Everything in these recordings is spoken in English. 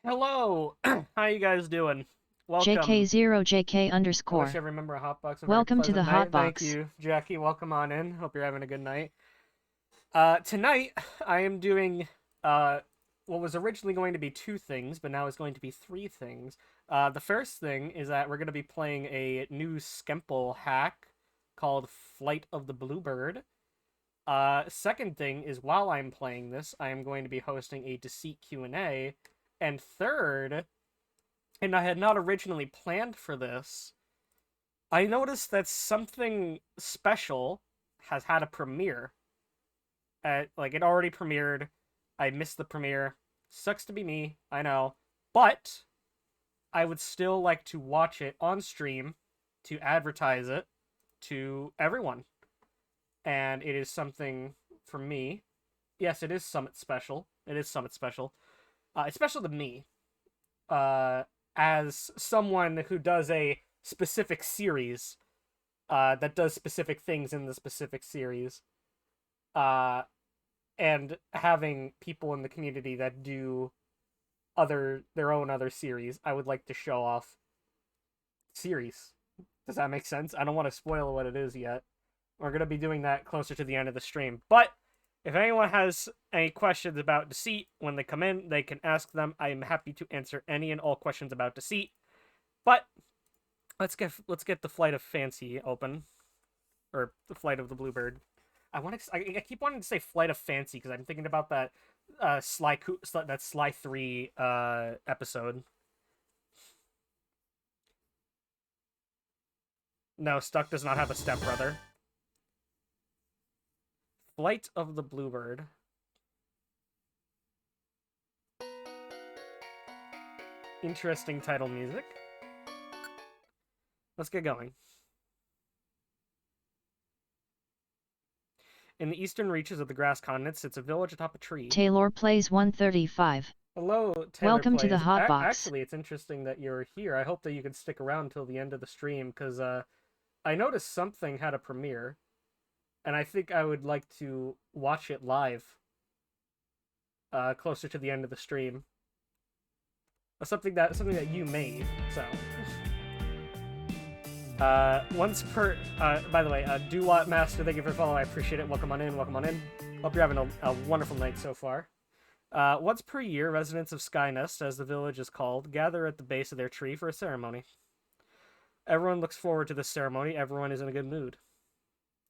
Hello! How you guys doing? Welcome. JK0JK I underscore. wish I remember a hotbox. Welcome to the night. hotbox. Thank you, Jackie. Welcome on in. Hope you're having a good night. Tonight I am doing what was originally going to be 2 things, but now is going to be 3 things. The first thing is that we're going to be playing a new Skytemple hack called Flight of the Bluebird. Second thing is, while I'm playing this, I am going to be hosting a Deceit Q&A. And third, and I had not originally planned for this, I noticed that something special has had a premiere. Like, it already premiered. I missed the premiere. Sucks to be me, I know. But I would still like to watch it on stream to advertise it to everyone. And it is something for me. Yes, it is Summit special. It is Summit special. It's special to me. As someone who does a specific series, that does specific things in the specific series. And having people in the community that do their own other series, I would like to show off series. Does that make sense? I don't want to spoil what it is yet. We're going to be doing that closer to the end of the stream. But if anyone has any questions about Deceit, when they come in, they can ask them. I am happy to answer any and all questions about Deceit. But let's get the Flight of Fancy open. Or the Flight of the Bluebird. I keep wanting to say Flight of Fancy because I'm thinking about that Sly 3 episode. No, Stuck does not have a stepbrother. Flight of the Bluebird. Interesting title music. Let's get going. In the eastern reaches of the grass continent sits a village atop a tree. Taylor plays 135. Hello, Taylor. Welcome plays. to the hot box. Actually, it's interesting that you're here. I hope that you can stick around until the end of the stream, because I noticed something had a premiere, and I think I would like to watch it live closer to the end of the stream. Something that you made, so... once per, by the way, Do-Lot Master, thank you for following, I appreciate it, welcome on in. Hope you're having a wonderful night so far. Once per year, residents of Skynest, as the village is called, gather at the base of their tree for a ceremony. Everyone looks forward to this ceremony, everyone is in a good mood.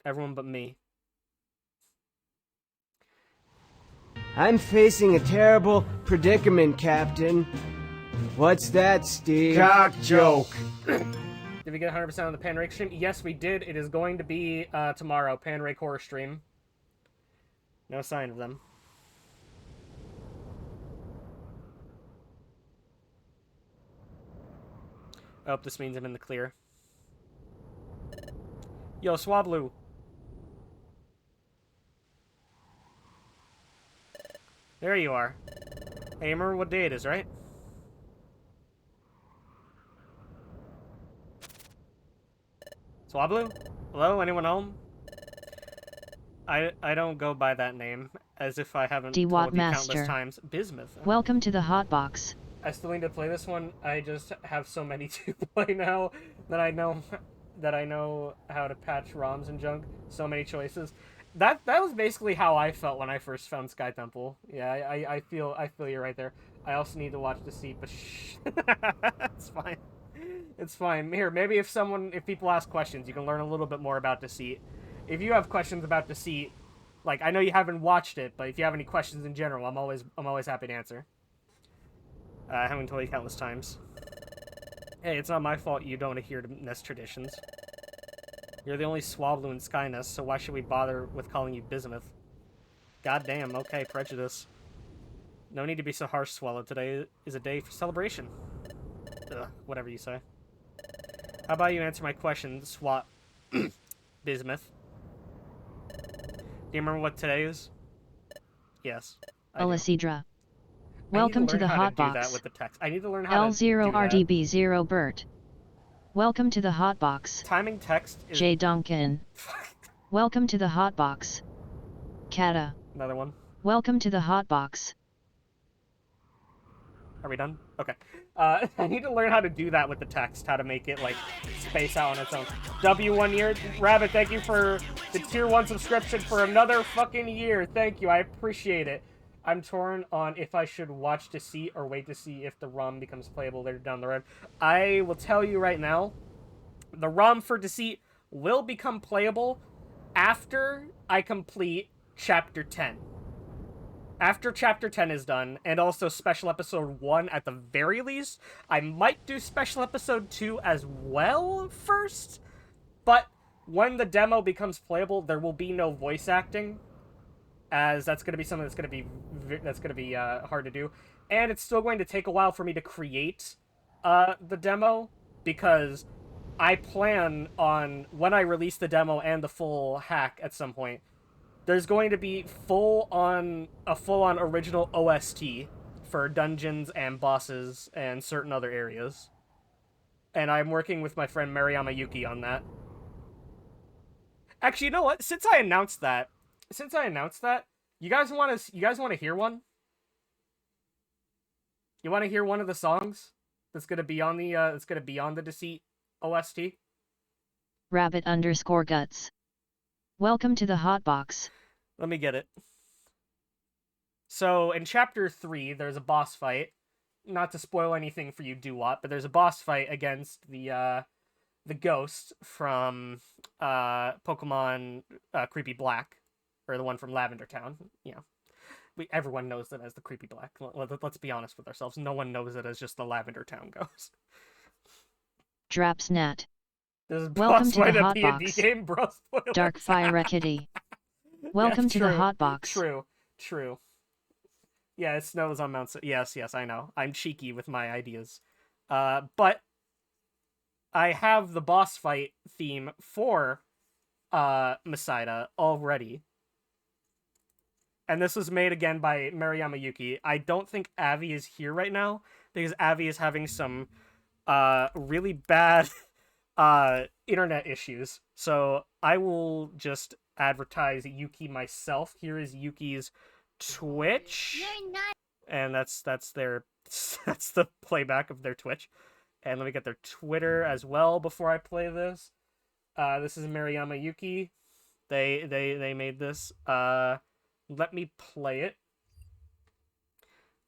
Everyone but me. I'm facing a terrible predicament, Captain. What's that, Steve? Cock joke. Did we get 100% on the Pan-Rake stream? Yes, we did. It is going to be tomorrow, Pan-Rake horror stream. No sign of them. Oh, this means I'm in the clear. Yo, Swablu. There you are. Hey, remember what day it is, right? Swablu? Hello? Anyone home? I don't go by that name, as if I haven't told you countless times. Bismuth. Welcome to the hot box. I still need to play this one. I just have so many to play now that I know how to patch ROMs and junk. So many choices. That was basically how I felt when I first found Skytemple. Yeah, I feel you right there. I also need to watch Deceit, but shh. It's fine. It's fine. Here, maybe if people ask questions, you can learn a little bit more about Deceit. If you have questions about Deceit, like, I know you haven't watched it, but if you have any questions in general, I'm always happy to answer. I haven't told you countless times. Hey, it's not my fault you don't adhere to Nest traditions. You're the only Swablu in Skynest, so why should we bother with calling you Bismuth? Goddamn, okay, prejudice. No need to be so harsh, Swallow. Today is a day for celebration. Ugh, whatever you say. How about you answer my question, Bismuth? Do you remember what today is? Yes. Alicidra. Welcome to the hot box. With the text. I need to learn how to do that. L0RDB0 Bert. Welcome to the hot box. Timing text is... J Duncan. Welcome to the hot box. Kata. Another one. Welcome to the hot box. Are we done? Okay. I need to learn how to do that with the text, how to make it, like, space out on its own. W1 year. Rabbit, thank you for the tier 1 subscription for another fucking year. Thank you. I appreciate it. I'm torn on if I should watch Deceit or wait to see if the ROM becomes playable later down the road. I will tell you right now, the ROM for Deceit will become playable after I complete Chapter 10. After Chapter 10 is done, and also Special Episode 1 at the very least, I might do Special Episode 2 as well first, but when the demo becomes playable, there will be no voice acting, as that's going to be something that's going to be hard to do, and it's still going to take a while for me to create the demo, because I plan on, when I release the demo and the full hack at some point, there's going to be a full-on original OST for dungeons and bosses and certain other areas. And I'm working with my friend Mariyama Yuki on that. Actually, you know what? Since I announced that, you guys want to hear one? You want to hear one of the songs that's going to be on the Deceit OST? Rabbit_guts. Welcome to the Hotbox. Let me get it. So, in Chapter 3, there's a boss fight. Not to spoil anything for you, Doo-Wop, but there's a boss fight against the ghost from Pokemon Creepy Black, or the one from Lavender Town. Yeah, everyone knows it as the Creepy Black. Let's be honest with ourselves. No one knows it as just the Lavender Town ghost. Drapsnat. This is Welcome to the Hotbox. Game, bro. Dark Fire Kitty. Welcome yes, to the Hotbox. True. Yeah, it snows on Mount... Yes, I know. I'm cheeky with my ideas. But I have the boss fight theme for Masaida already. And this was made again by Mariyama Yuki. I don't think Avi is here right now, because Avi is having some really bad internet issues. So I will just advertise Yuki myself. Here is Yuki's Twitch. And that's their that's the playback of their Twitch. And let me get their Twitter as well before I play this. This is Mariyama Yuki. They made this. Let me play it.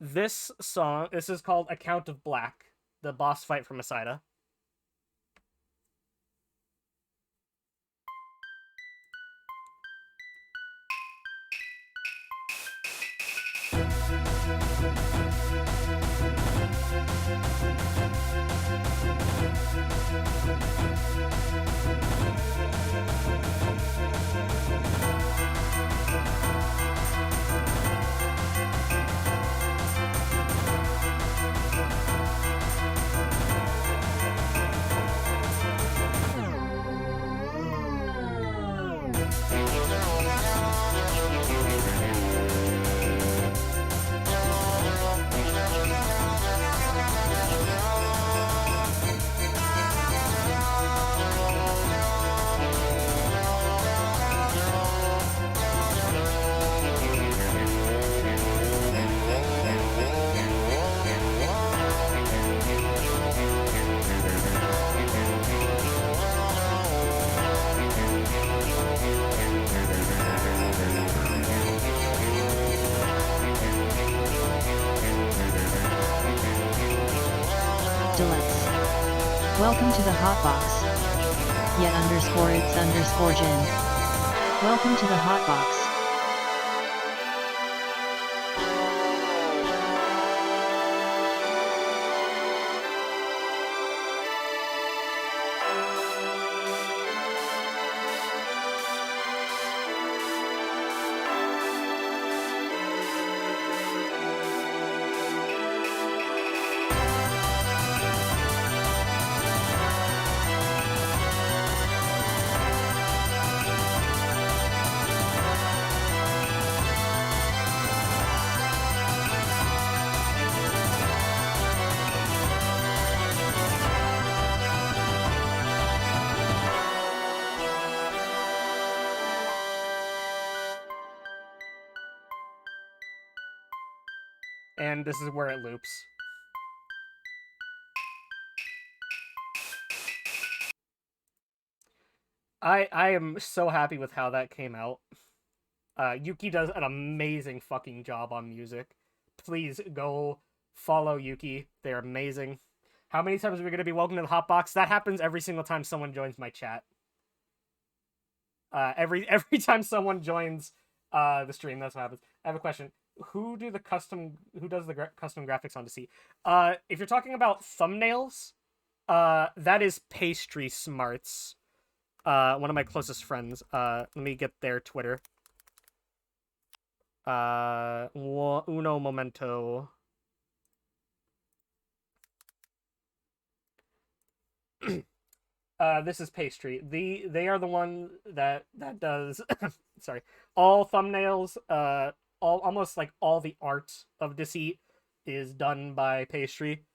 This is called Account of Black, the boss fight from Masaida. Welcome to the Hotbox. _it's_Jin. Welcome to the Hotbox. And this is where it loops. I am so happy with how that came out. Yuki does an amazing fucking job on music. Please go follow Yuki. They're amazing. How many times are we going to be welcome to the Hotbox? That happens every single time someone joins my chat. Every time someone joins the stream, that's what happens. I have a question. Who does the custom graphics on Deceit? If you're talking about thumbnails, that is Pastry Smarts. One of my closest friends. Let me get their Twitter. Uno momento. This is Pastry. They are the one that does sorry, all thumbnails, almost like all the art of Deceit is done by Pastry.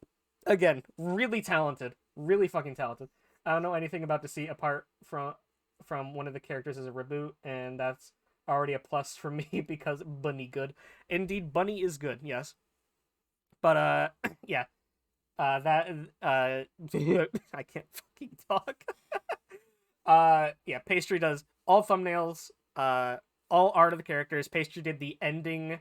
Again, really talented, really fucking talented. I don't know anything about Deceit apart from one of the characters as a reboot, and that's already a plus for me because Bunny good. Indeed, Bunny is good, yes. But yeah. I can't fucking talk. Yeah, Pastry does all thumbnails, all art of the characters. Pastry did the ending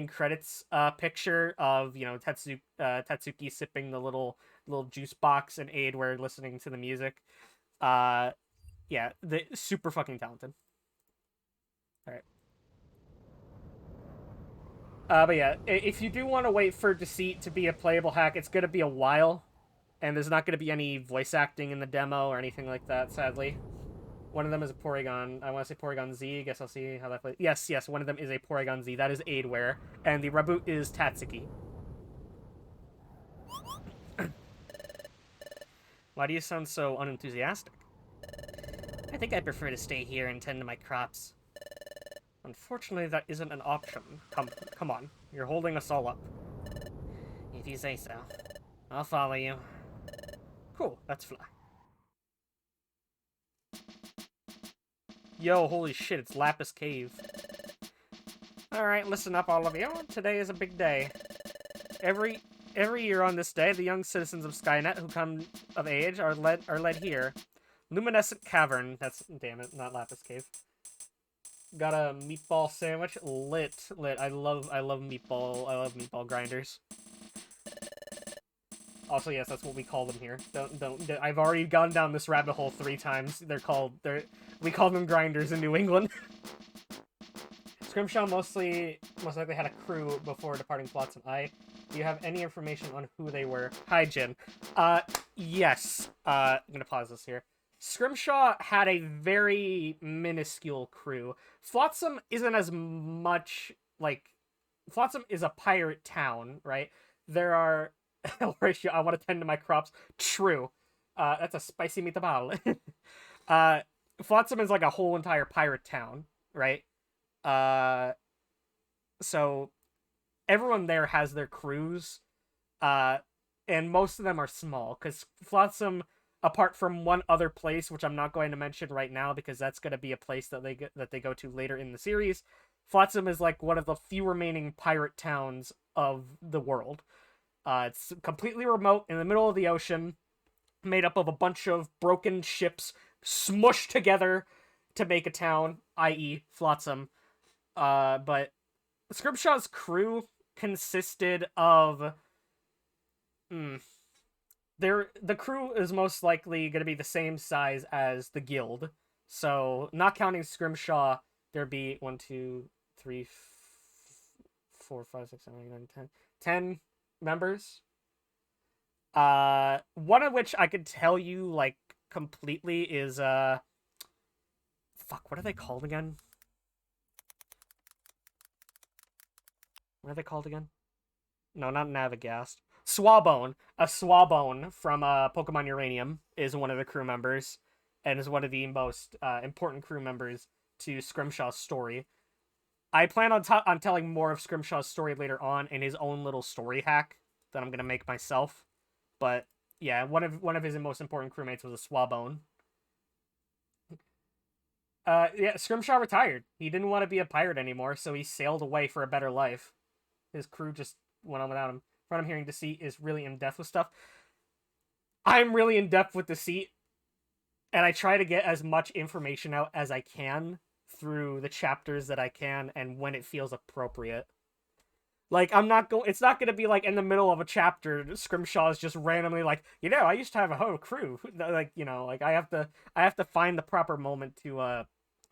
credits picture of, Tatsuki sipping the little juice box and Aid where listening to the music. Yeah, the super fucking talented. All right. But yeah, if you do want to wait for Deceit to be a playable hack, it's gonna be a while, and there's not gonna be any voice acting in the demo or anything like that, sadly. One of them is a Porygon. I want to say Porygon Z. I guess I'll see how that plays. Yes, one of them is a Porygon Z. That is Aidware, and the reboot is Tatsuki. Why do you sound so unenthusiastic? I think I prefer to stay here and tend to my crops. Unfortunately, that isn't an option. Come on. You're holding us all up. If you say so. I'll follow you. Cool, let's fly. Yo, holy shit, it's Lapis Cave. Alright, listen up, all of you. Today is a big day. Every year on this day, the young citizens of Skynet who come of age are led here. Luminescent Cavern. That's, damn it, not Lapis Cave. Got a meatball sandwich. Lit. I love meatball. I love meatball grinders. Also, yes, that's what we call them here. Don't. I've already gone down this rabbit hole 3 times. We call them grinders in New England. Scrimshaw most likely had a crew before departing Flotsam. Do you have any information on who they were? Hi, Jin. Yes. I'm gonna pause this here. Scrimshaw had a very minuscule crew. Flotsam isn't as much, like... Flotsam is a pirate town, right? There are... Horatio, I want to tend to my crops. True. That's a spicy meatball. Flotsam is like a whole entire pirate town, right? So everyone there has their crews, and most of them are small, because Flotsam, apart from one other place, which I'm not going to mention right now because that's going to be a place that they go to later in the series, Flotsam is like one of the few remaining pirate towns of the world. It's completely remote in the middle of the ocean, made up of a bunch of broken ships smushed together to make a town, i.e. Flotsam. But Scrimshaw's crew consisted of... The crew is most likely going to be the same size as the guild. So, not counting Scrimshaw, there'd be 1, 2, 3, 4, 5, 6, 7, 8, 9, 10. 10 members. One of which I could tell you, like, completely is, fuck, what are they called again? What are they called again? No, not Navigast. Swabone. A Swabone from Pokemon Uranium is one of the crew members, and is one of the most important crew members to Scrimshaw's story. I plan on telling more of Scrimshaw's story later on in his own little story hack that I'm gonna make myself. But yeah, one of his most important crewmates was a Swabone. Yeah, Scrimshaw retired. He didn't want to be a pirate anymore, so he sailed away for a better life. His crew just went on without him. From what I'm hearing, Deceit is really in-depth with stuff. I'm really in-depth with Deceit, and I try to get as much information out as I can through the chapters that I can and when it feels appropriate. Like, it's not gonna be like in the middle of a chapter, Scrimshaw is just randomly like, I used to have a whole crew. Like, like I have to find the proper moment to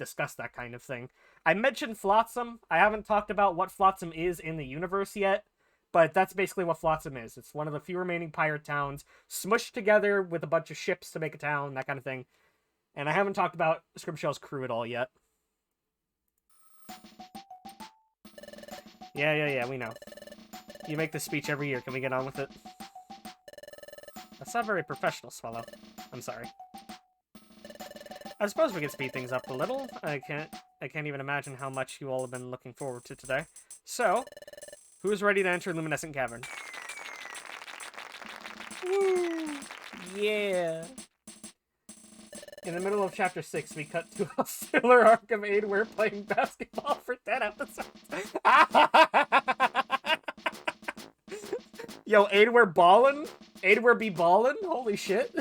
discuss that kind of thing. I mentioned Flotsam. I haven't talked about what Flotsam is in the universe yet, but that's basically what Flotsam is. It's one of the few remaining pirate towns, smushed together with a bunch of ships to make a town, that kind of thing. And I haven't talked about Scrimshell's crew at all yet. Yeah, we know. You make this speech every year. Can we get on with it? That's not very professional, Swallow. I'm sorry. I suppose we could speed things up a little. I can't even imagine how much you all have been looking forward to today. So, who's ready to enter Luminescent Cavern? Woo! Yeah! In the middle of Chapter 6, we cut to a filler arc of Aidware playing basketball for 10 episodes. Yo, Aidware ballin'? Aidware be ballin'? Holy shit.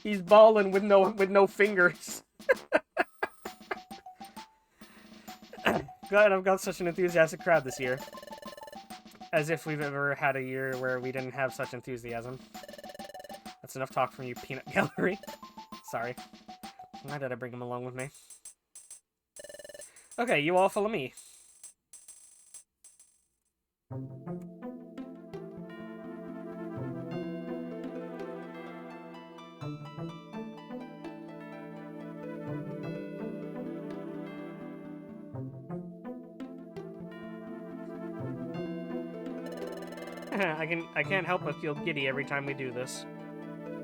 He's ballin' with no fingers. God, I've got such an enthusiastic crowd this year. As if we've ever had a year where we didn't have such enthusiasm. That's enough talk from you, peanut gallery. Sorry. Why did I bring him along with me? Okay, you all follow me. I can't help but feel giddy every time we do this.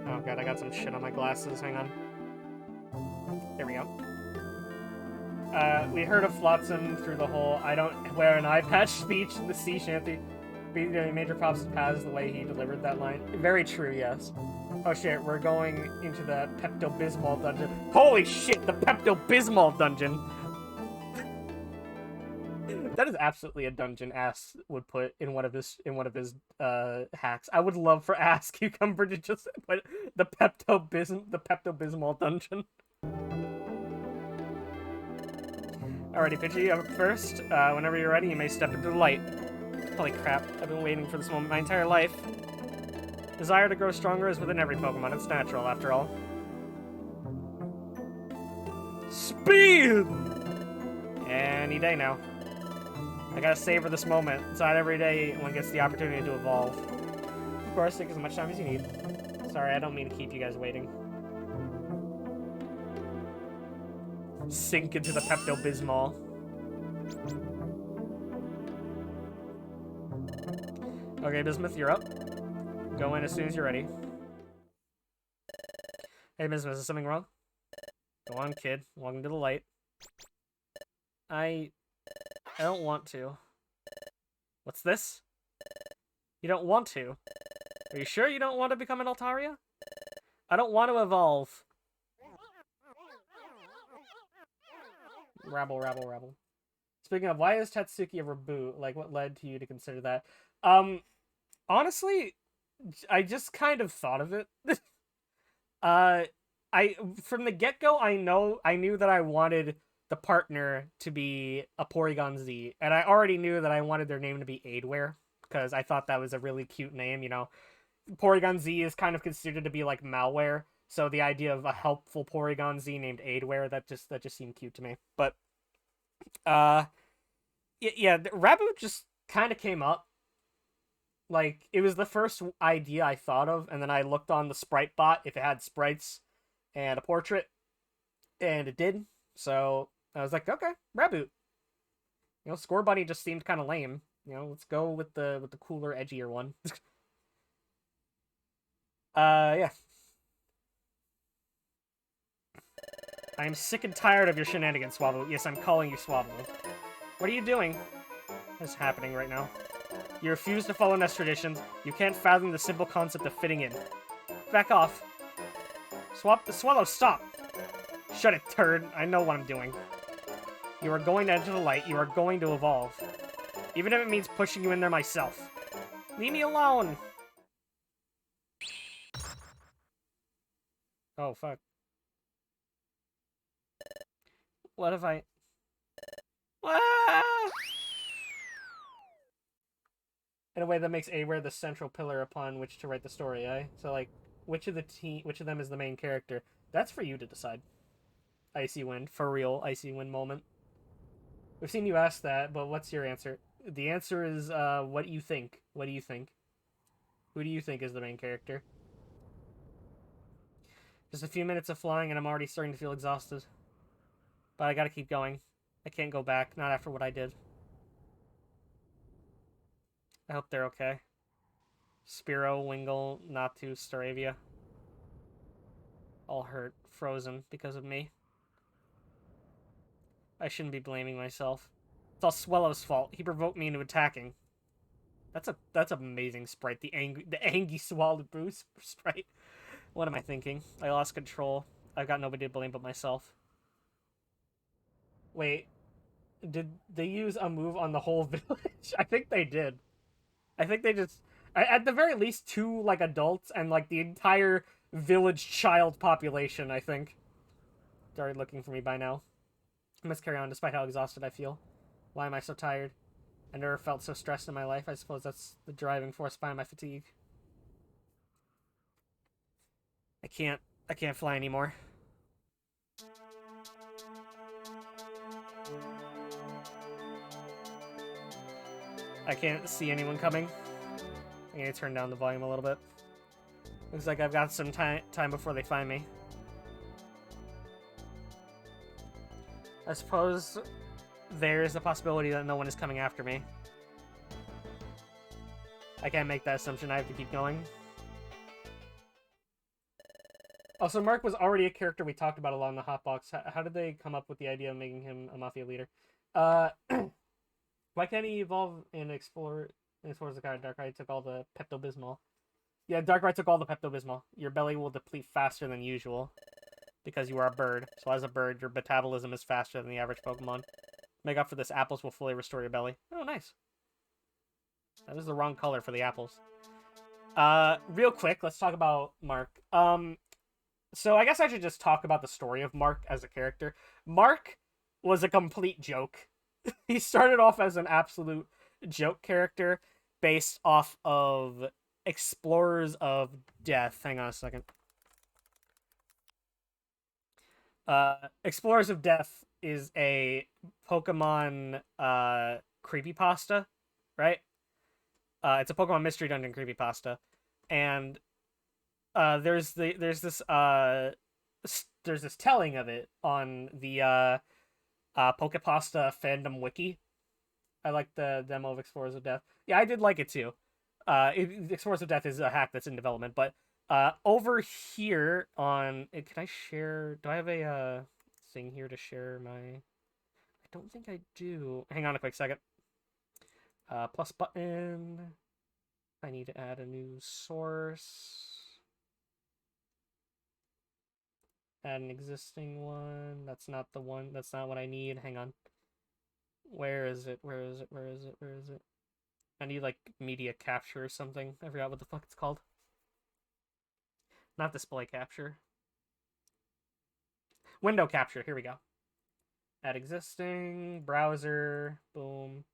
Oh god, I got some shit on my glasses. Hang on. There we go. We heard of Flotsam through the whole I don't wear an eye patch speech in the sea shanty. Major props to Paz the way he delivered that line. Very true, yes. Oh shit, we're going into the Pepto-Bismol dungeon. Holy shit, the Pepto-Bismol dungeon! That is absolutely a dungeon Ass would put in one of his hacks. I would love for Ass Cucumber to just put the Pepto-Bismol dungeon. Alrighty, Pidgey, up first. Whenever you're ready, you may step into the light. Holy crap, I've been waiting for this moment my entire life. Desire to grow stronger is within every Pokemon. It's natural, after all. Speed! Any day now. I gotta savor this moment. It's not every day one gets the opportunity to evolve. Of course, take as much time as you need. Sorry, I don't mean to keep you guys waiting. Sink into the Pepto-Bismol. Okay, Bismuth, you're up. Go in as soon as you're ready. Hey, Bismuth, is something wrong? Go on, kid. Welcome to the light. I don't want to. What's this? You don't want to? Are you sure you don't want to become an Altaria? I don't want to evolve. Rabble, rabble, rabble. Speaking of, why is Tatsuki a reboot? Like, what led to you to consider that? Honestly, I just kind of thought of it. From the get-go, I knew that I wanted the partner to be a Porygon Z, and I already knew that I wanted their name to be Aidware, because I thought that was a really cute name, you know. Porygon Z is kind of considered to be like malware, so the idea of a helpful Porygon Z named Aidware, that just seemed cute to me. But yeah, Rabu just kind of came up. Like, it was the first idea I thought of, and then I looked on the sprite bot if it had sprites and a portrait, and it did. So I was like, okay, Raboot. You know, Score Bunny just seemed kind of lame. You know, let's go with the cooler, edgier one. Yeah. I am sick and tired of your shenanigans, Swablu. Yes, I'm calling you Swablu. What are you doing? What's happening right now? You refuse to follow Nest traditions. You can't fathom the simple concept of fitting in. Back off. Swallow, stop! Shut it, turd. I know what I'm doing. You are going to enter the light. You are going to evolve. Even if it means pushing you in there myself. Leave me alone! Oh, fuck. What if I... Ah! In a way that makes Aidware the central pillar upon which to write the story, eh? So, like, which of them is the main character? That's for you to decide. Icy Wind. For real, Icy Wind moment. We've seen you ask that, but what's your answer? The answer is, what do you think? What do you think? Who do you think is the main character? Just a few minutes of flying and I'm already starting to feel exhausted. But I gotta keep going. I can't go back, not after what I did. I hope they're okay. Spiro, Wingle, Natu, Staravia. All hurt, frozen because of me. I shouldn't be blaming myself. It's all Swellow's fault. He provoked me into attacking. That's amazing sprite. The angry swallowed boost sprite. What am I thinking? I lost control. I've got nobody to blame but myself. Wait, did they use a move on the whole village? I think they did. I think they just, at the very least, 2 like adults and like the entire village child population. I think started looking for me by now. I must carry on despite how exhausted I feel. Why am I so tired? I never felt so stressed in my life. I suppose that's the driving force behind my fatigue. I can't fly anymore. I can't see anyone coming. I need to turn down the volume a little bit. Looks like I've got some time before they find me. I suppose there's the possibility that no one is coming after me. I can't make that assumption. I have to keep going. Also, Mark was already a character we talked about a lot in the Hotbox. How did they come up with the idea of making him a Mafia leader? Why can't he evolve and explore? Explores the guy. Darkrai took all the Pepto-Bismol. Yeah, Darkrai took all the Pepto-Bismol. Your belly will deplete faster than usual because you are a bird. So as a bird, your metabolism is faster than the average Pokemon. Make up for this, apples will fully restore your belly. Oh, nice. That was the wrong color for the apples. Real quick, let's talk about Mark. So I guess I should just talk about the story of Mark as a character. Mark was a complete joke. He started off as an absolute joke character based off of Explorers of Death. Hang on a second. Explorers of Death is a Pokemon creepypasta, right? It's a Pokemon Mystery Dungeon creepypasta, and there's this telling of it on the Pokepasta fandom wiki. I like the demo of Explorers of Death. Yeah, I did like it too. Explorers of Death is a hack that's in development, but over here on, can I share? Do I have a thing here to share my? I don't think I do. Hang on a quick second. Plus button. I need to add a new source. Add an existing one. That's not the one. That's not what I need. Hang on. Where is it? Where is it? Where is it? Where is it? I need like media capture or something. I forgot what the fuck it's called. Not display capture. Window capture. Here we go. Add existing. Browser. Boom.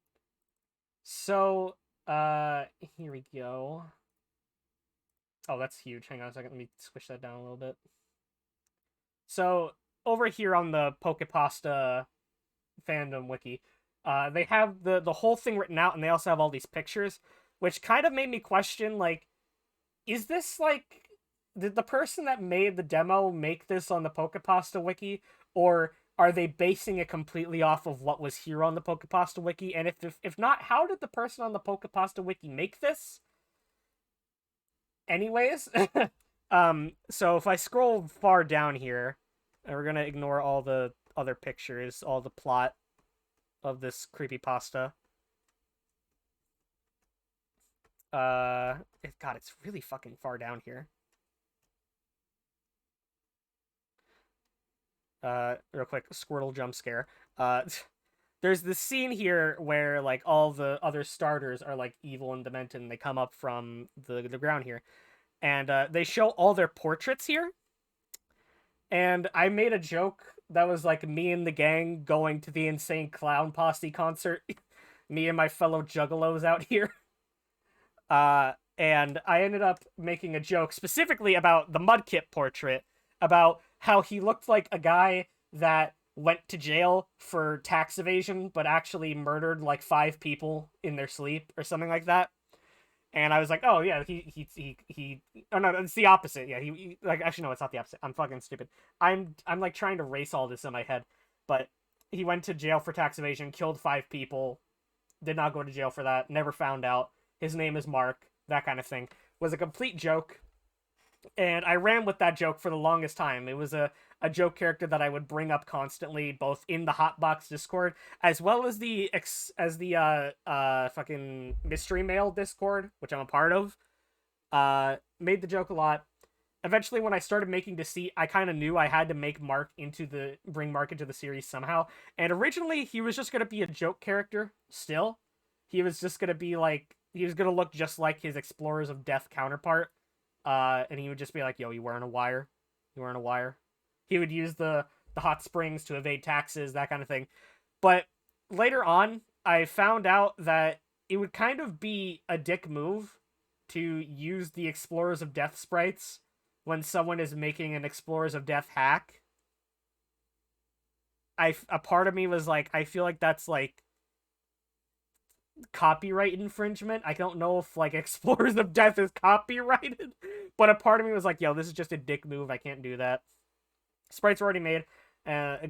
So, here we go. Oh, that's huge. Hang on a second. Let me squish that down a little bit. So, over here on the Pokepasta fandom wiki, they have the whole thing written out, and they also have all these pictures, which kind of made me question, like, is this, like, did the person that made the demo make this on the Pokepasta wiki, or are they basing it completely off of what was here on the Pokepasta wiki? And if not, how did the person on the Pokepasta wiki make this? Anyways, so if I scroll far down here, and we're gonna ignore all the other pictures, all the plot of this creepypasta. God, it's really fucking far down here. Real quick, Squirtle jump scare. There's this scene here where, like, all the other starters are, like, evil and demented, and they come up from the ground here. And, they show all their portraits here. And I made a joke that was, like, me and the gang going to the Insane Clown Posse concert. Me and my fellow juggalos out here. And I ended up making a joke specifically about the Mudkip portrait, about how he looked like a guy that went to jail for tax evasion, but actually murdered like 5 people in their sleep or something like that. And I was like, oh yeah, he. Oh no, it's the opposite. Yeah, he like actually no, it's not the opposite. I'm fucking stupid. I'm like trying to race all this in my head, but he went to jail for tax evasion, killed 5 people, did not go to jail for that, never found out. His name is Mark, that kind of thing. Was a complete joke. And I ran with that joke for the longest time. It was a joke character that I would bring up constantly, both in the Hotbox Discord as well as the fucking mystery mail Discord, which I'm a part of. Made the joke a lot. Eventually, when I started making Deceit, I kind of knew I had to bring Mark into the series somehow. And originally, he was just gonna be a joke character. Still, he was just gonna be like he was gonna look just like his Explorers of Death counterpart. And he would just be like, "Yo, you wearing a wire? You wearing a wire?" He would use the hot springs to evade taxes, that kind of thing. But later on, I found out that it would kind of be a dick move to use the Explorers of Death sprites when someone is making an Explorers of Death hack. A part of me was like, I feel like that's like copyright infringement. I don't know if like Explorers of Death is copyrighted, but a part of me was like, yo, this is just a dick move. I can't do that. Sprites were already made.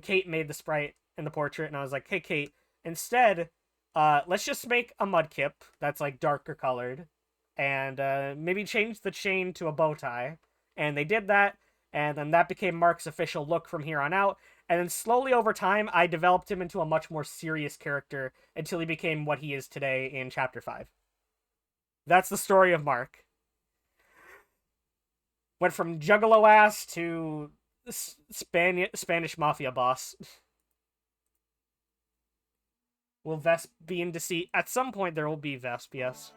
Kate made the sprite and the portrait, and I was like, hey, Kate, instead, let's just make a mudkip that's like darker colored, and maybe change the chain to a bow tie. And they did that, and then that became Mark's official look from here on out. And then slowly over time, I developed him into a much more serious character until he became what he is today in Chapter 5. That's the story of Mark. Went from juggalo ass to Spanish mafia boss. Will Vesp be in Deceit? At some point there will be Vesp, yes.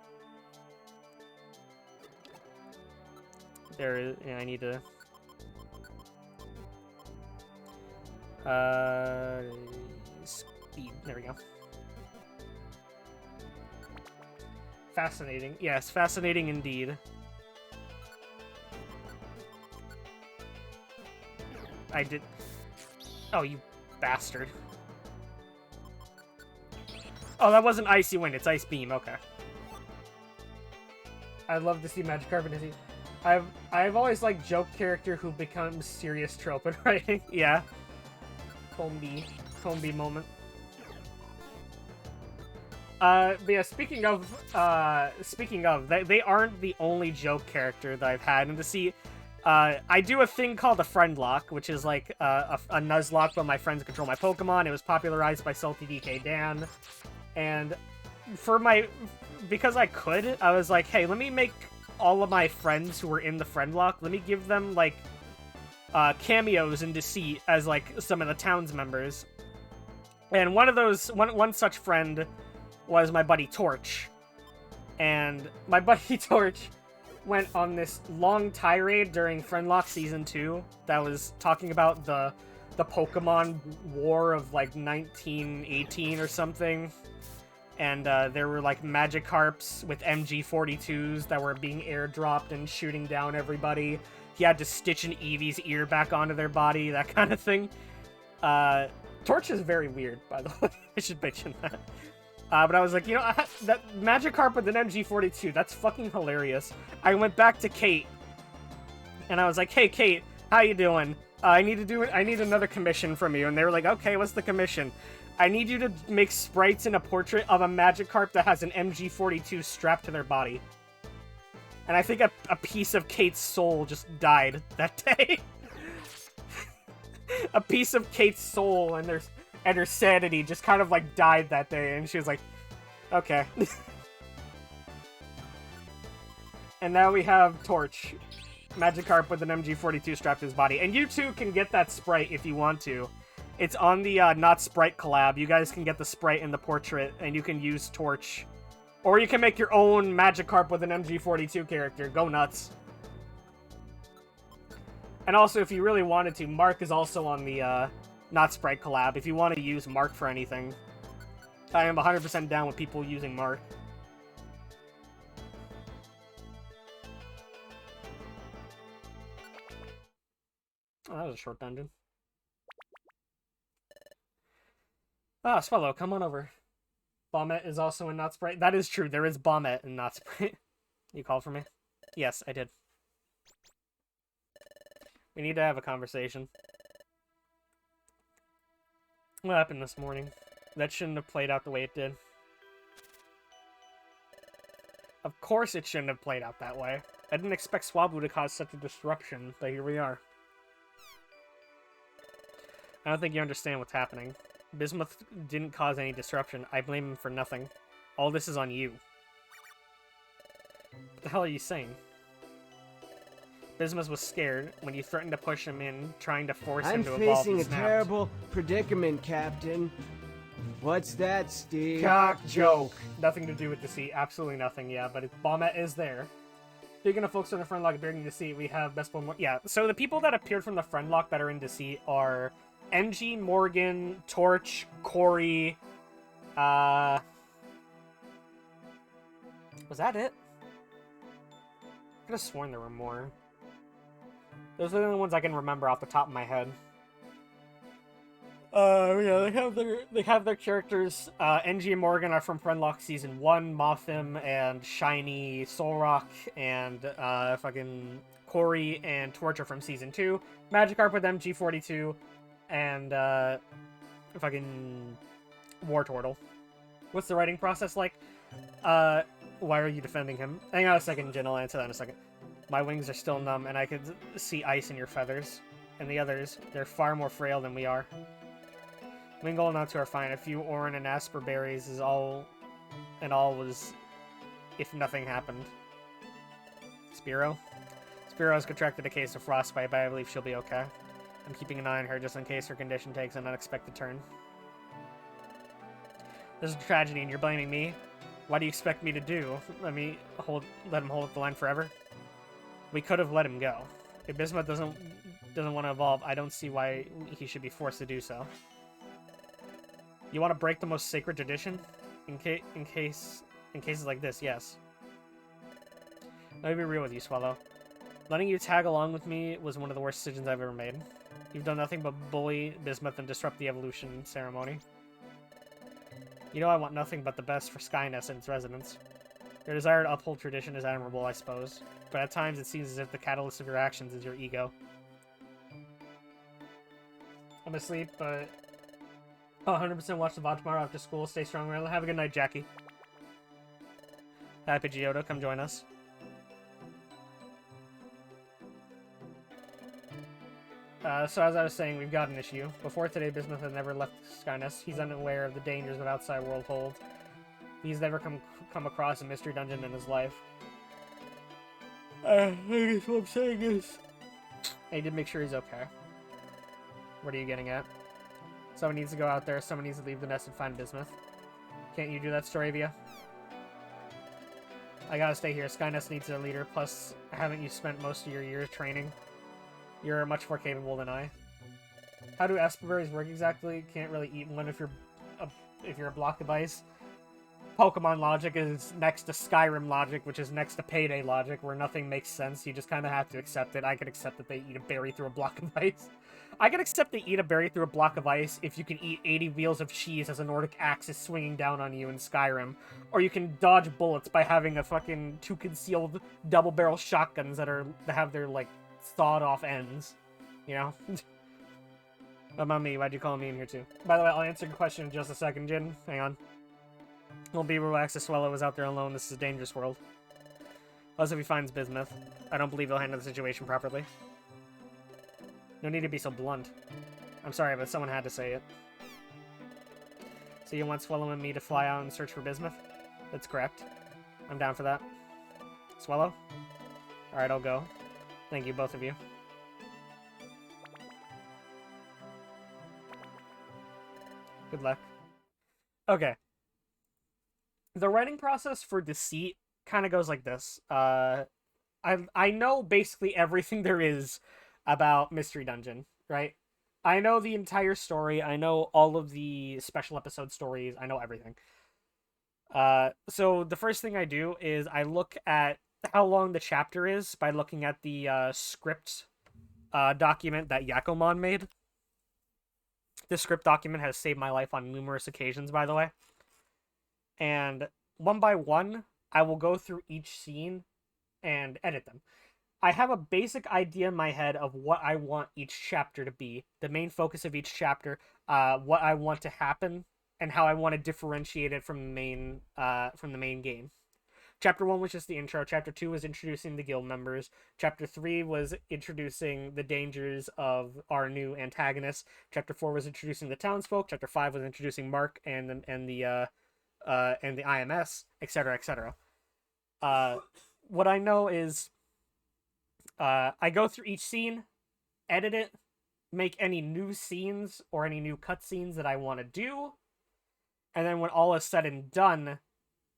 There is... Yeah, I need to... Speed. There we go. Fascinating. Yes, fascinating indeed. I did... Oh, you bastard. Oh, that wasn't Icy Wind, it's Ice Beam, okay. I'd love to see Magikarp in Deceit. I've always liked joke character who becomes serious trope in writing. Yeah. Combi moment. But yeah, speaking of, they aren't the only joke character that I've had in Deceit. I do a thing called a friend lock, which is like a Nuzlocke where my friends control my Pokemon. It was popularized by Salty DK Dan. And because I could, I was like, hey, let me make all of my friends who were in the friend lock, let me give them, like, cameos in Deceit as, like, some of the town's members. And one such friend was my buddy Torch. And my buddy Torch went on this long tirade during Friendlock Season 2 that was talking about the Pokemon War of, like, 1918 or something. And there were, like, Magikarps with MG42s that were being airdropped and shooting down everybody. He had to stitch an Eevee's ear back onto their body, that kind of thing. Torch is very weird, by the way. I should mention that. But I was like, you know, that Magikarp with an MG42, that's fucking hilarious. I went back to Kate, and I was like, hey, Kate, how you doing? I need another commission from you. And they were like, okay, what's the commission? I need you to make sprites in a portrait of a Magikarp that has an MG42 strapped to their body. And I think a piece of Kate's soul just died that day. A piece of Kate's soul and her sanity just kind of like died that day, and she was like, okay. And now we have Torch, Magikarp with an MG42 strapped to his body. And you too can get that sprite if you want to. It's on the Not Sprite collab. You guys can get the sprite in the portrait, and you can use Torch. Or you can make your own Magikarp with an MG42 character. Go nuts. And also, if you really wanted to, Mark is also on the Not Sprite collab. If you want to use Mark for anything, I am 100% down with people using Mark. Oh, that was a short dungeon. Ah, Swallow, come on over. Bombette is also in Not Sprite. That is true. There is Bombette in Not Sprite. You called for me? Yes, I did. We need to have a conversation. What happened this morning? That shouldn't have played out the way it did. Of course it shouldn't have played out that way. I didn't expect Swablu to cause such a disruption, but here we are. I don't think you understand what's happening. Bismuth didn't cause any disruption. I blame him for nothing. All this is on you. What the hell are you saying? Bismuth was scared when you threatened to push him in, trying to force him to evolve. I'm facing He a snapped. terrible predicament, Captain. What's that, Steve? Cock joke. Nothing to do with Deceit. Absolutely nothing, yeah, but Bombette is there. Speaking of folks from the friend lock appearing in Deceit, we have Best Boy. Yeah, so the people that appeared from the friend lock that are in Deceit are MG, Morgan, Torch, Corey, was that it? I could have sworn there were more. Those are the only ones I can remember off the top of my head. Yeah, they have their characters. NG and Morgan are from Friendlock Season 1, Mothim and Shiny, Solrock, and fucking Corey and Torch are from Season 2. Magikarp with MG42, and fucking War Turtle. What's the writing process like? Why are you defending him? Hang on a second, Jin, I'll answer that in a second. My wings are still numb, and I could see ice in your feathers. And the others, they're far more frail than we are. Wingull and Natu are fine. A few Oran and Asper berries is all... And all was... if nothing happened. Spearow? Spearow has contracted a case of frostbite, but I believe she'll be okay. I'm keeping an eye on her just in case her condition takes an unexpected turn. This is a tragedy, and you're blaming me? What do you expect me to do? Let him hold up the line forever? We could have let him go. If Bismuth doesn't want to evolve, I don't see why he should be forced to do so. You want to break the most sacred tradition? In cases like this, yes. Let me be real with you, Swallow. Letting you tag along with me was one of the worst decisions I've ever made. You've done nothing but bully Bismuth and disrupt the evolution ceremony. You know I want nothing but the best for Skyness and its residents. Your desire to uphold tradition is admirable, I suppose, but at times it seems as if the catalyst of your actions is your ego. I'm asleep, but... I'll 100% watch the VOD tomorrow after school. Stay strong, Rayla. Have a good night, Jackie. Happy Pidgeotto, come join us. So as I was saying, we've got an issue. Before today, Bismuth had never left Skyness. He's unaware of the dangers that outside world hold. He's never come across a mystery dungeon in his life. I guess what I'm saying is... I need to make sure he's okay. What are you getting at? Someone needs to go out there, someone needs to leave the nest and find Bismuth. Can't you do that, Storavia? I gotta stay here. Skyness needs their leader, plus haven't you spent most of your years training? You're much more capable than I. How do Asperberries work exactly? Can't really eat one if you're a block device. Pokemon logic is next to Skyrim logic, which is next to Payday logic, where nothing makes sense. You just kind of have to accept it. I could accept that they eat a berry through a block of ice. I can accept they eat a berry through a block of ice if you can eat 80 wheels of cheese as a Nordic axe is swinging down on you in Skyrim. Or you can dodge bullets by having a fucking 2 concealed double-barrel shotguns that have their, like, sawed-off ends. You know? What about me? Why'd you call me in here, too? By the way, I'll answer your question in just a second, Jin. Hang on. Don't be relaxed as Swallow is out there alone. This is a dangerous world. Plus, if he finds Bismuth, I don't believe he'll handle the situation properly. No need to be so blunt. I'm sorry, but someone had to say it. So you want Swallow and me to fly out and search for Bismuth? That's correct. I'm down for that. Swallow? Alright, I'll go. Thank you, both of you. Good luck. Okay. The writing process for Deceit kind of goes like this. I know basically everything there is about Mystery Dungeon, right? I know the entire story. I know all of the special episode stories. I know everything. So the first thing I do is I look at how long the chapter is by looking at the script document that Yakomon made. This script document has saved my life on numerous occasions, by the way. And one by one, I will go through each scene and edit them. I have a basic idea in my head of what I want each chapter to be, the main focus of each chapter, what I want to happen, and how I want to differentiate it from the main game. Chapter 1 was just the intro. Chapter 2 was introducing the guild members. Chapter 3 was introducing the dangers of our new antagonist. Chapter 4 was introducing the townsfolk. Chapter 5 was introducing Mark and the IMS, etc., etc. What I know is I go through each scene, edit it, make any new scenes or any new cutscenes that I want to do, and then when all is said and done,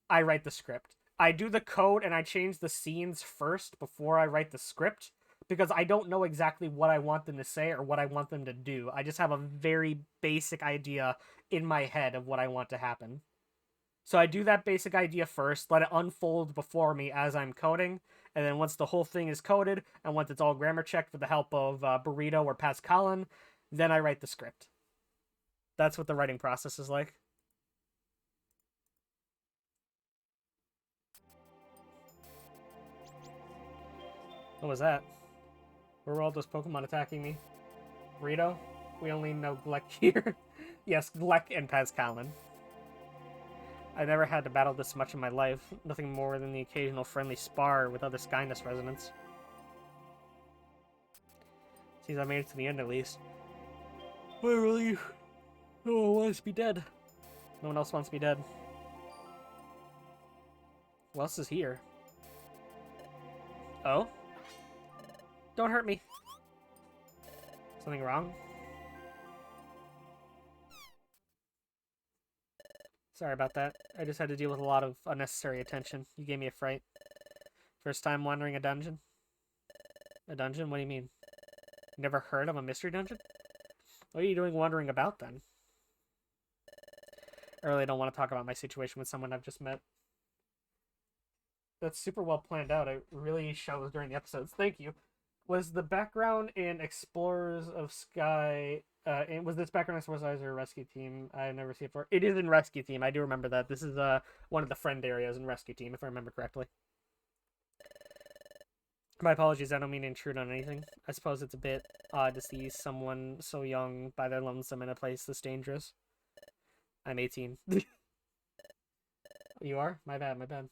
I write the script. I do the code and I change the scenes first before I write the script because I don't know exactly what I want them to say or what I want them to do. I just have a very basic idea in my head of what I want to happen. So I do that basic idea first, let it unfold before me as I'm coding, and then once the whole thing is coded, and once it's all grammar checked with the help of Burrito or Pascalin, then I write the script. That's what the writing process is like. What was that? Where were all those Pokemon attacking me? Burrito? We only know Gleck here. Yes, Gleck and Pascalin. I never had to battle this much in my life. Nothing more than the occasional friendly spar with other Skyness residents. Seems I made it to the end at least. What a relief. No one wants to be dead. No one else wants to be dead. Who else is here? Oh? Don't hurt me. Something wrong? Sorry about that. I just had to deal with a lot of unnecessary attention. You gave me a fright. First time wandering a dungeon? A dungeon? What do you mean? Never heard of a mystery dungeon? What are you doing wandering about then? I really don't want to talk about my situation with someone I've just met. That's super well planned out. It really shows during the episodes. Thank you. Was the background in Explorers of Sky... was this background in Explorers of Sky or Rescue Team? I've never seen it before. It is in Rescue Team. I do remember that. This is one of the friend areas in Rescue Team, if I remember correctly. My apologies, I don't mean to intrude on anything. I suppose it's a bit odd to see someone so young by their lonesome in a place this dangerous. I'm 18. You are? My bad, my bad.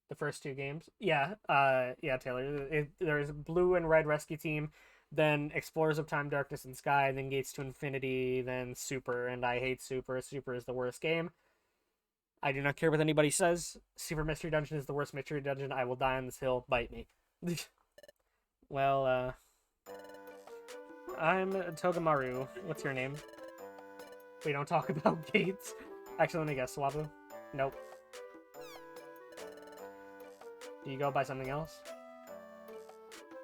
The first two games? Yeah, yeah, Taylor. There's Blue and Red Rescue Team, then Explorers of Time, Darkness, and Sky, then Gates to Infinity, then Super, and I hate Super. Super is the worst game. I do not care what anybody says. Super Mystery Dungeon is the worst mystery dungeon. I will die on this hill. Bite me. Well, I'm Togamaru. What's your name? We don't talk about Gates. Actually, let me guess. Swabu? Nope. Do you go by something else?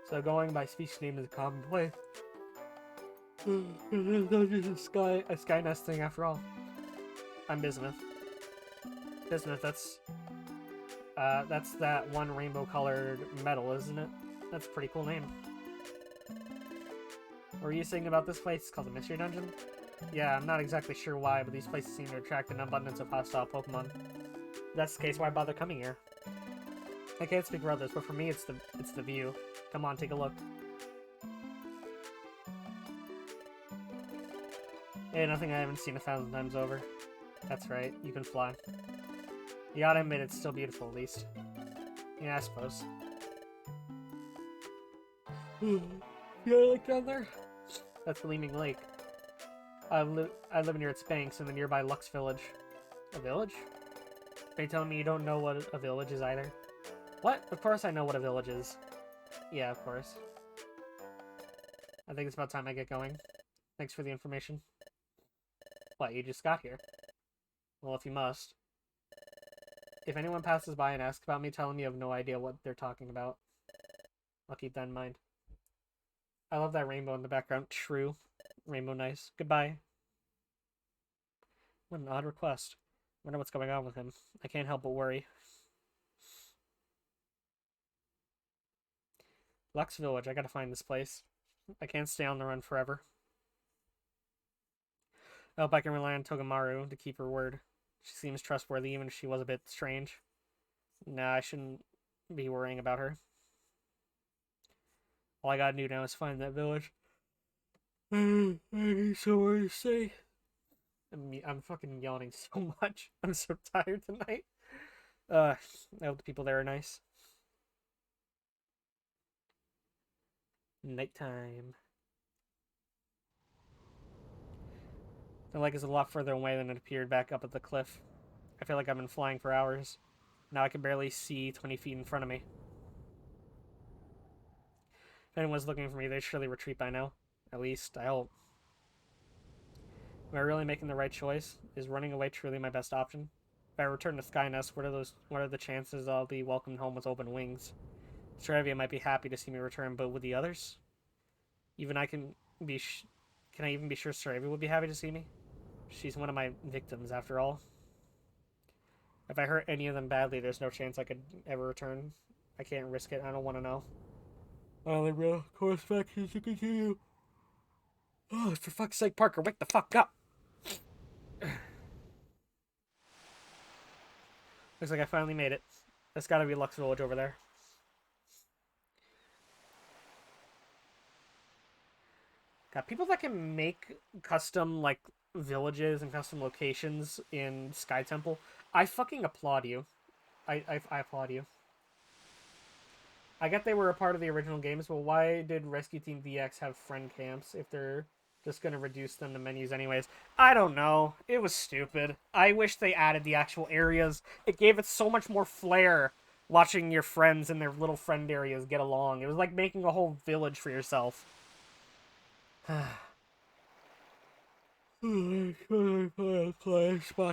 So going by species name is commonplace. A sky nesting after all. I'm Bismuth. Bismuth, that's that one rainbow-colored metal, isn't it? That's a pretty cool name. What were you saying about this place? It's called the Mystery Dungeon? Yeah, I'm not exactly sure why, but these places seem to attract an abundance of hostile Pokemon. If that's the case, why bother coming here? I can't speak for others, but for me, it's the view. Come on, take a look. Hey, nothing I haven't seen 1,000 times over. That's right, you can fly. You gotta admit, it's still beautiful, at least. Yeah, I suppose. Yeah, like down there? That's Gleaming Lake. I live near its banks in the nearby Lux Village. A village? Are you telling me you don't know what a village is either? What? Of course I know what a village is. Yeah, of course. I think it's about time I get going. Thanks for the information. What, you just got here? Well, if you must. If anyone passes by and asks about me, tell them you have no idea what they're talking about. I'll keep that in mind. I love that rainbow in the background. True. Rainbow nice. Goodbye. What an odd request. Wonder what's going on with him. I can't help but worry. Lux Village, I gotta find this place. I can't stay on the run forever. I hope I can rely on Togamaru to keep her word. She seems trustworthy even if she was a bit strange. Nah, I shouldn't be worrying about her. All I gotta do now is find that village. I need somewhere to stay. I'm fucking yawning so much. I'm so tired tonight. I hope the people there are nice. Nighttime. The lake is a lot further away than it appeared back up at the cliff. I feel like I've been flying for hours. Now I can barely see 20 feet in front of me. If anyone's looking for me, they'd surely retreat by now. At least, I hope. Am I really making the right choice? Is running away truly my best option? If I return to Skynest, what are the chances I'll be welcomed home with open wings? Stravia might be happy to see me return, but with the others? Even I can be can I even be sure Stravia would be happy to see me? She's one of my victims, after all. If I hurt any of them badly, there's no chance I could ever return. I can't risk it. I don't want to know. Only real course of action to continue. Oh, for fuck's sake, Parker, wake the fuck up! Looks like I finally made it. That's gotta be Lux Village over there. Got people that can make custom, like, villages and custom locations in Skytemple. I fucking applaud you. I applaud you. I get they were a part of the original games, but why did Rescue Team VX have friend camps if they're just gonna reduce them to menus anyways? I don't know. It was stupid. I wish they added the actual areas. It gave it so much more flair watching your friends in their little friend areas get along. It was like making a whole village for yourself. Spot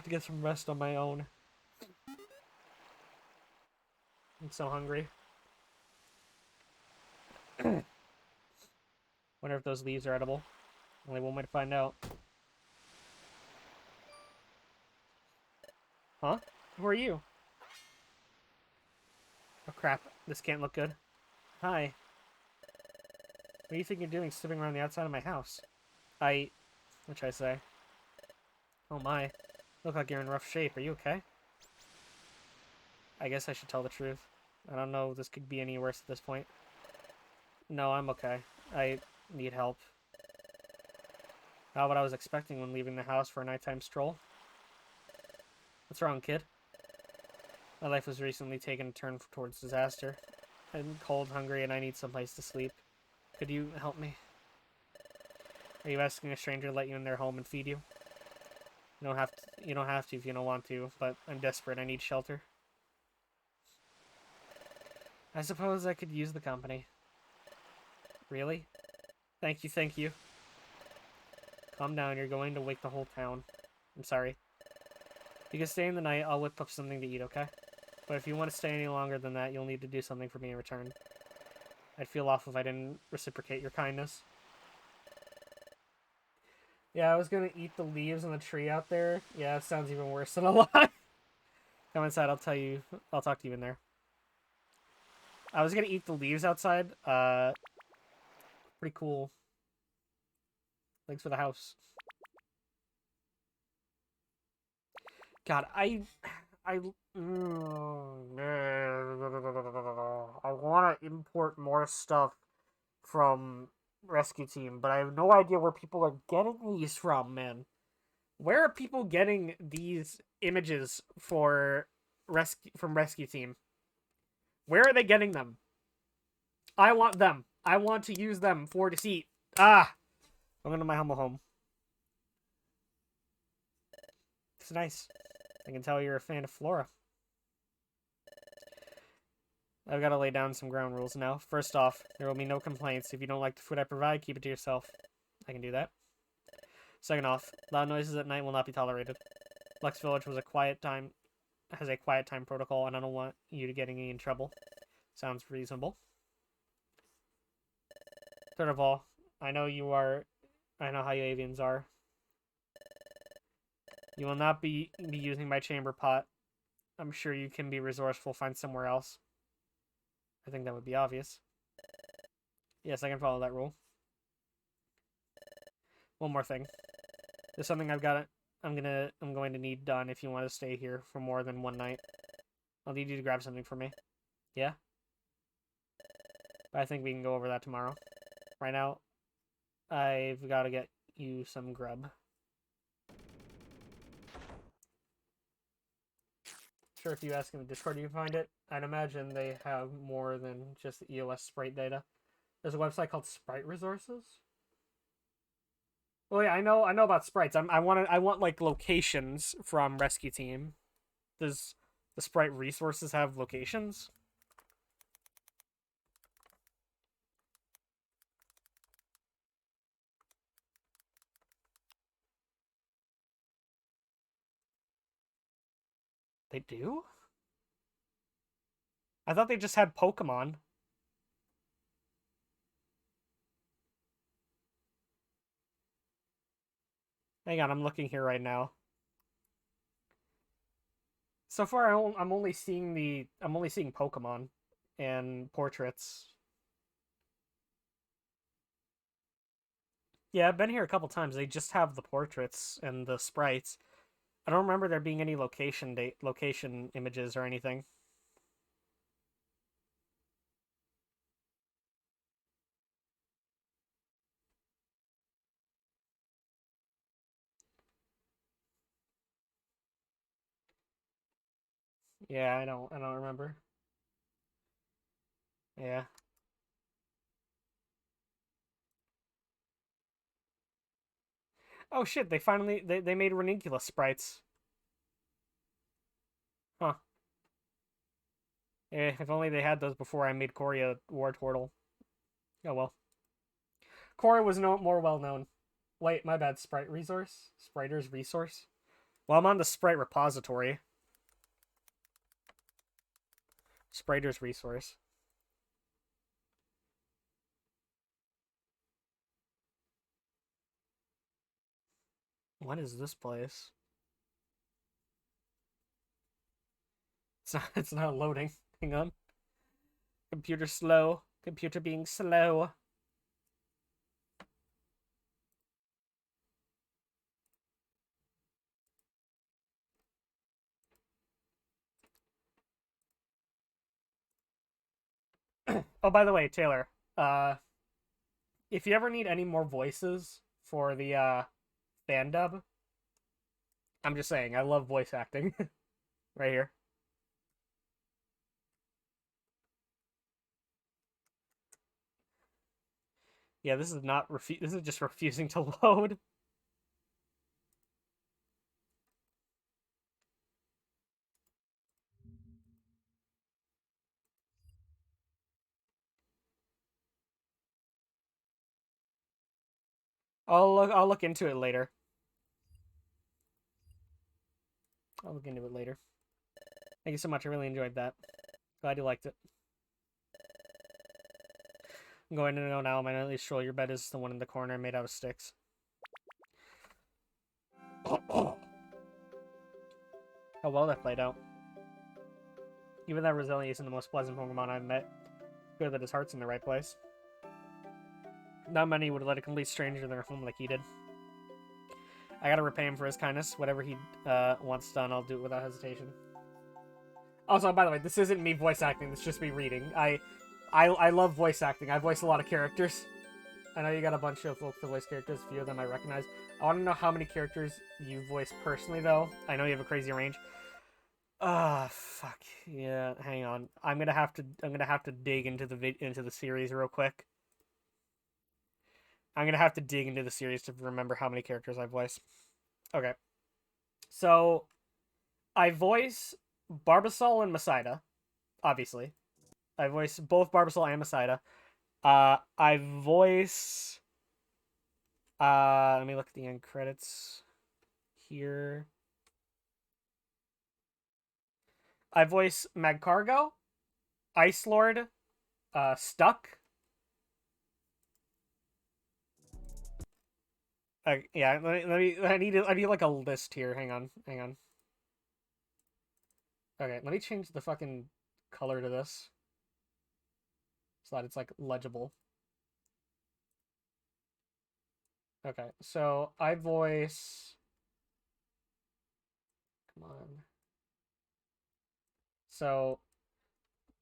to get some rest on my own. I'm so hungry. Wonder if those leaves are edible. Only one way to find out. Huh? Who are you? Oh crap, this can't look good. Hi. What do you think you're doing slipping around the outside of my house? What should I say? Oh my. Look like you're in rough shape. Are you okay? I guess I should tell the truth. I don't know if this could be any worse at this point. No, I'm okay. I need help. Not what I was expecting when leaving the house for a nighttime stroll. What's wrong, kid? My life was recently taking a turn towards disaster. I'm cold, hungry, and I need someplace to sleep. Could you help me? Are you asking a stranger to let you in their home and feed you? You don't have to if you don't want to, but I'm desperate. I need shelter. I suppose I could use the company. Really? Thank you, thank you. Calm down, you're going to wake the whole town. I'm sorry. You can stay in the night, I'll whip up something to eat, okay? But if you want to stay any longer than that, you'll need to do something for me in return. I'd feel off if I didn't reciprocate your kindness. Yeah, I was gonna eat the leaves on the tree out there. Yeah, it sounds even worse than a lie. Come inside, I'll talk to you in there. I was gonna eat the leaves outside. Pretty cool. Thanks for the house. God, I want to import more stuff from Rescue Team, but I have no idea where people are getting these from, man. Where are people getting these images from Rescue Team? Where are they getting them? I want them. I want to use them for Deceit. Ah! I'm going to my humble home. It's nice. I can tell you're a fan of Flora. I've got to lay down some ground rules now. First off, there will be no complaints. If you don't like the food I provide, keep it to yourself. I can do that. Second off, loud noises at night will not be tolerated. Lux Village has a quiet time protocol, and I don't want you to getting in trouble. Sounds reasonable. Third of all, I know how you avians are. You will not be using my chamber pot. I'm sure you can be resourceful, find somewhere else. I think that would be obvious. Yes, I can follow that rule. One more thing. There's something I'm going to need done if you want to stay here for more than one night. I'll need you to grab something for me. Yeah? But I think we can go over that tomorrow. Right now, I've got to get you some grub. Sure, if you ask in the Discord, you can find it. I'd imagine they have more than just the EOS sprite data. There's a website called Sprite Resources. Well, yeah, I know about sprites. I want like locations from Rescue Team. Does the Sprite Resources have locations? They do? I thought they just had Pokemon. Hang on, I'm looking here right now. So far, I'm only seeing Pokemon and portraits. Yeah, I've been here a couple times. They just have the portraits and the sprites. I don't remember there being any location images or anything. Yeah, I don't remember. Yeah. Oh shit, they made Ranunculus sprites. Huh. If only they had those before I made Corey a war turtle. Oh well. Corey was more well known. Wait, my bad. Sprite resource? Spriter's resource? Well, I'm on the Sprite repository. Spriter's resource. What is this place? It's not loading. Hang on. Computer slow. Computer being slow. Oh, by the way, Taylor, if you ever need any more voices for the fan dub, I'm just saying, I love voice acting. Right here. Yeah, this is not this is just refusing to load. I'll look into it later. I'll look into it later. Thank you so much. I really enjoyed that. Glad you liked it. I'm going to know now. My nightly stroll. Your bed is the one in the corner made out of sticks. How well that played out. Even that Roselia isn't the most pleasant Pokemon I've met. Good that his heart's in the right place. Not many would let a complete stranger in their home like he did. I gotta repay him for his kindness. Whatever he wants done, I'll do it without hesitation. Also, by the way, this isn't me voice acting. It's just me reading. I love voice acting. I voice a lot of characters. I know you got a bunch of folks to voice characters. A few of them I recognize. I want to know how many characters you voice personally, though. I know you have a crazy range. Fuck. Yeah, hang on. I'm gonna have to dig into the series real quick. I'm gonna have to dig into the series to remember how many characters I voice. Okay. So, I voice Barbasol and Masaida, obviously. I voice both Barbasol and Masaida. I voice... let me look at the end credits here. I voice Magcargo, Ice Lord, Stuck. Yeah, I need like a list here. Hang on. Okay, let me change the fucking color to this so that it's like legible. Okay, so I voice... Come on. So,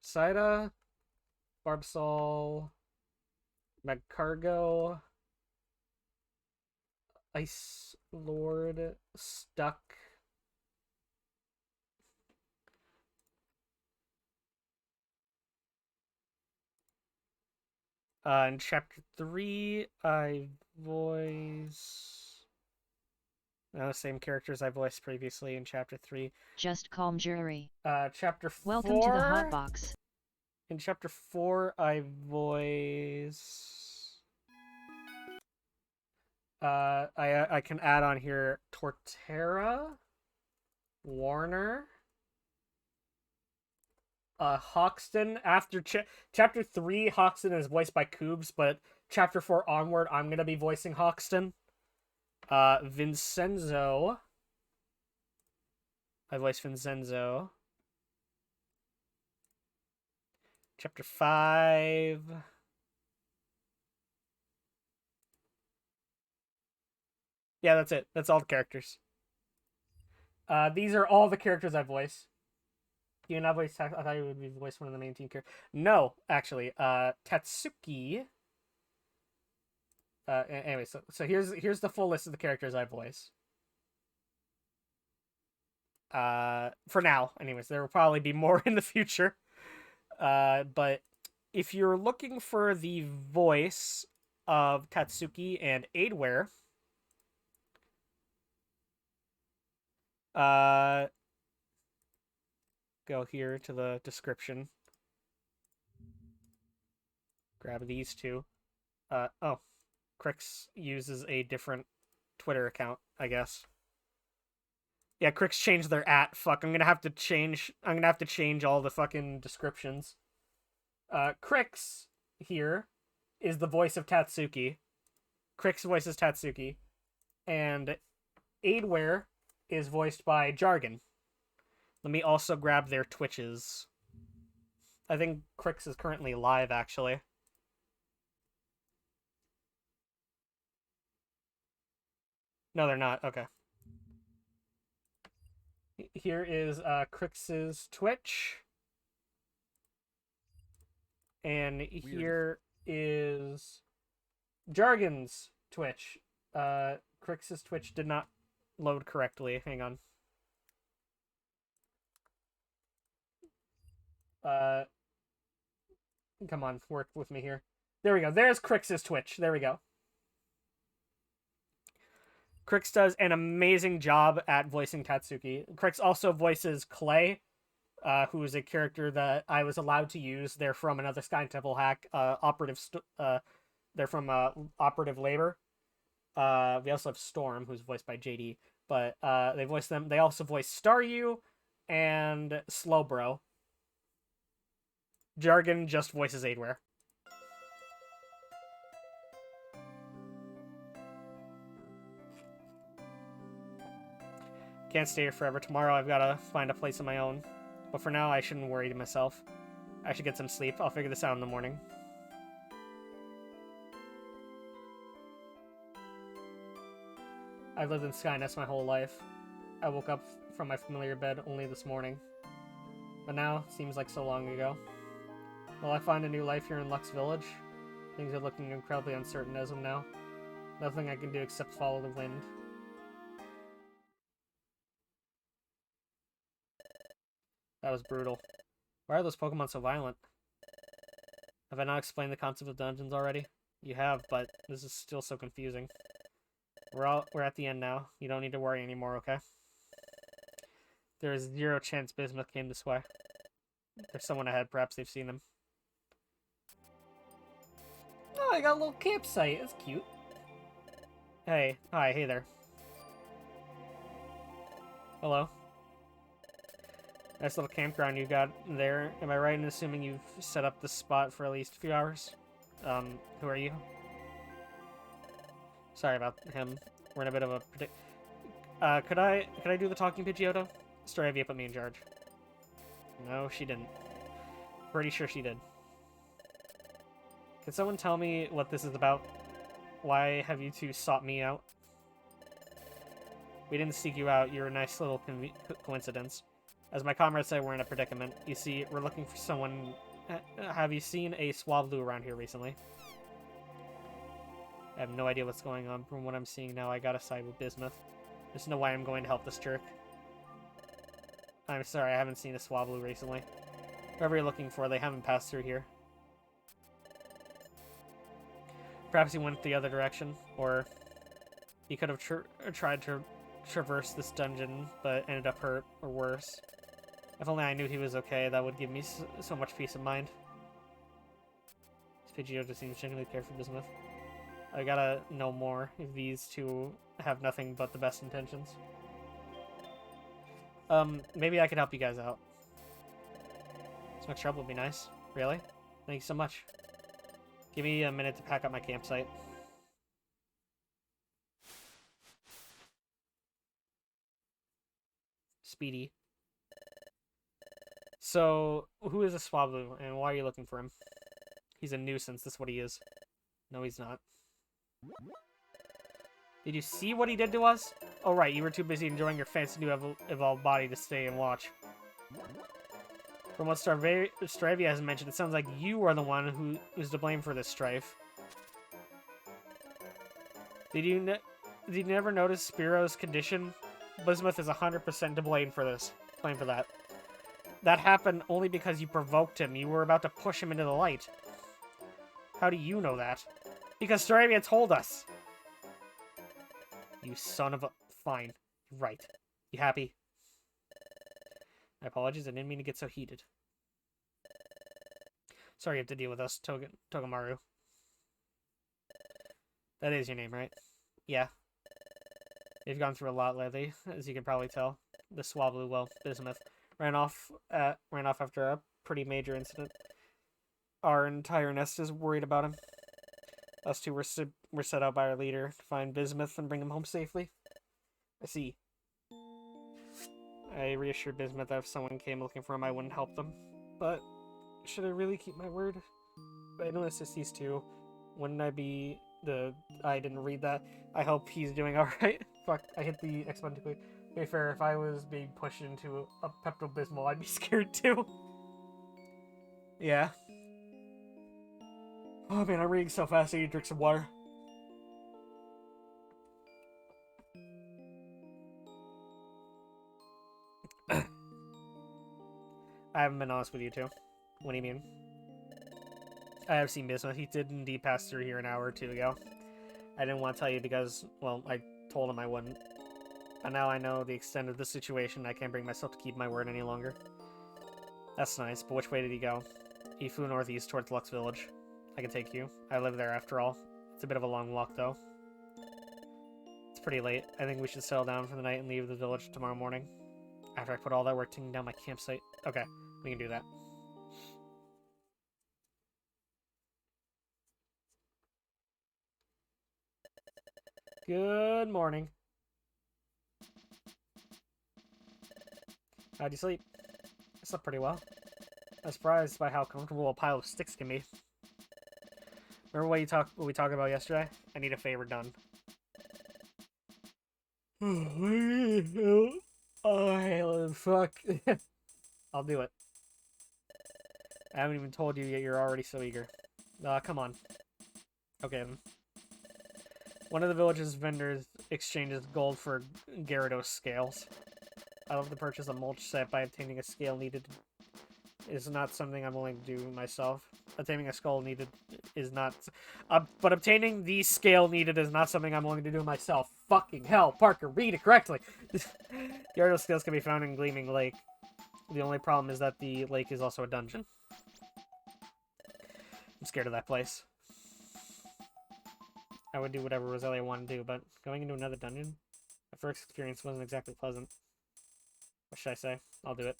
Saida, Barbasol, Magcargo, Ice Lord, Stuck. In Chapter 3, I voice... the same characters I voiced previously in Chapter 3. Just calm jury. Chapter 4... Welcome to the hot box. In Chapter 4, I voice... I can add on here Torterra, Warner, Hoxton. After Chapter 3, Hoxton is voiced by Coobs, but Chapter 4 onward, I'm going to be voicing Hoxton. Vincenzo. I voice Vincenzo. Chapter 5. Yeah, that's it. That's all the characters. These are all the characters I voice. You not voice. I thought you would be voice one of the main team characters. No, actually, Tatsuki. Anyway, so here's the full list of the characters I voice. For now, anyways, there will probably be more in the future. But if you're looking for the voice of Tatsuki and Aidware, go here to the description. Grab these two. Oh, Crix uses a different Twitter account, I guess. Yeah, Crix changed their @ Fuck, I'm gonna have to change all the fucking descriptions. Crix here is the voice of Tatsuki. Crix voices Tatsuki. And Aidware is voiced by Jargon. Let me also grab their Twitches. I think Crix is currently live, actually. No, they're not. Okay. Here is Crix's Twitch. And here is Jargon's Twitch. Crix's Twitch did not load correctly. Hang on. Come on, work with me here. There we go. There's Crix's Twitch. There we go. Crix does an amazing job at voicing Tatsuki. Crix also voices Clay, who is a character that I was allowed to use. They're from another Skytemple hack, they're from Operative Labor. We also have Storm, who's voiced by JD, but they voice them. They also voice Staryu and Slowbro. Jargon just voices Aidware. Can't stay here forever. Tomorrow I've got to find a place of my own. But for now, I shouldn't worry myself. I should get some sleep. I'll figure this out in the morning. I've lived in Skynest my whole life. I woke up from my familiar bed only this morning. But now, it seems like so long ago. Will I find a new life here in Lux Village? Things are looking incredibly uncertain as of now. Nothing I can do except follow the wind. That was brutal. Why are those Pokemon so violent? Have I not explained the concept of dungeons already? You have, but this is still so confusing. We're at the end now. You don't need to worry anymore, okay? There is 0 chance Bismuth came this way. There's someone ahead. Perhaps they've seen him. Oh, I got a little campsite. That's cute. Hey. Hi. Hey there. Hello. Nice little campground you got there. Am I right in assuming you've set up this spot for at least a few hours? Who are you? Sorry about him. We're in a bit of a could I do the talking Pidgeotto? Storavia put me in charge. No, she didn't. Pretty sure she did. Can someone tell me what this is about? Why have you two sought me out? We didn't seek you out. You're a nice little coincidence. As my comrades say, we're in a predicament. You see, we're looking for someone... Have you seen a Swablu around here recently? I have no idea what's going on. From what I'm seeing now, I gotta side with Bismuth. There's no way I'm going to help this jerk. I'm sorry, I haven't seen a Swablu recently. Whoever you're looking for, they haven't passed through here. Perhaps he went the other direction, or he could have tried to traverse this dungeon, but ended up hurt, or worse. If only I knew he was okay, that would give me so much peace of mind. Pidgeotto just seems genuinely care for Bismuth. I gotta know more if these two have nothing but the best intentions. Maybe I could help you guys out. Some extra help would be nice. Really? Thank you so much. Give me a minute to pack up my campsite. Speedy. So, who is a Swablu, and why are you looking for him? He's a nuisance, that's what he is. No, he's not. Did you see what he did to us? Oh, right, you were too busy enjoying your fancy new evolved body to stay and watch. From what Stravia has mentioned, it sounds like you are the one who's to blame for this strife. Did you never notice Spiro's condition? Bismuth is 100% to blame for this. Blame for that. That happened only because you provoked him. You were about to push him into the light. How do you know that? Because Stravia told us. You son of a... Fine. Right. You happy? My apologies, I didn't mean to get so heated. Sorry you have to deal with us, Togamaru. That is your name, right? Yeah. You've gone through a lot lately, as you can probably tell. The Swablu, well, Bismuth, ran off after a pretty major incident. Our entire nest is worried about him. Us two were set out by our leader to find Bismuth and bring him home safely. I see. I reassured Bismuth that if someone came looking for him, I wouldn't help them. But should I really keep my word? I noticed it's these two. Wouldn't I be the... I didn't read that. I hope he's doing alright. Fuck, I hit the X button too quick. To be fair, if I was being pushed into a Pepto-Bismol, I'd be scared too. Yeah. Oh man, I'm reading so fast I need to drink some water. I haven't been honest with you two. What do you mean? I have seen Bismuth. He did indeed pass through here an hour or two ago. I didn't want to tell you because, well, I told him I wouldn't. But now I know the extent of the situation. I can't bring myself to keep my word any longer. That's nice, but which way did he go? He flew northeast towards Lux Village. I can take you. I live there after all. It's a bit of a long walk, though. It's pretty late. I think we should settle down for the night and leave the village tomorrow morning. After I put all that work taking down my campsite. Okay, we can do that. Good morning. How'd you sleep? I slept pretty well. I was surprised by how comfortable a pile of sticks can be. Remember what we talked about yesterday? I need a favor done. Oh, fuck. I'll do it. I haven't even told you yet. You're already so eager. Come on. Okay, then. One of the village's vendors exchanges gold for Gyarados scales. I love to purchase a mulch set by obtaining a scale needed is not something I'm willing to do myself. Obtaining a skull needed is not... but obtaining the scale needed is not something I'm willing to do myself. Fucking hell, Parker, read it correctly! Gyarados scales can be found in Gleaming Lake. The only problem is that the lake is also a dungeon. I'm scared of that place. I would do whatever Roselia wanted to do, but going into another dungeon? My first experience wasn't exactly pleasant. What should I say? I'll do it.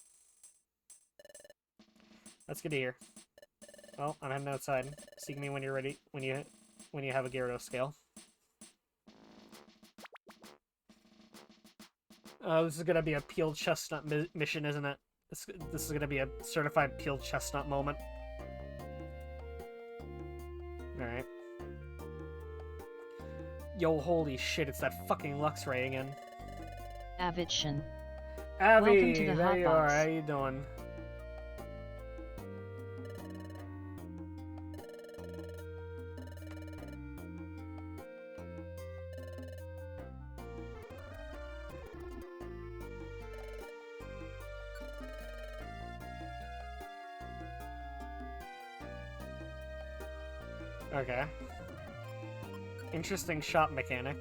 That's good to hear. Well, I'm heading outside. Seek me when you're ready. When you have a Gyarados scale. This is gonna be a peeled chestnut mission, isn't it? This is gonna be a certified peeled chestnut moment. All right. Yo, holy shit, it's that fucking Luxray again. Avichin. Abby, Welcome to the there hot you are. box. How you doing? Okay. Interesting shot mechanic.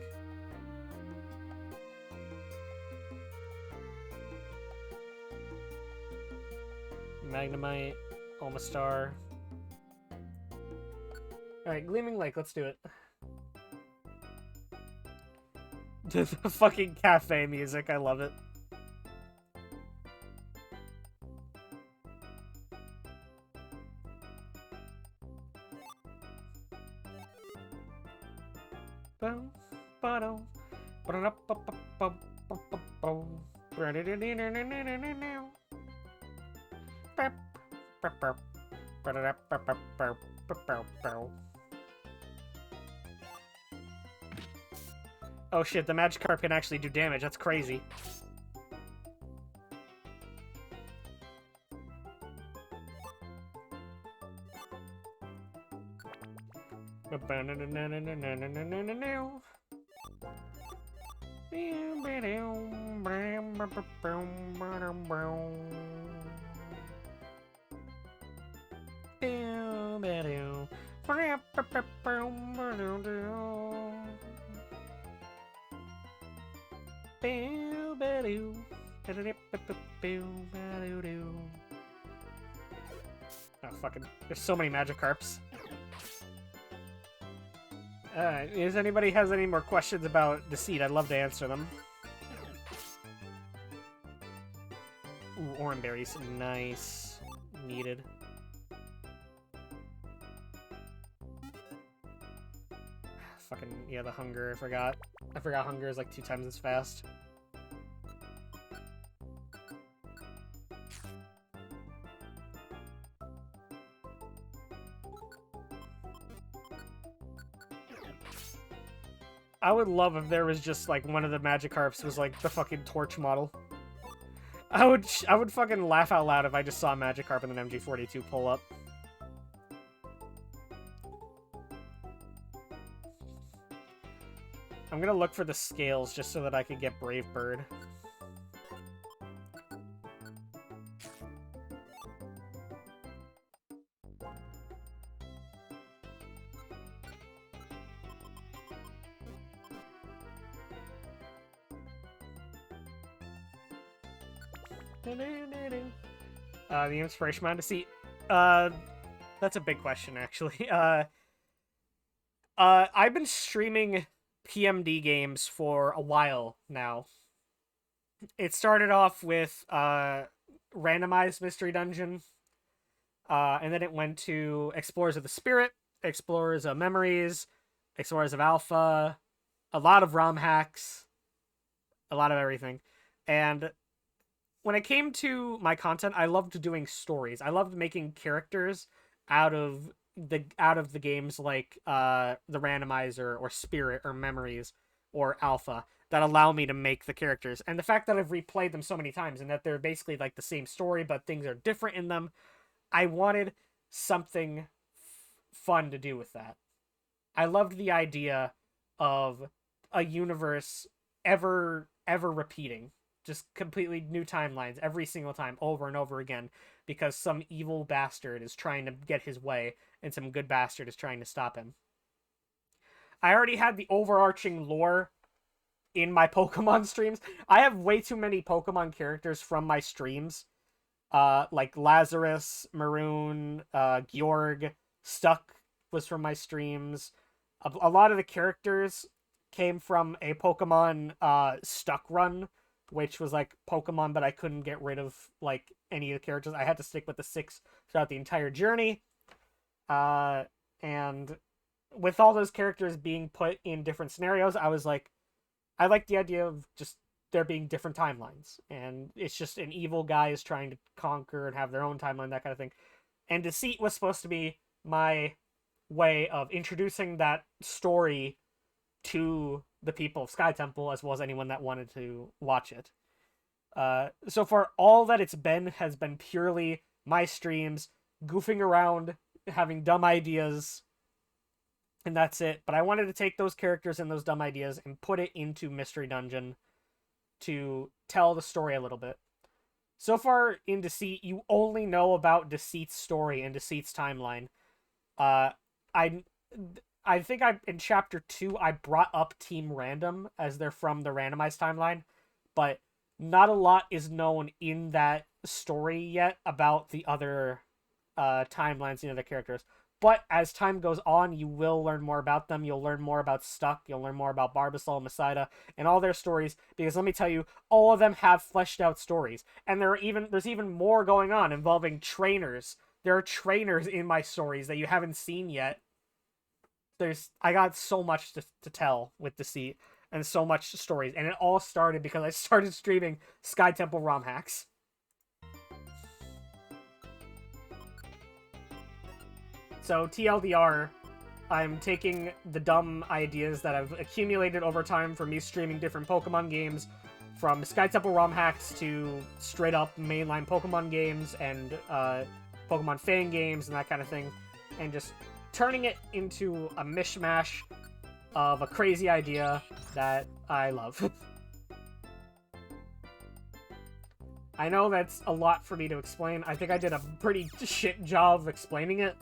Magnemite, Omastar. Alright, Gleaming Lake, let's do it. The fucking cafe music, I love it. Oh shit, the Magikarp can actually do damage. That's crazy. Oh, fucking... There's so many Magikarps. If anybody has any more questions about Deceit, I'd love to answer them. Ooh, Oranberries. Nice. Needed. Fucking, yeah, the hunger, I forgot. I forgot hunger is like 2 times as fast. I would love if there was just, like, one of the Magikarps was, like, the fucking Torch model. I would fucking laugh out loud if I just saw a Magikarp and an MG42 pull up. I'm gonna look for the scales just so that I could get Brave Bird. The inspiration behind Deceit. That's a big question, actually. I've been streaming PMD games for a while now. It started off with Randomized Mystery Dungeon, and then it went to Explorers of the Spirit, Explorers of Memories, Explorers of Alpha, a lot of ROM hacks, a lot of everything. And when it came to my content, I loved doing stories. I loved making characters out of the games like the Randomizer or Spirit or Memories or Alpha that allow me to make the characters. And the fact that I've replayed them so many times and that they're basically like the same story but things are different in them, I wanted something fun to do with that. I loved the idea of a universe ever repeating, just completely new timelines every single time, over and over again, because some evil bastard is trying to get his way and some good bastard is trying to stop him. I already had the overarching lore in my Pokemon streams. I have way too many Pokemon characters from my streams. Like Lazarus, Maroon, Georg, Stuck was from my streams. A lot of the characters came from a Pokemon Stuck run, which was like Pokemon, but I couldn't get rid of like any of the characters. I had to stick with the 6 throughout the entire journey. And with all those characters being put in different scenarios, I was like, I like the idea of just there being different timelines. And it's just an evil guy is trying to conquer and have their own timeline, that kind of thing. And Deceit was supposed to be my way of introducing that story to the people of Skytemple as well as anyone that wanted to watch it. So far, all that it's been has been purely my streams, goofing around, having dumb ideas, and that's it. But I wanted to take those characters and those dumb ideas and put it into Mystery Dungeon to tell the story a little bit. So far in Deceit, you only know about Deceit's story and Deceit's timeline. I think in chapter 2 I brought up Team Random as they're from the randomized timeline, but not a lot is known in that story yet about the other timelines, the other characters. But as time goes on, you will learn more about them. You'll learn more about Stuck. You'll learn more about Barbasol, Masaida, and all their stories. Because let me tell you, all of them have fleshed out stories, and there's even more going on involving trainers. There are trainers in my stories that you haven't seen yet. I got so much to tell with Deceit and so much stories, and it all started because I started streaming Skytemple ROM hacks. So TLDR, I'm taking the dumb ideas that I've accumulated over time from me streaming different Pokemon games, from Skytemple ROM hacks to straight up mainline Pokemon games and Pokemon fan games and that kind of thing, and just turning it into a mishmash of a crazy idea that I love. I know that's a lot for me to explain. I think I did a pretty shit job of explaining it.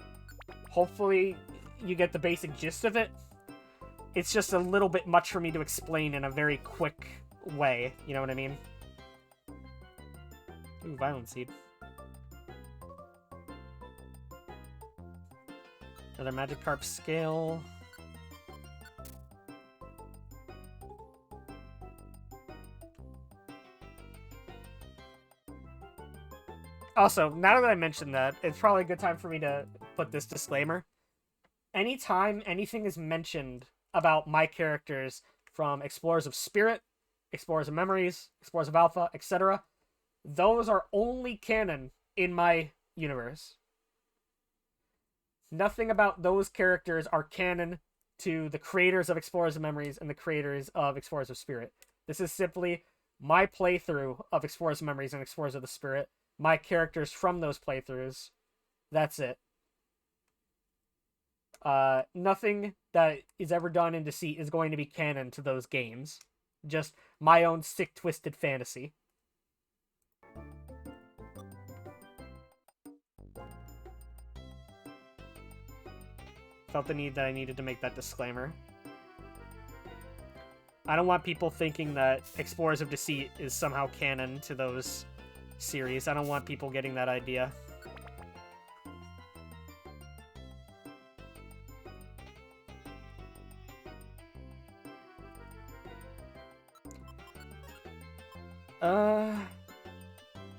Hopefully you get the basic gist of it. It's just a little bit much for me to explain in a very quick way. You know what I mean? Ooh, Violent Seed. Another Magikarp scale. Also, now that I mentioned that, it's probably a good time for me to put this disclaimer. Anytime anything is mentioned about my characters from Explorers of Spirit, Explorers of Memories, Explorers of Alpha, etc., those are only canon in my universe. Nothing about those characters are canon to the creators of Explorers of Memories and the creators of Explorers of Spirit. This is simply my playthrough of Explorers of Memories and Explorers of the Spirit, my characters from those playthroughs. That's it. Nothing that is ever done in Deceit is going to be canon to those games. Just my own sick, twisted fantasy. Felt the need that I needed to make that disclaimer. I don't want people thinking that Explorers of Deceit is somehow canon to those series. I don't want people getting that idea.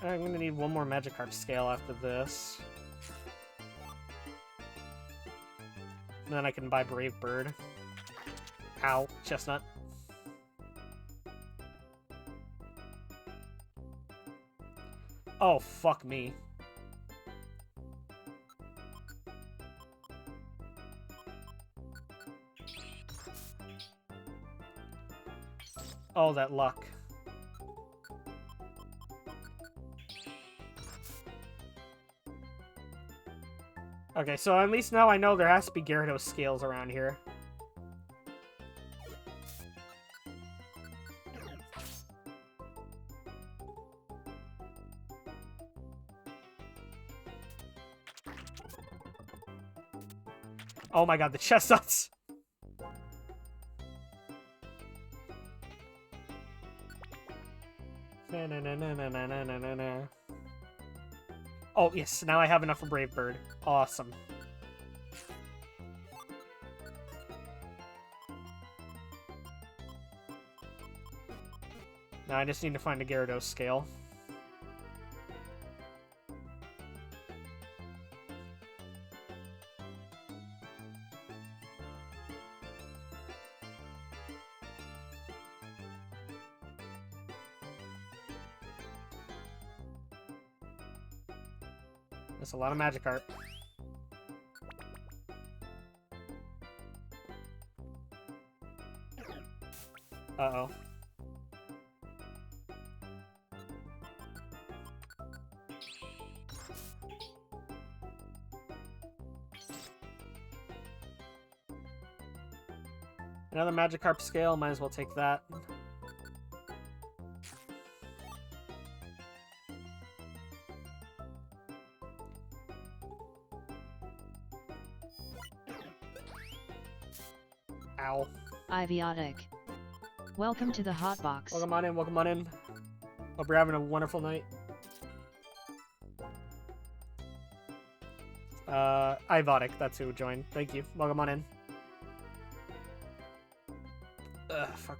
I'm gonna need one more Magikarp scale after this. And then I can buy Brave Bird. Ow, Chestnut. Oh, fuck me. Oh, that luck. Okay, so at least now I know there has to be Gyarados scales around here. Oh my god, the chestnuts! Oh, yes, now I have enough for Brave Bird. Awesome. Now I just need to find a Gyarados scale. That's a lot of Magikarp. Uh-oh. Another Magikarp scale, might as well take that. Ow. Iviotic. Welcome to the hot box. Welcome on in, welcome on in. Hope you're having a wonderful night. Ivotic, that's who joined. Thank you. Welcome on in. Ugh, fuck.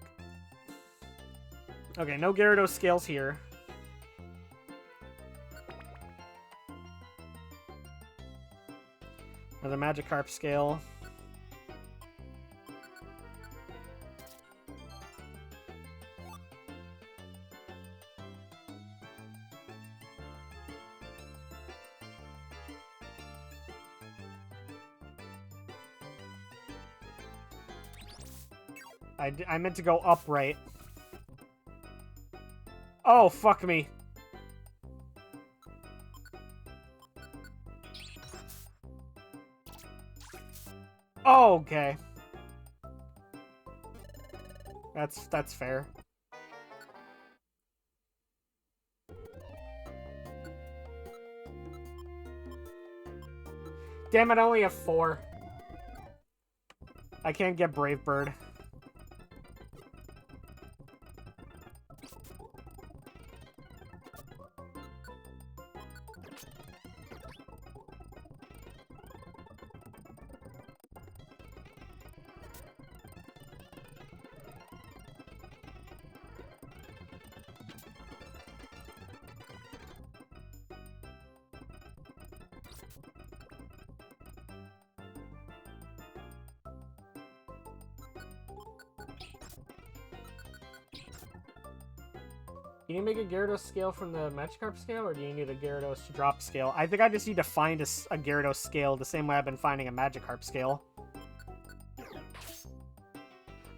Okay, no Gyarados scales here. Another Magikarp scale. I meant to go upright. Oh, fuck me. Oh, okay. That's fair. Damn it, I only have 4. I can't get Brave Bird. Do you need to make a Gyarados scale from the Magikarp scale, or do you need a Gyarados to drop scale? I think I just need to find a Gyarados scale the same way I've been finding a Magikarp scale.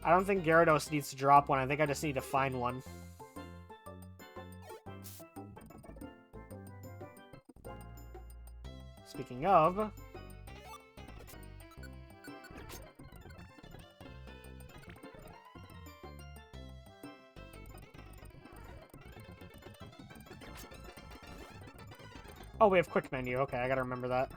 I don't think Gyarados needs to drop one. I think I just need to find one. Speaking of... Oh, we have quick menu. Okay, I gotta remember that.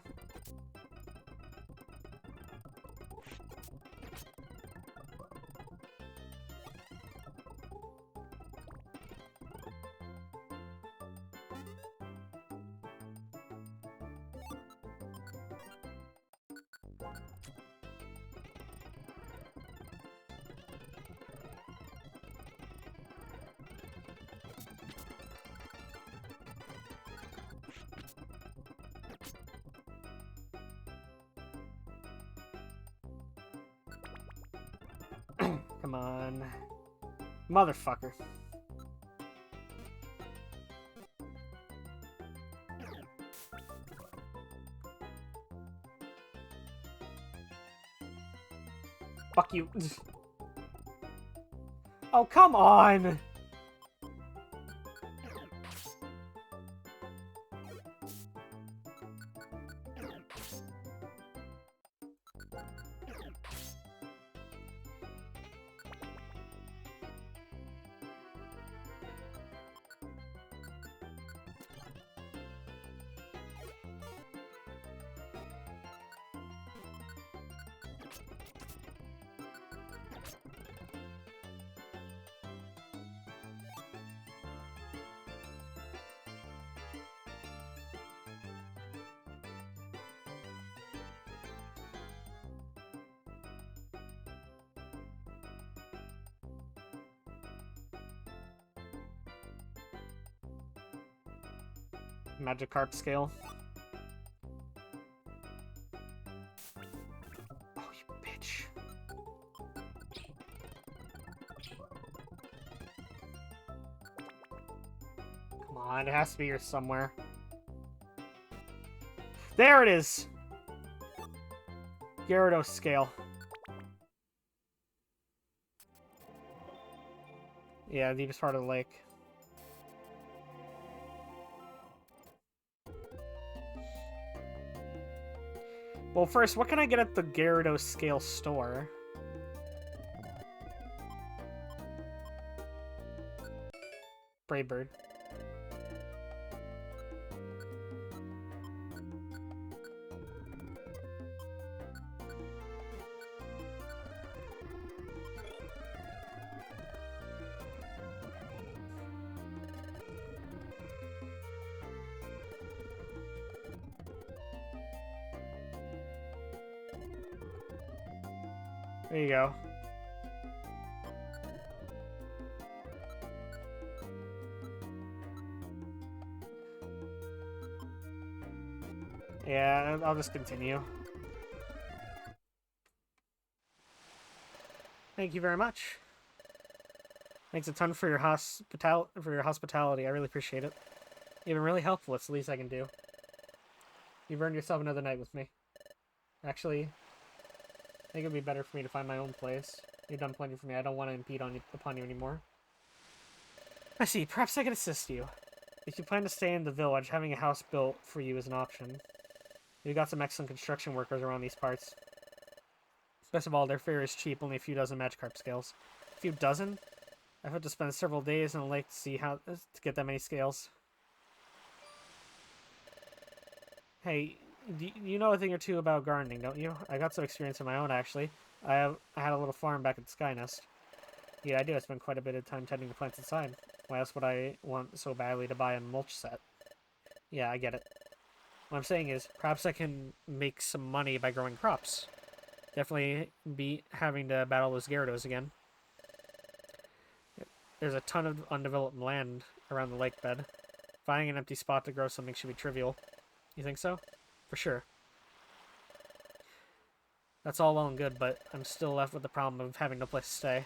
Come on. Motherfucker. Fuck you. Oh, come on! Magikarp scale. Oh, you bitch. Come on, it has to be here somewhere. There it is! Gyarados scale. Yeah, deepest part of the lake. Well, first, what can I get at the Gyarados scale store? Bluebird. There you go. Yeah, I'll just continue. Thank you very much. Thanks a ton for your hospitality. I really appreciate it. You've been really helpful. It's the least I can do. You've earned yourself another night with me. Actually, I think it'd be better for me to find my own place. You've done plenty for me. I don't want to impede upon you anymore. I see. Perhaps I can assist you. If you plan to stay in the village, having a house built for you is an option. We've got some excellent construction workers around these parts. Best of all, their fare is cheap, only a few dozen Magikarp scales. A few dozen? I've had to spend several days in the lake to get that many scales. Hey, you know a thing or two about gardening, don't you? I got some experience of my own, actually. I had a little farm back at the Sky Nest. Yeah, I do. I spend quite a bit of time tending the plants inside. Why else would I want so badly to buy a mulch set? Yeah, I get it. What I'm saying is, perhaps I can make some money by growing crops. Definitely be having to battle those Gyarados again. There's a ton of undeveloped land around the lake bed. Finding an empty spot to grow something should be trivial. You think so? For sure. That's all well and good, but I'm still left with the problem of having no place to stay.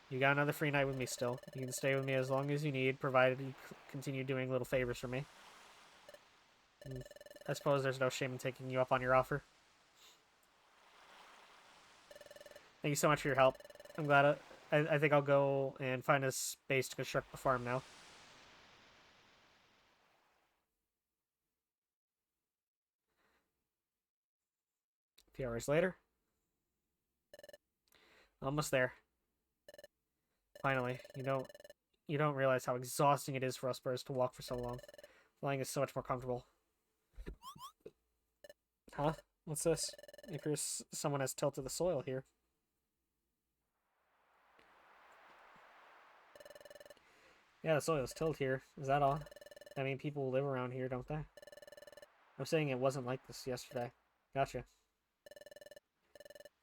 You got another free night with me still. You can stay with me as long as you need, provided you continue doing little favors for me. I suppose there's no shame in taking you up on your offer. Thank you so much for your help. I'm glad I think I'll go and find a space to construct the farm now. A few hours later. Almost there. Finally, you don't realize how exhausting it is for us birds to walk for so long. Flying is so much more comfortable. Huh? What's this? It appears someone has tilted the soil here. Yeah, the soil is tilted here. Is that all? I mean, people live around here, don't they? I'm saying it wasn't like this yesterday. Gotcha.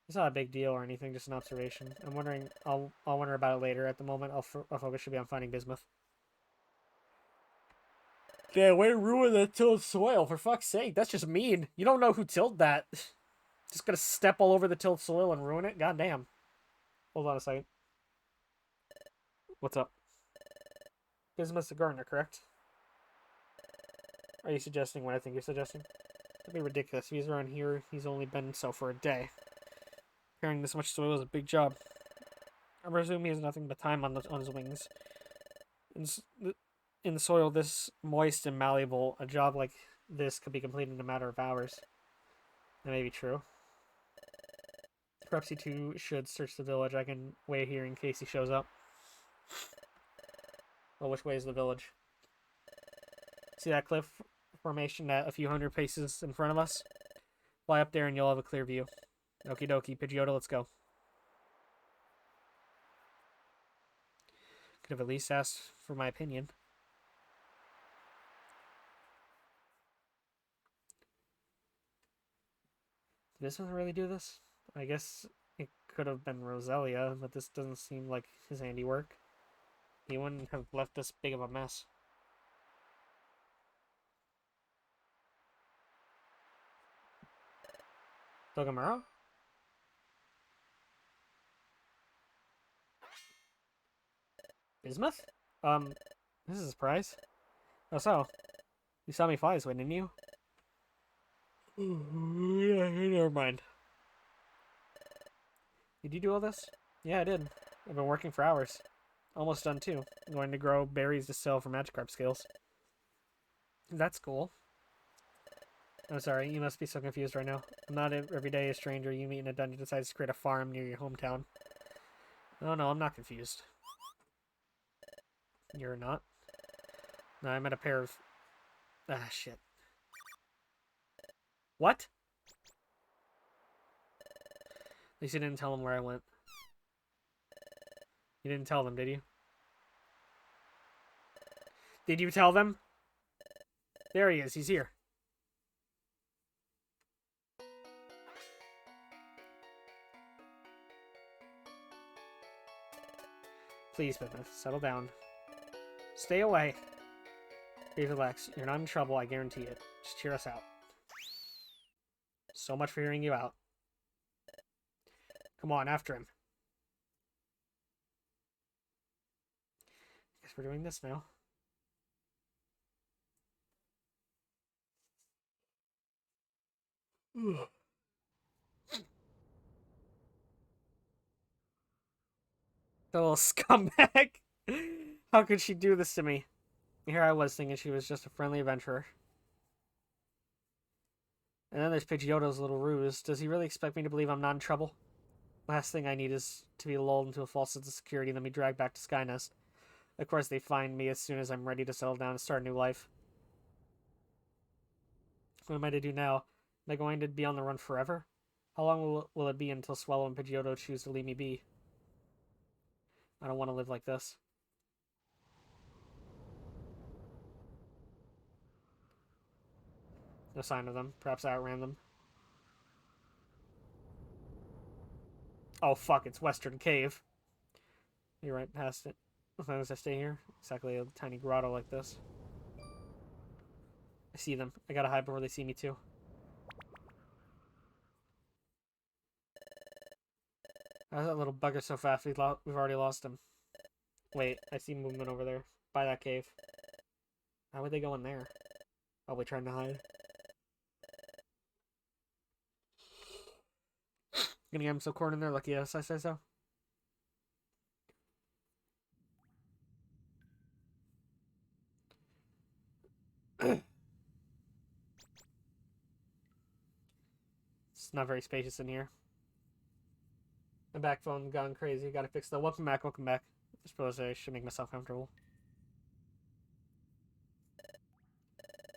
It's not a big deal or anything, just an observation. I'm wondering, I'll wonder about it later. At the moment, our focus should be on finding bismuth. Yeah, way to ruin the tilled soil, for fuck's sake. That's just mean. You don't know who tilled that. Just gonna step all over the tilled soil and ruin it? God damn. Hold on a second. What's up? Bismuth's the gardener, correct? Are you suggesting what I think you're suggesting? That'd be ridiculous. If he's around here, he's only been so for a day. Carrying this much soil is a big job. I presume he has nothing but time on his wings. In the soil this moist and malleable, a job like this could be completed in a matter of hours. That may be true. Perhaps you two should search the village. I can wait here in case he shows up. Well, which way is the village? See that cliff formation at a few hundred paces in front of us? Fly up there and you'll have a clear view. Okie dokie, Pidgeotto, let's go. Could have at least asked for my opinion. Did this one really do this? I guess it could have been Roselia, but this doesn't seem like his handiwork. He wouldn't have left this big of a mess. Togomero? Bismuth? This is a surprise. Oh, so. You saw me fly this way, didn't you? Yeah, never mind. Did you do all this? Yeah, I did. I've been working for hours. Almost done too. I'm going to grow berries to sell for Magikarp skills. That's cool. I'm sorry, you must be so confused right now. I'm not an everyday stranger you meet in a dungeon decides to create a farm near your hometown. Oh no, I'm not confused. You're not? No, I met a pair of... Ah, shit. What? At least you didn't tell them where I went. You didn't tell them, did you? Did you tell them? There he is. He's here. Please, Bismuth, settle down. Stay away. Please relax. You're not in trouble, I guarantee it. Just cheer us out. So much for hearing you out. Come on, after him. Guess we're doing this now. The little scumbag. How could she do this to me? Here I was thinking she was just a friendly adventurer. And then there's Pidgeotto's little ruse. Does he really expect me to believe I'm not in trouble? Last thing I need is to be lulled into a false sense of security and then be dragged back to Skynest. Of course, they find me as soon as I'm ready to settle down and start a new life. What am I to do now? Am I going to be on the run forever? How long will it be until Swallow and Pidgeotto choose to leave me be? I don't want to live like this. No sign of them. Perhaps I outran them. Oh fuck, it's Western Cave. You're right past it. As long as I stay here. Exactly a tiny grotto like this. I see them. I gotta hide before they see me too. How's that little bugger so fast? We've already lost him. Wait, I see movement over there. By that cave. How would they go in there? Probably trying to hide. Gonna get him so cornered in there, lucky yes, I say so. It's not very spacious in here. My back phone gone crazy. Gotta fix that. Welcome back, welcome back. I suppose I should make myself comfortable.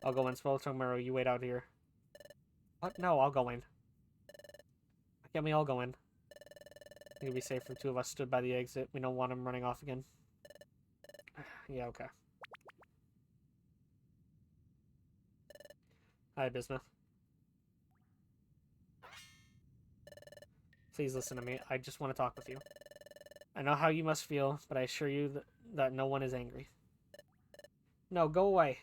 I'll go in. Swallow tomorrow. You wait out here. What? No, I'll go in. Why can't we all go in? I think it'd be safe if two of us stood by the exit. We don't want him running off again. Yeah, okay. Hi, Bismuth. Please listen to me. I just want to talk with you. I know how you must feel, but I assure you that no one is angry. No, go away.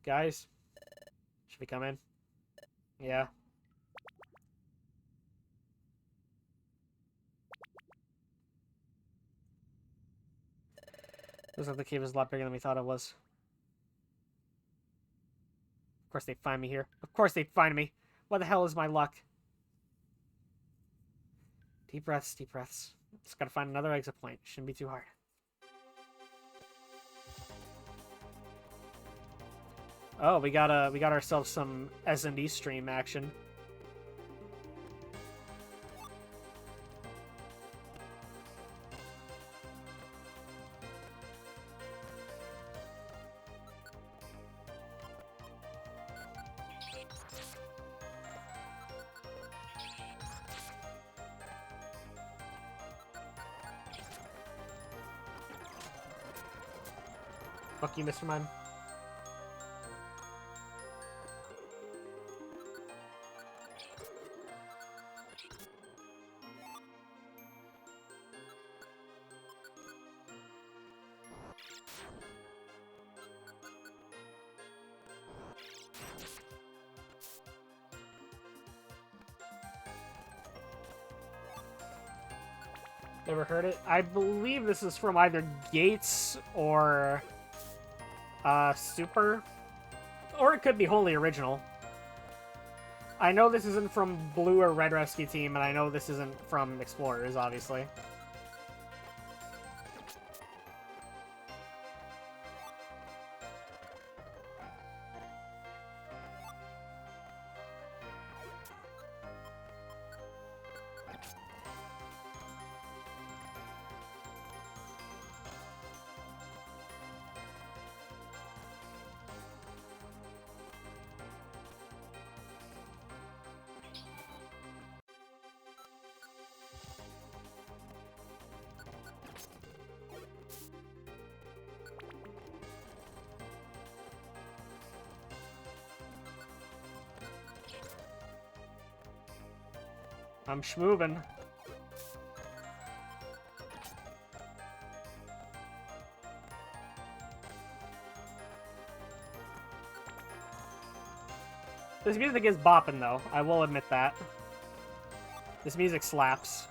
Guys? Should we come in? Yeah. Looks like the cave is a lot bigger than we thought it was. Of course they'd find me here. Of course they'd find me. What the hell is my luck? Deep breaths, deep breaths. Just gotta find another exit point. Shouldn't be too hard. Oh, we got ourselves some S&D stream action. Fuck you, Mr. Mime. Never heard it. I believe this is from either Gates or Super, or it could be wholly original. I know this isn't from Blue or Red Rescue Team, and I know this isn't from Explorers, obviously. I'm schmoovin'. This music is bopping, though. I will admit that. This music slaps.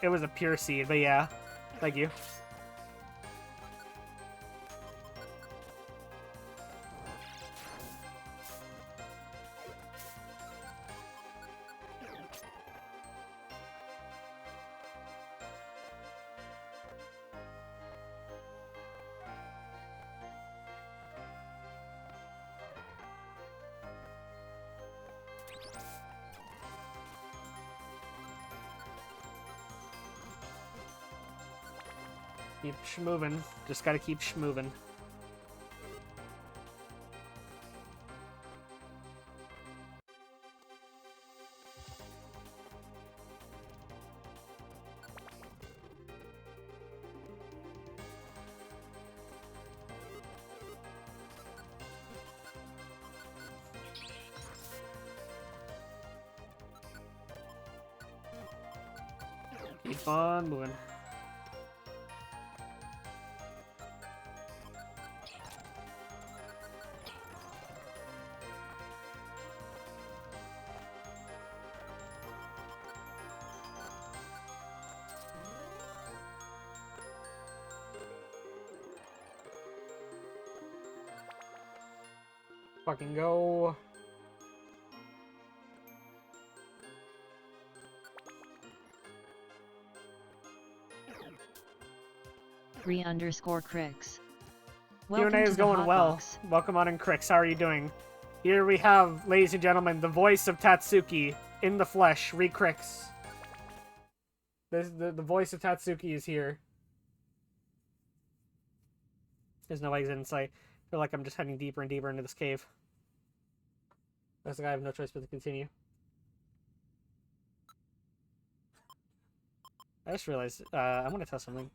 It was a pure seed, but yeah. Thank you. Keep schmoovin'. Just gotta keep schmoovin'. Keep on moving. Fucking go. _Crix. Q&A is going well. Welcome on in, Crix. How are you doing? Here we have, ladies and gentlemen, the voice of Tatsuki in the flesh, Crix. The voice of Tatsuki is here. There's no exit in sight. I feel like I'm just heading deeper and deeper into this cave. That's like I have no choice but to continue. I just realized, I want to test something.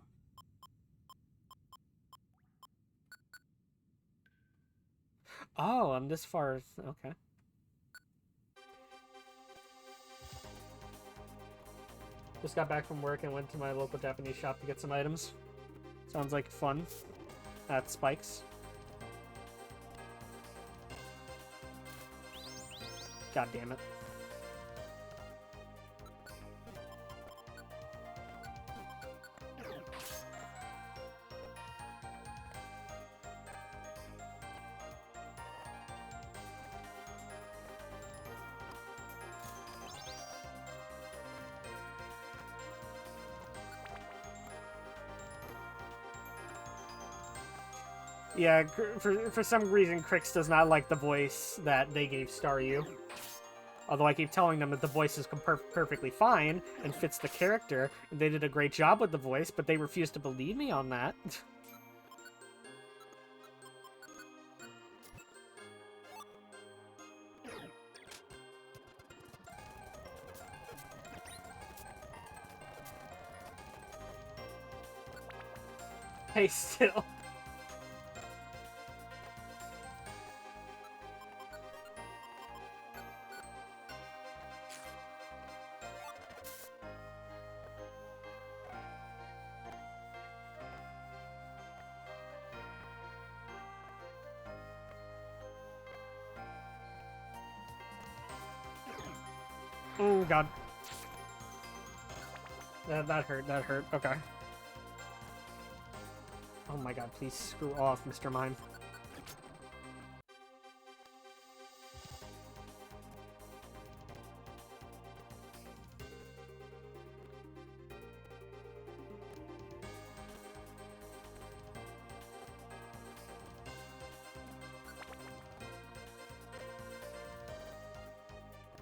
Oh, I'm this far. Okay. Just got back from work and went to my local Japanese shop to get some items. Sounds like fun. At Spikes. God damn it. Yeah, for some reason, Crix does not like the voice that they gave Staryu. Although I keep telling them that the voice is perfectly fine and fits the character, and they did a great job with the voice, but they refuse to believe me on that. Hey, still. Oh god. That hurt, that hurt. Okay. Oh my god, please screw off, Mr. Mime.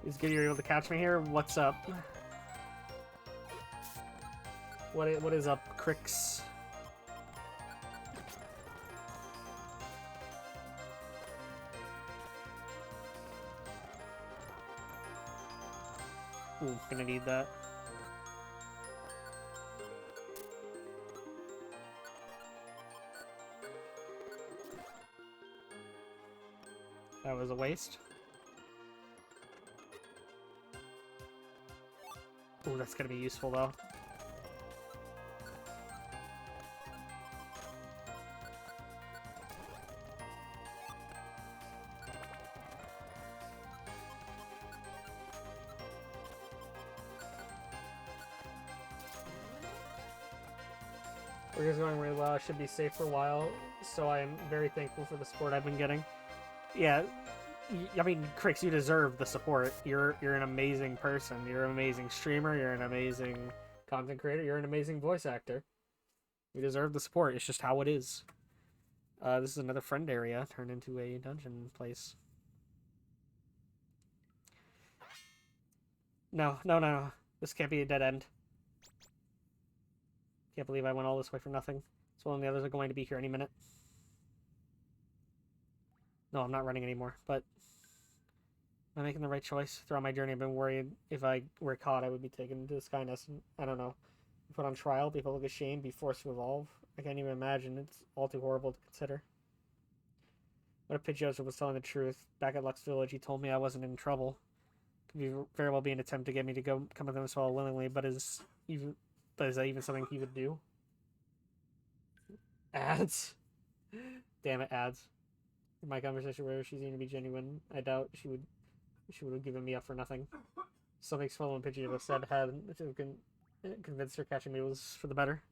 Is Giddy able to catch me here? What's up? What is up, Crix? Ooh, gonna need that. That was a waste. Ooh, that's gonna be useful though. Work is going really well. I should be safe for a while, so I am very thankful for the support I've been getting. Yeah, I mean, Crix, you deserve the support. You're an amazing person. You're an amazing streamer. You're an amazing content creator. You're an amazing voice actor. You deserve the support. It's just how it is. This is another friend area turned into a dungeon place. No, no, no, no. This can't be a dead end. Can't believe I went all this way for nothing. So one of the others are going to be here any minute. No, I'm not running anymore, but am I making the right choice? Throughout my journey, I've been worried if I were caught, I would be taken to Skynest. I don't know. Put on trial, be public ashamed, be forced to evolve. I can't even imagine. It's all too horrible to consider. What if Pidgeotto was telling the truth? Back at Lux Village, he told me I wasn't in trouble. Could be very well be an attempt to get me to come with him as well willingly, but is that even something he would do? Ads? Damn it, ads. In my conversation with her, she seemed to be genuine. I doubt she would have given me up for nothing. Something Swallow and Pidgeotto said had convinced her catching me was for the better.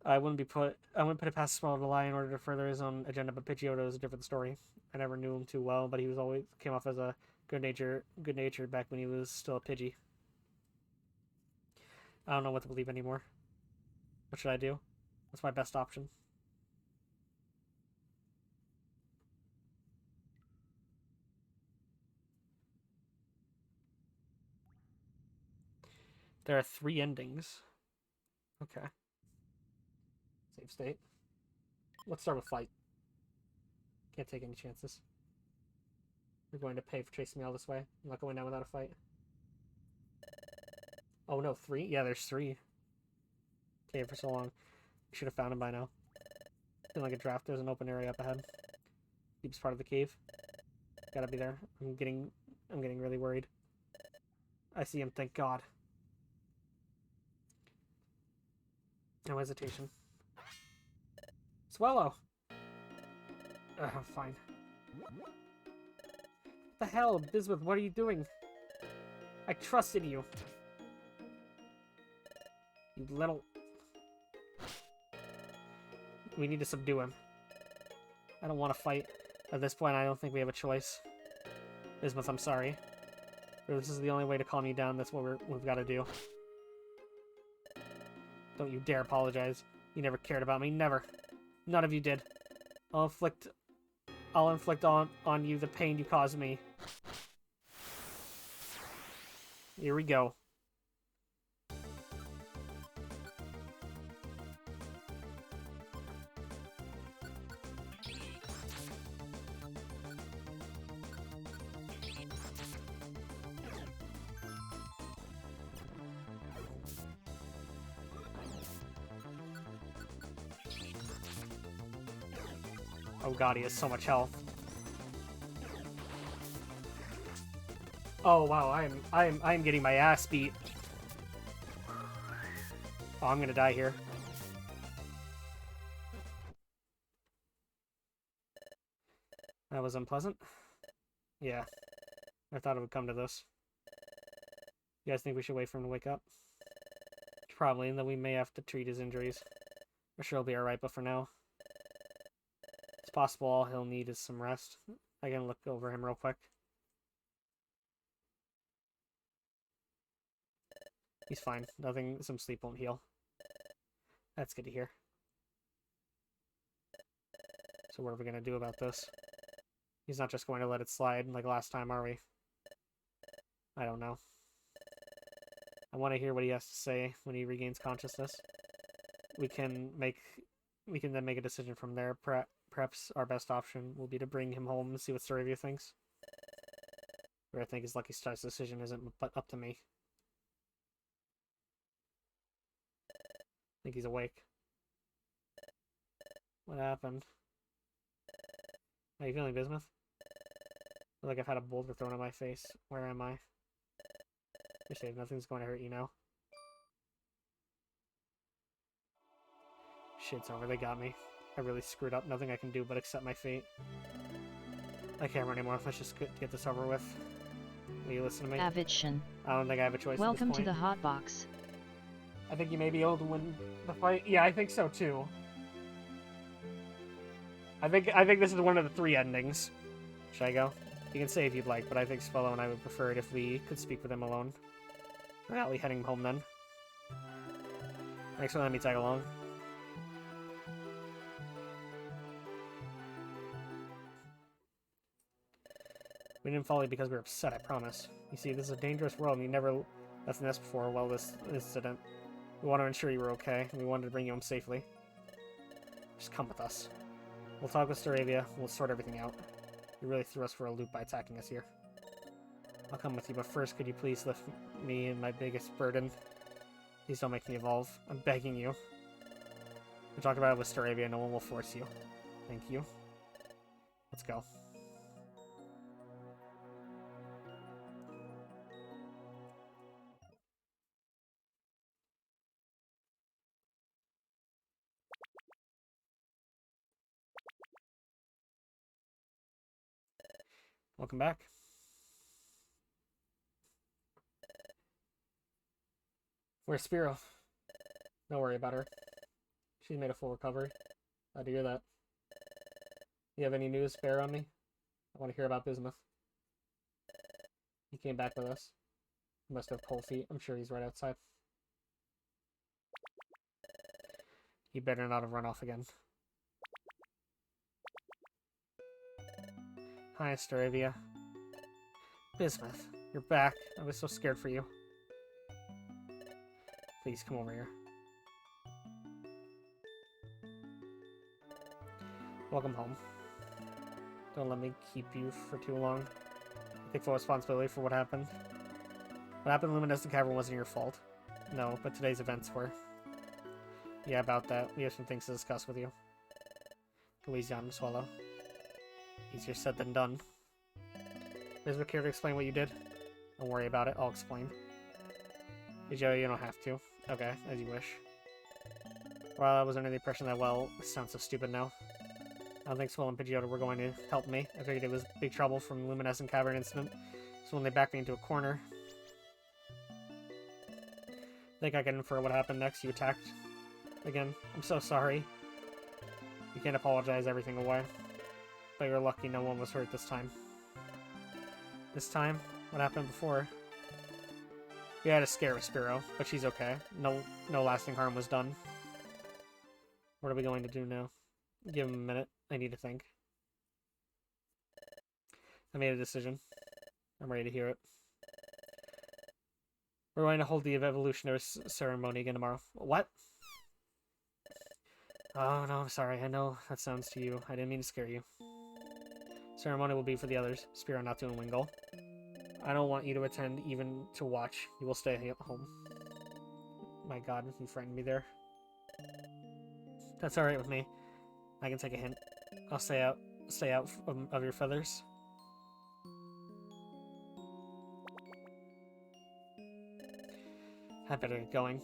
I wouldn't put it past Swallow to lie in order to further his own agenda, but Pidgeotto is a different story. I never knew him too well, but he was always came off as a good natured back when he was still a Pidgey. I don't know what to believe anymore. What should I do? What's my best option? There are 3 endings. Okay. Save state. Let's start with fight. Can't take any chances. You're going to pay for chasing me all this way. I'm not going down without a fight. Oh no, 3? Yeah, there's 3. Cave for so long. Should have found him by now. Feeling like a draft. There's an open area up ahead. Deepest part of the cave. Gotta be there. I'm getting really worried. I see him, thank God. No hesitation. Swallow! Fine. What the hell, Bismuth, what are you doing? I trusted you. You little... We need to subdue him. I don't want to fight. At this point, I don't think we have a choice. Bismuth, I'm sorry. If this is the only way to calm you down, that's what we've got to do. Don't you dare apologize. You never cared about me. Never. None of you did. I'll inflict on you the pain you caused me. Here we go. Oh god, he has so much health. Oh wow, I'm getting my ass beat. Oh, I'm gonna die here. That was unpleasant. Yeah. I thought it would come to this. You guys think we should wait for him to wake up? Probably, and then we may have to treat his injuries. I'm sure he'll be alright, but for now, it's possible all he'll need is some rest. I can look over him real quick. He's fine. Nothing, some sleep won't heal. That's good to hear. So what are we going to do about this? He's not just going to let it slide like last time, are we? I don't know. I want to hear what he has to say when he regains consciousness. We can then make a decision from there. Perhaps our best option will be to bring him home and see what Staravia thinks. Where I think his Lucky Star's decision isn't but up to me. I think he's awake. What happened? How you feeling, Bismuth? I feel like I've had a boulder thrown in my face. Where am I? You're safe. Nothing's going to hurt you now. Shit's over. They got me. I really screwed up. Nothing I can do but accept my fate. I can't run anymore. Let's just get this over with. Will you listen to me? Avidshin. I don't think I have a choice Welcome at this to point. the hot box. I think you may be able to win the fight. Yeah, I think so too. I think this is one of the 3 endings. Should I go? You can say if you'd like, but I think Spello and I would prefer it if we could speak with him alone. We're not heading home then. Thanks for letting me tag along. We didn't follow you because we were upset, I promise. You see, this is a dangerous world and you never left the nest before, well, this incident. We want to ensure you were okay, and we wanted to bring you home safely. Just come with us. We'll talk with Staravia, and we'll sort everything out. You really threw us for a loop by attacking us here. I'll come with you, but first, could you please lift me and my biggest burden? Please don't make me evolve. I'm begging you. We talked about it with Staravia, no one will force you. Thank you. Let's go. Welcome back. Where's Spiro? Don't worry about her. She's made a full recovery. Glad to hear that. You have any news spare on me? I want to hear about Bismuth. He came back with us. He must have cold feet. I'm sure he's right outside. He better not have run off again. Hi, Staravia. Bismuth, you're back. I was so scared for you. Please, come over here. Welcome home. Don't let me keep you for too long. I take full responsibility for what happened. What happened in Luminescent Cavern wasn't your fault. No, but today's events were. Yeah, about that. We have some things to discuss with you. Go easy on him, Swallow. Easier said than done. Bismuth, care to explain what you did? Don't worry about it, I'll explain. Joe, you don't have to. Okay, as you wish. Well, I was under the impression that, well, this sounds so stupid now. I don't think Swell and Pidgeotto were going to help me. I figured it was big trouble from the Luminescent Cavern incident, so when they backed me into a corner... I think I can infer what happened next. You attacked. Again, I'm so sorry. You can't apologize everything away. But you're lucky no one was hurt this time. This time? What happened before? We had a scare with Spiro, but she's okay. No lasting harm was done. What are we going to do now? Give him a minute. I need to think. I made a decision. I'm ready to hear it. We're going to hold the evolutionary ceremony again tomorrow. What? Oh, no, I'm sorry. I know that sounds to you. I didn't mean to scare you. Ceremony will be for the others. Spiro, Natu, and Wingle. I don't want you to attend, even to watch. You will stay at home. My god, you frightened me there. That's alright with me. I can take a hint. I'll stay out of your feathers. I better get going.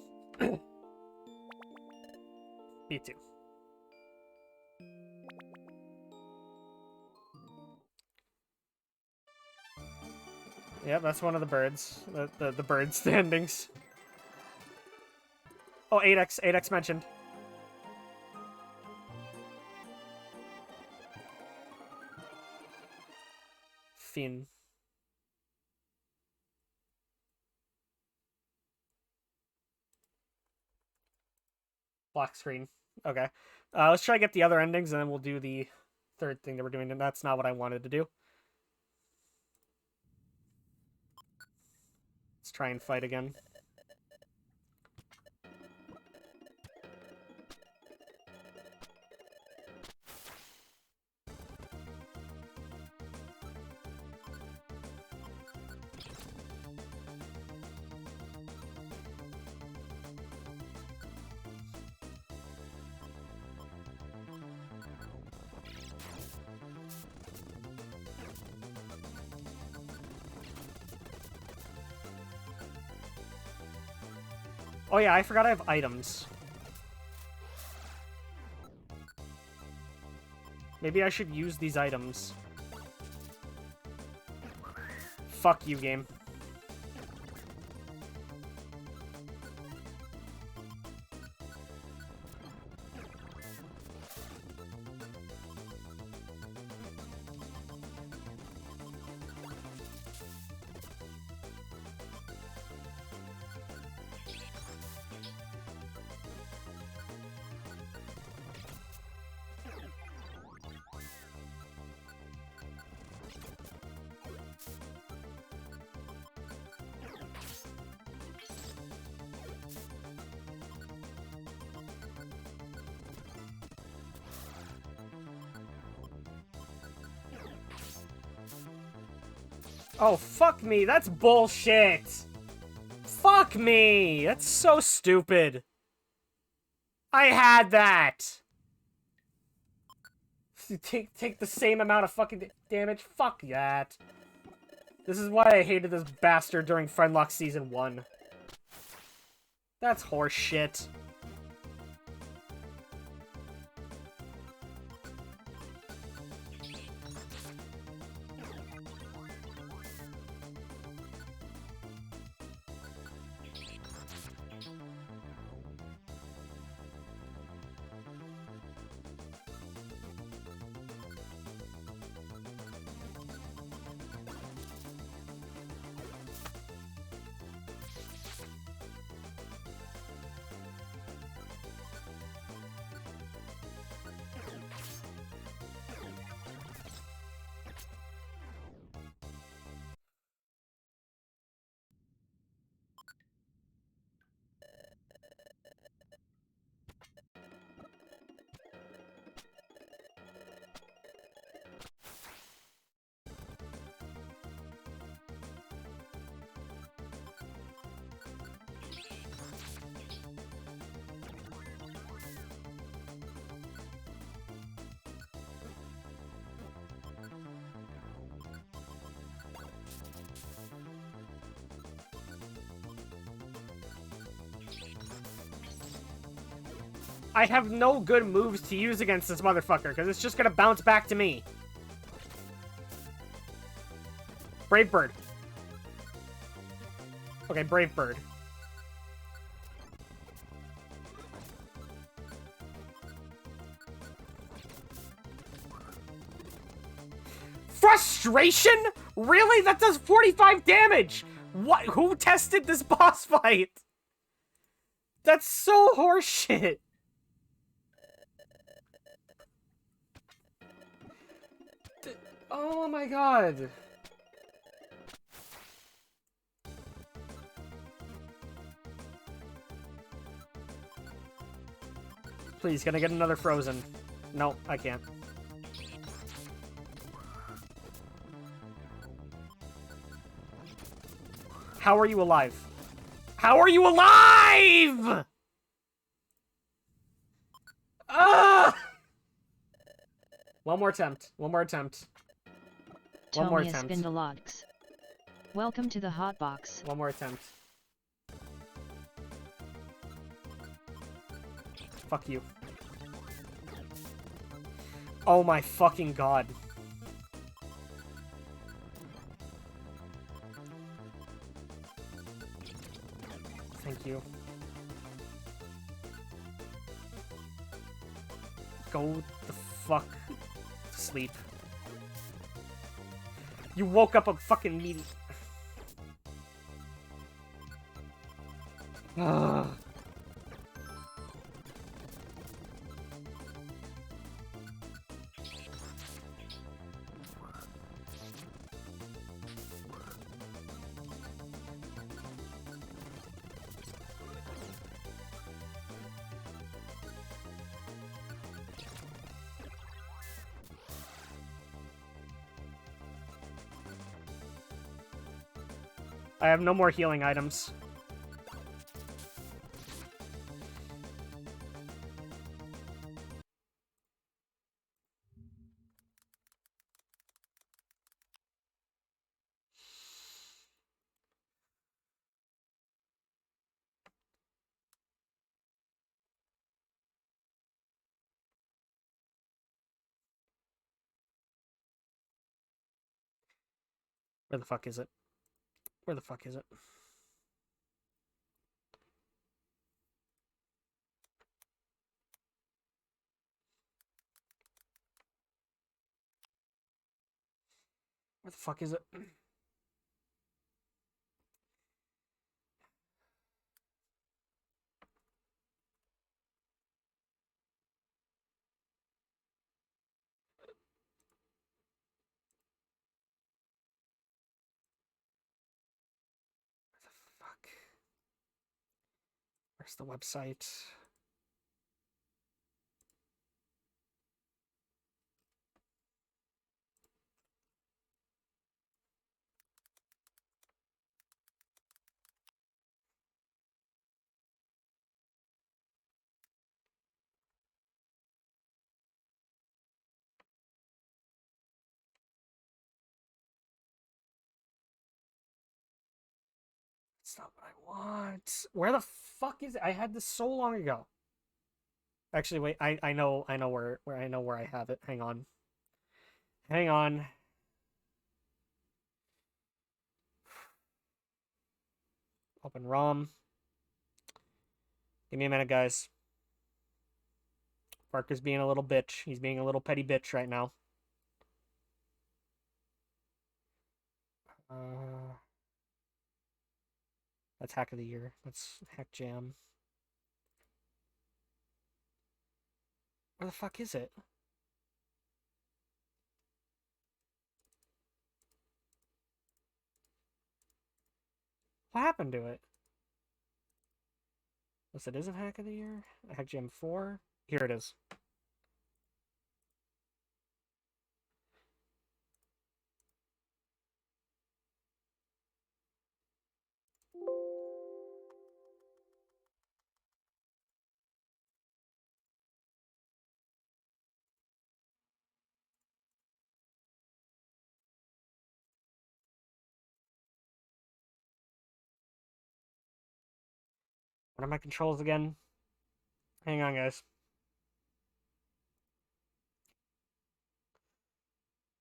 Me too. Yeah, that's one of the birds. The bird standings. Oh, 8x. 8x mentioned. Finn. Black screen. Okay. Let's try to get the other endings, and then we'll do the third thing that we're doing, and that's not what I wanted to do. Let's try and fight again. Oh yeah, I forgot I have items. Maybe I should use these items. Fuck you, game. Oh, fuck me. That's bullshit. Fuck me. That's so stupid. I had that. Take the same amount of fucking damage. Fuck that. This is why I hated this bastard during Friendlock Season 1. That's horse shit. I have no good moves to use against this motherfucker, because it's just gonna bounce back to me. Brave Bird. Okay, Brave Bird. Frustration? Really? That does 45 damage! What? Who tested this boss fight? That's so horseshit. Oh my god. Please, can I get another frozen? No, I can't. How are you alive? How are you alive? Ah! One more attempt. One more attempt. One more attempt. Spindalogs. Welcome to the hotbox. One more attempt. Fuck you. Oh my fucking god. Thank you. Go the fuck to sleep. You woke up a fucking meeting. Ugh. I have no more healing items. Where the fuck is it? Where the fuck is it? Where the fuck is it? Fuck. Where's the website? It's not what I want. Where the fuck is it? I had this so long ago. Actually, wait. I know where I have it. Hang on. Hang on. Open ROM. Give me a minute, guys. Parker's being a little bitch. He's being a little petty bitch right now. That's hack of the year. That's hack jam. Where the fuck is it? What happened to it? Unless it isn't hack of the year? Hack jam 4? Here it is. What are my controls again? Hang on, guys.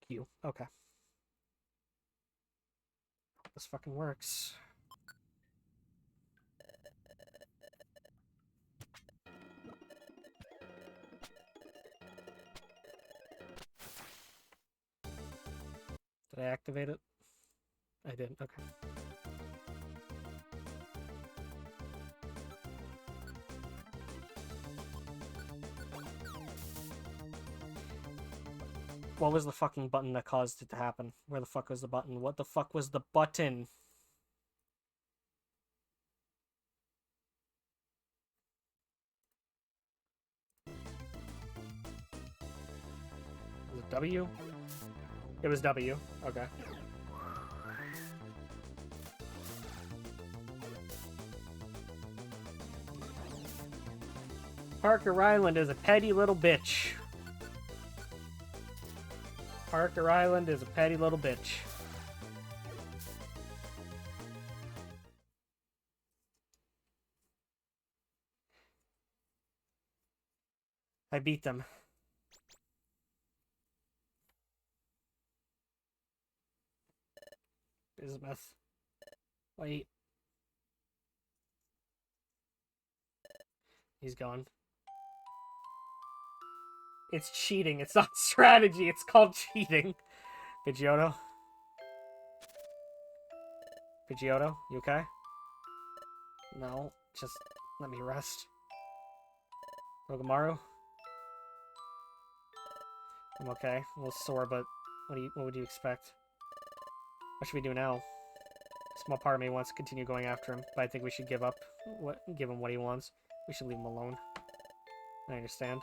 Q. Okay. This fucking works. Did I activate it? I did. Okay. What was the fucking button that caused it to happen? Where the fuck was the button? What the fuck was the button? Was it W? It was W. Okay. Parker Island is a petty little bitch. Parker Island is a petty little bitch. I beat them. Bismuth. Wait. He's gone. It's cheating. It's not strategy. It's called cheating. Pidgeotto? Pidgeotto, you okay? No, just let me rest. Pokemaru? I'm okay. A little sore, but what would you expect? What should we do now? A small part of me wants to continue going after him, but I think we should give him what he wants. We should leave him alone. I understand.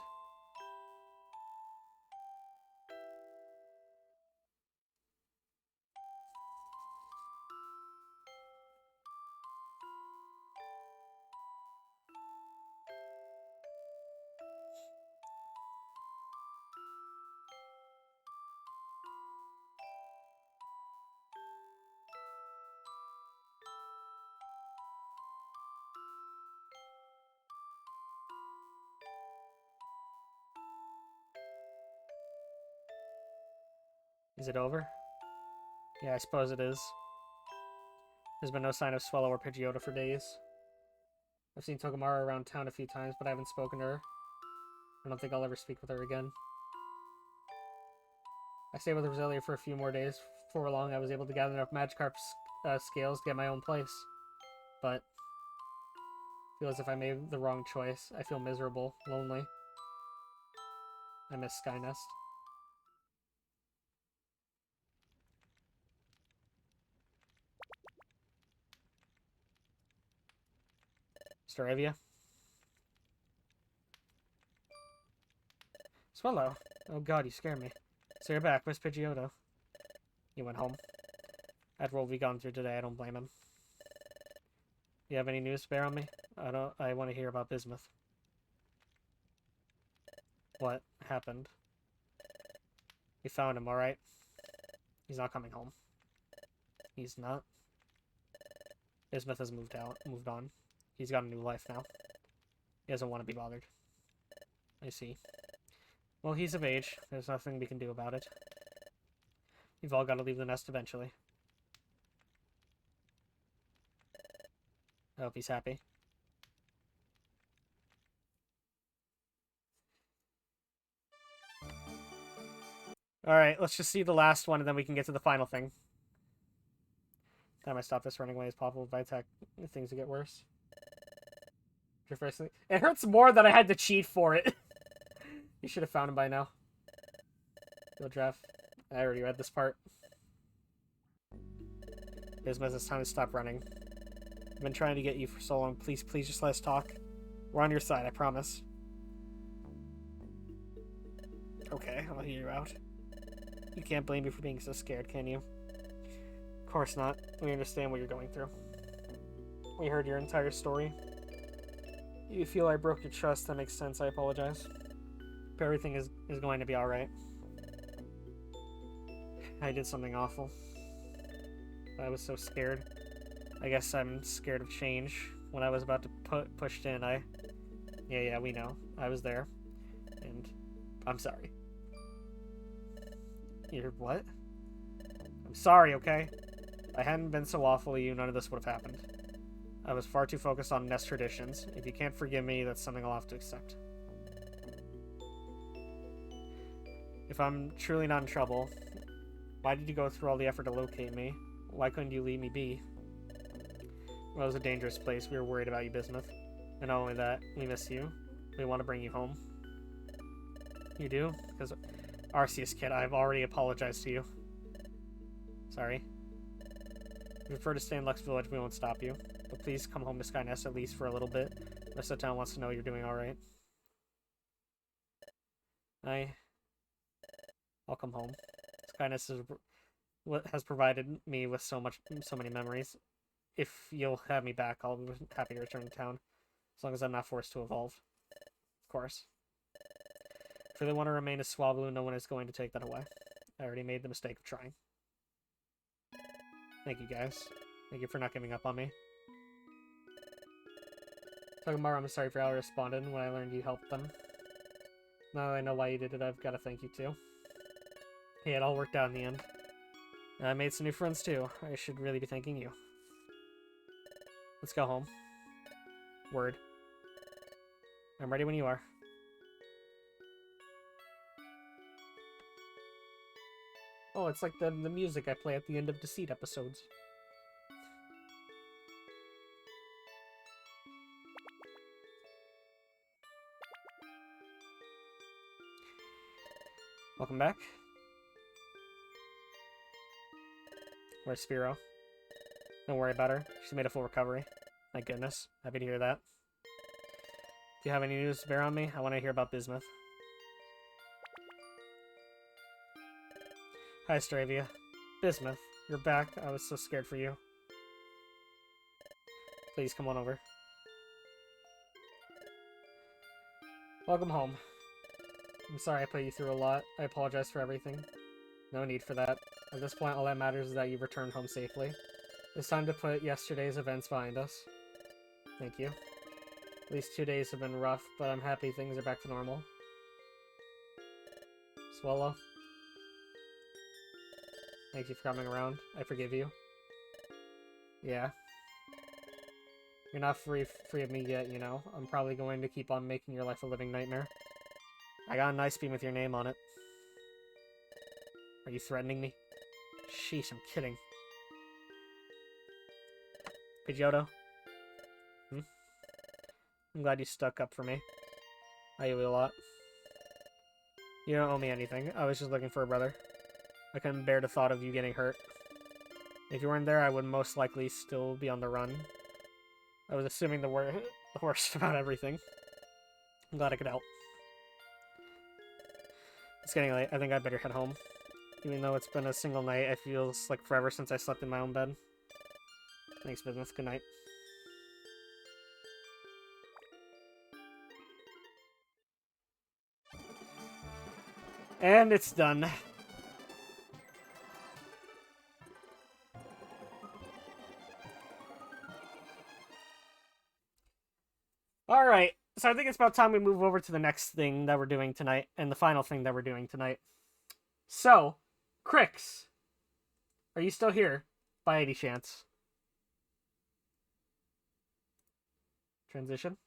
Is it over? Yeah, I suppose it is. There's been no sign of Swallow or Pidgeotto for days. I've seen Togamaru around town a few times, but I haven't spoken to her. I don't think I'll ever speak with her again. I stayed with Roselia for a few more days. Before long, I was able to gather enough Magikarp scales to get my own place. But I feel as if I made the wrong choice. I feel miserable, lonely. I miss Skynest. Staravia? Swallow? Oh god, you scared me. So you're back. Where's Pidgeotto? He went home. After what we've gone through today, I don't blame him. You have any news to bear on me? I want to hear about Bismuth. What happened? We found him, alright? He's not coming home. He's not. Bismuth has moved on. He's got a new life now. He doesn't want to be bothered. I see. Well, he's of age. There's nothing we can do about it. We've all got to leave the nest eventually. I hope he's happy. Alright, let's just see the last one and then we can get to the final thing. Time I stop this running away as possible by attack things to get worse. It hurts more that I had to cheat for it. You should have found him by now. Field draft. I already read this part. Bismuth, it's time to stop running. I've been trying to get you for so long. Please just let us talk. We're on your side, I promise. Okay, I'll hear you out. You can't blame me for being so scared, can you? Of course not. We understand what you're going through. We heard your entire story. You feel I broke your trust. That makes sense. I apologize. But everything is going to be alright. I did something awful. I was so scared. I guess I'm scared of change. When I was about to pushed in, Yeah, we know. I was there. And I'm sorry. You're what? I'm sorry, okay? If I hadn't been so awful to you, none of this would have happened. I was far too focused on nest traditions. If you can't forgive me, that's something I'll have to accept. If I'm truly not in trouble, why did you go through all the effort to locate me? Why couldn't you leave me be? Well, it was a dangerous place. We were worried about you, Bismuth. And not only that, we miss you. We want to bring you home. You do? Because Arceus, kid, I've already apologized to you. Sorry. If you prefer to stay in Lux Village, we won't stop you. But please come home to Skynest at least for a little bit. The rest of the town wants to know you're doing alright. I'll come home. Skynest has provided me with so many memories. If you'll have me back, I'll be happy to return to town. As long as I'm not forced to evolve. Of course. If you really want to remain a Swablu, no one is going to take that away. I already made the mistake of trying. Thank you, guys. Thank you for not giving up on me. Togamaru, I'm sorry for how I responded when I learned you helped them. Now that I know why you did it, I've got to thank you too. Hey, it all worked out in the end. And I made some new friends too. I should really be thanking you. Let's go home. Word. I'm ready when you are. Oh, it's like the music I play at the end of Deceit episodes. Welcome back. Where's Spiro? Don't worry about her. She's made a full recovery. Thank goodness. Happy to hear that. Do you have any news to bear on me? I want to hear about Bismuth. Hi, Stravia. Bismuth, you're back. I was so scared for you. Please come on over. Welcome home. I'm sorry I put you through a lot. I apologize for everything. No need for that. At this point, all that matters is that you've returned home safely. It's time to put yesterday's events behind us. Thank you. At least 2 days have been rough, but I'm happy things are back to normal. Swallow. Thank you for coming around. I forgive you. Yeah. You're not free of me yet, you know. I'm probably going to keep on making your life a living nightmare. I got a nice beam with your name on it. Are you threatening me? Sheesh, I'm kidding. Pidgeotto? I'm glad you stuck up for me. I owe you a lot. You don't owe me anything. I was just looking for a brother. I couldn't bear the thought of you getting hurt. If you weren't there, I would most likely still be on the run. I was assuming the worst about everything. I'm glad I could help. It's getting late. I think I better head home. Even though it's been a single night, it feels like forever since I slept in my own bed. Thanks, Business. Good night. And it's done. Alright, so I think it's about time we move over to the next thing that we're doing tonight, and the final thing that we're doing tonight. So, Crix, are you still here, by any chance? Transition.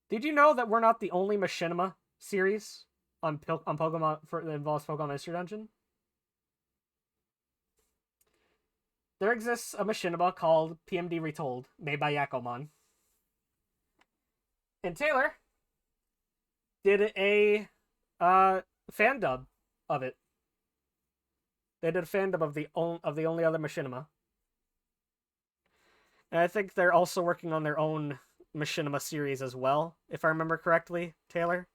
Did you know that we're not the only Machinima series on Pokemon that involves Pokemon Mystery Dungeon? There exists a Machinima called PMD Retold, made by Yakomon. And Taylor did a fan dub of it. They did a fan dub of the only other Machinima. And I think they're also working on their own Machinima series as well, if I remember correctly, Taylor.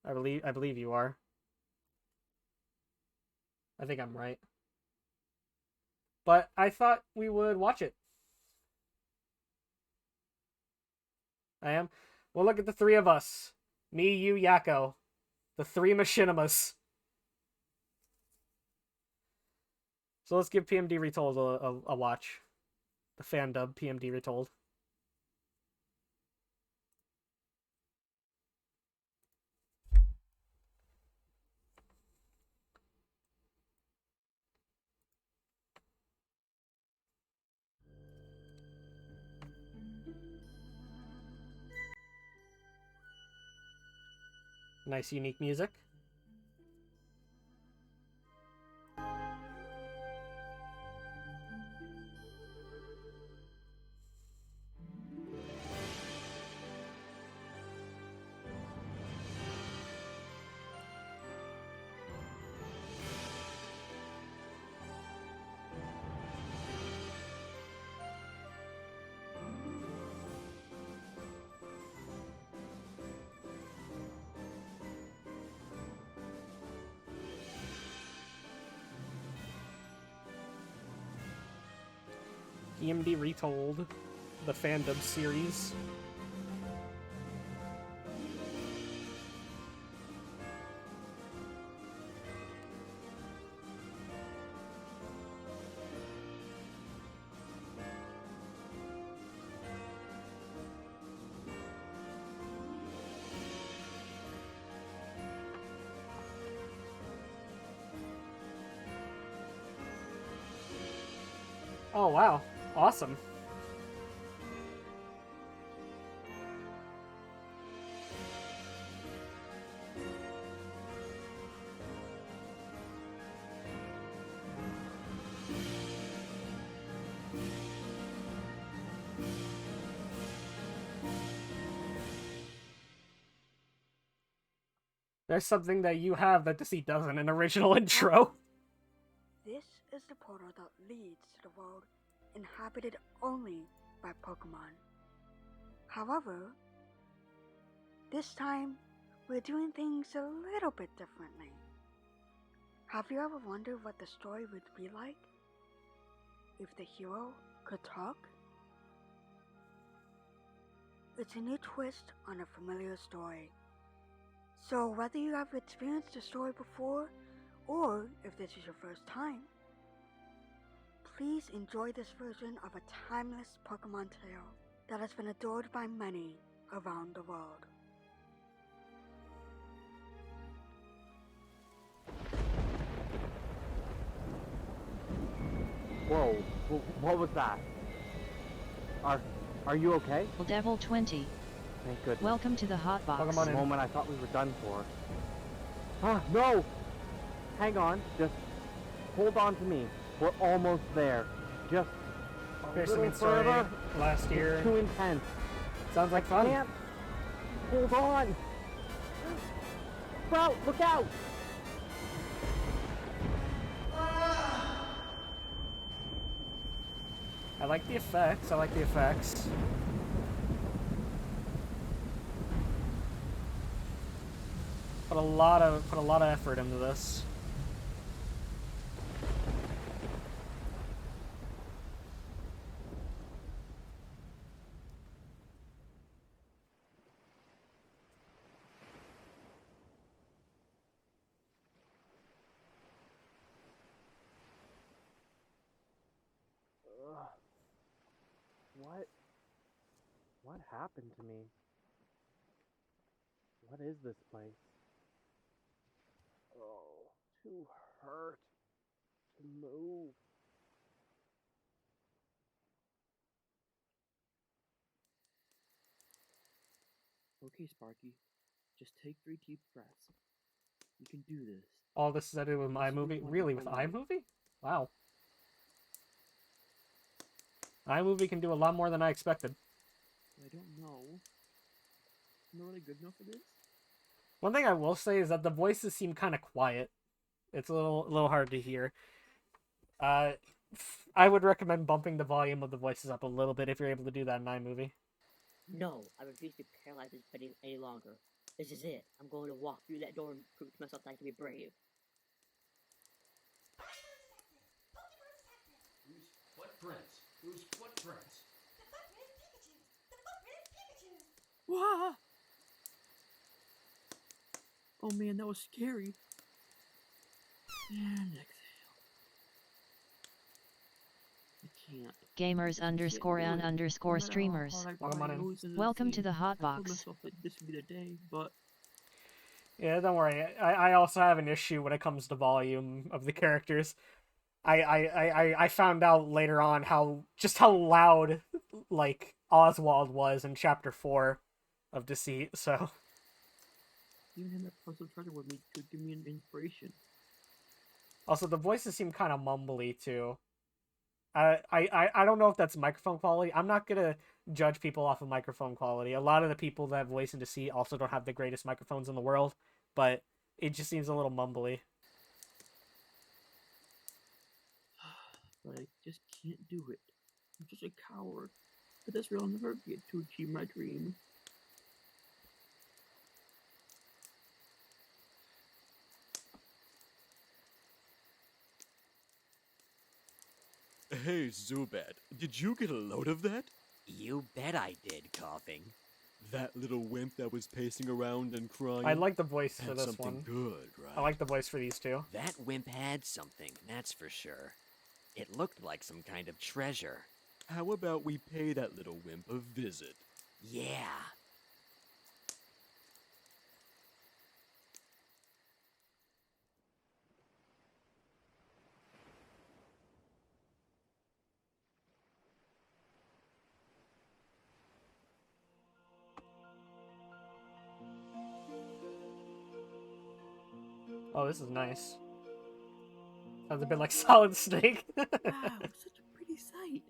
I believe you are. I think I'm right. But I thought we would watch it. I am? Well, look at the three of us. Me, you, Yakko. The three Machinimas. So let's give PMD Retold a watch. The fan dub, PMD Retold. Nice, unique music. PMD Retold, the fandom series. Oh, wow. Awesome. There's something that you have that Deceit doesn't, an original intro. This is the portal that leads to the world inhabited only by Pokemon. However, this time we're doing things a little bit differently. Have you ever wondered what the story would be like if the hero could talk? It's a new twist on a familiar story. So whether you have experienced the story before, or if this is your first time, please enjoy this version of a timeless Pokemon tale that has been adored by many around the world. Whoa, what was that? Are you okay? Devil 20. Thank goodness. Welcome to the hot box. Pokemon The in. moment I thought we were done for. Ah, no! Hang on, just hold on to me. We're almost there. Just a Piercing little and story further. last year. It's too intense. Sounds like fun. Can't. Hold on. Sprout, look out! I like the effects. I like the effects. Put a lot of effort into this. What happened to me? What is this place? Oh, too hurt to move. Okay, Sparky. Just take 3 deep breaths. You can do this. All this is to do with iMovie? Really, with iMovie? Wow. iMovie can do a lot more than I expected. I don't know. I'm not really good enough for this. One thing I will say is that the voices seem kind of quiet. It's a little hard to hear. I would recommend bumping the volume of the voices up a little bit if you're able to do that in iMovie. No, I refuse to be paralyzed any longer. This is it. I'm going to walk through that door and prove to myself that I can be brave. Whose footprints? Whose footprints? Wah! Oh man, that was scary. And exhale. I can't. Gamers underscore and underscore streamers. Welcome to the hot I told box. myself that this would be the day, but Yeah, don't worry. I also have an issue when it comes to volume of the characters. I found out later on how loud like Oswald was in chapter 4 of Deceit, so even having that puzzle treasure with me could give me an inspiration. also the voices seem kind of mumbly too. I don't know if that's microphone quality. I'm not gonna judge people off of microphone quality. A lot of the people that voice in Deceit also don't have the greatest microphones in the world, but it just seems a little mumbly. But I just can't do it. I'm just a coward. But that's where I'll never get to achieve my dream. Hey, Zubat, did you get a load of that? You bet I did, coughing. That little wimp that was pacing around and crying? I like the voice for had this something one. good, right? I like the voice for these two. That wimp had something, that's for sure. It looked like some kind of treasure. How about we pay that little wimp a visit? Yeah. Oh, this is nice. Sounds a bit like Solid Snake. Wow, such a pretty sight.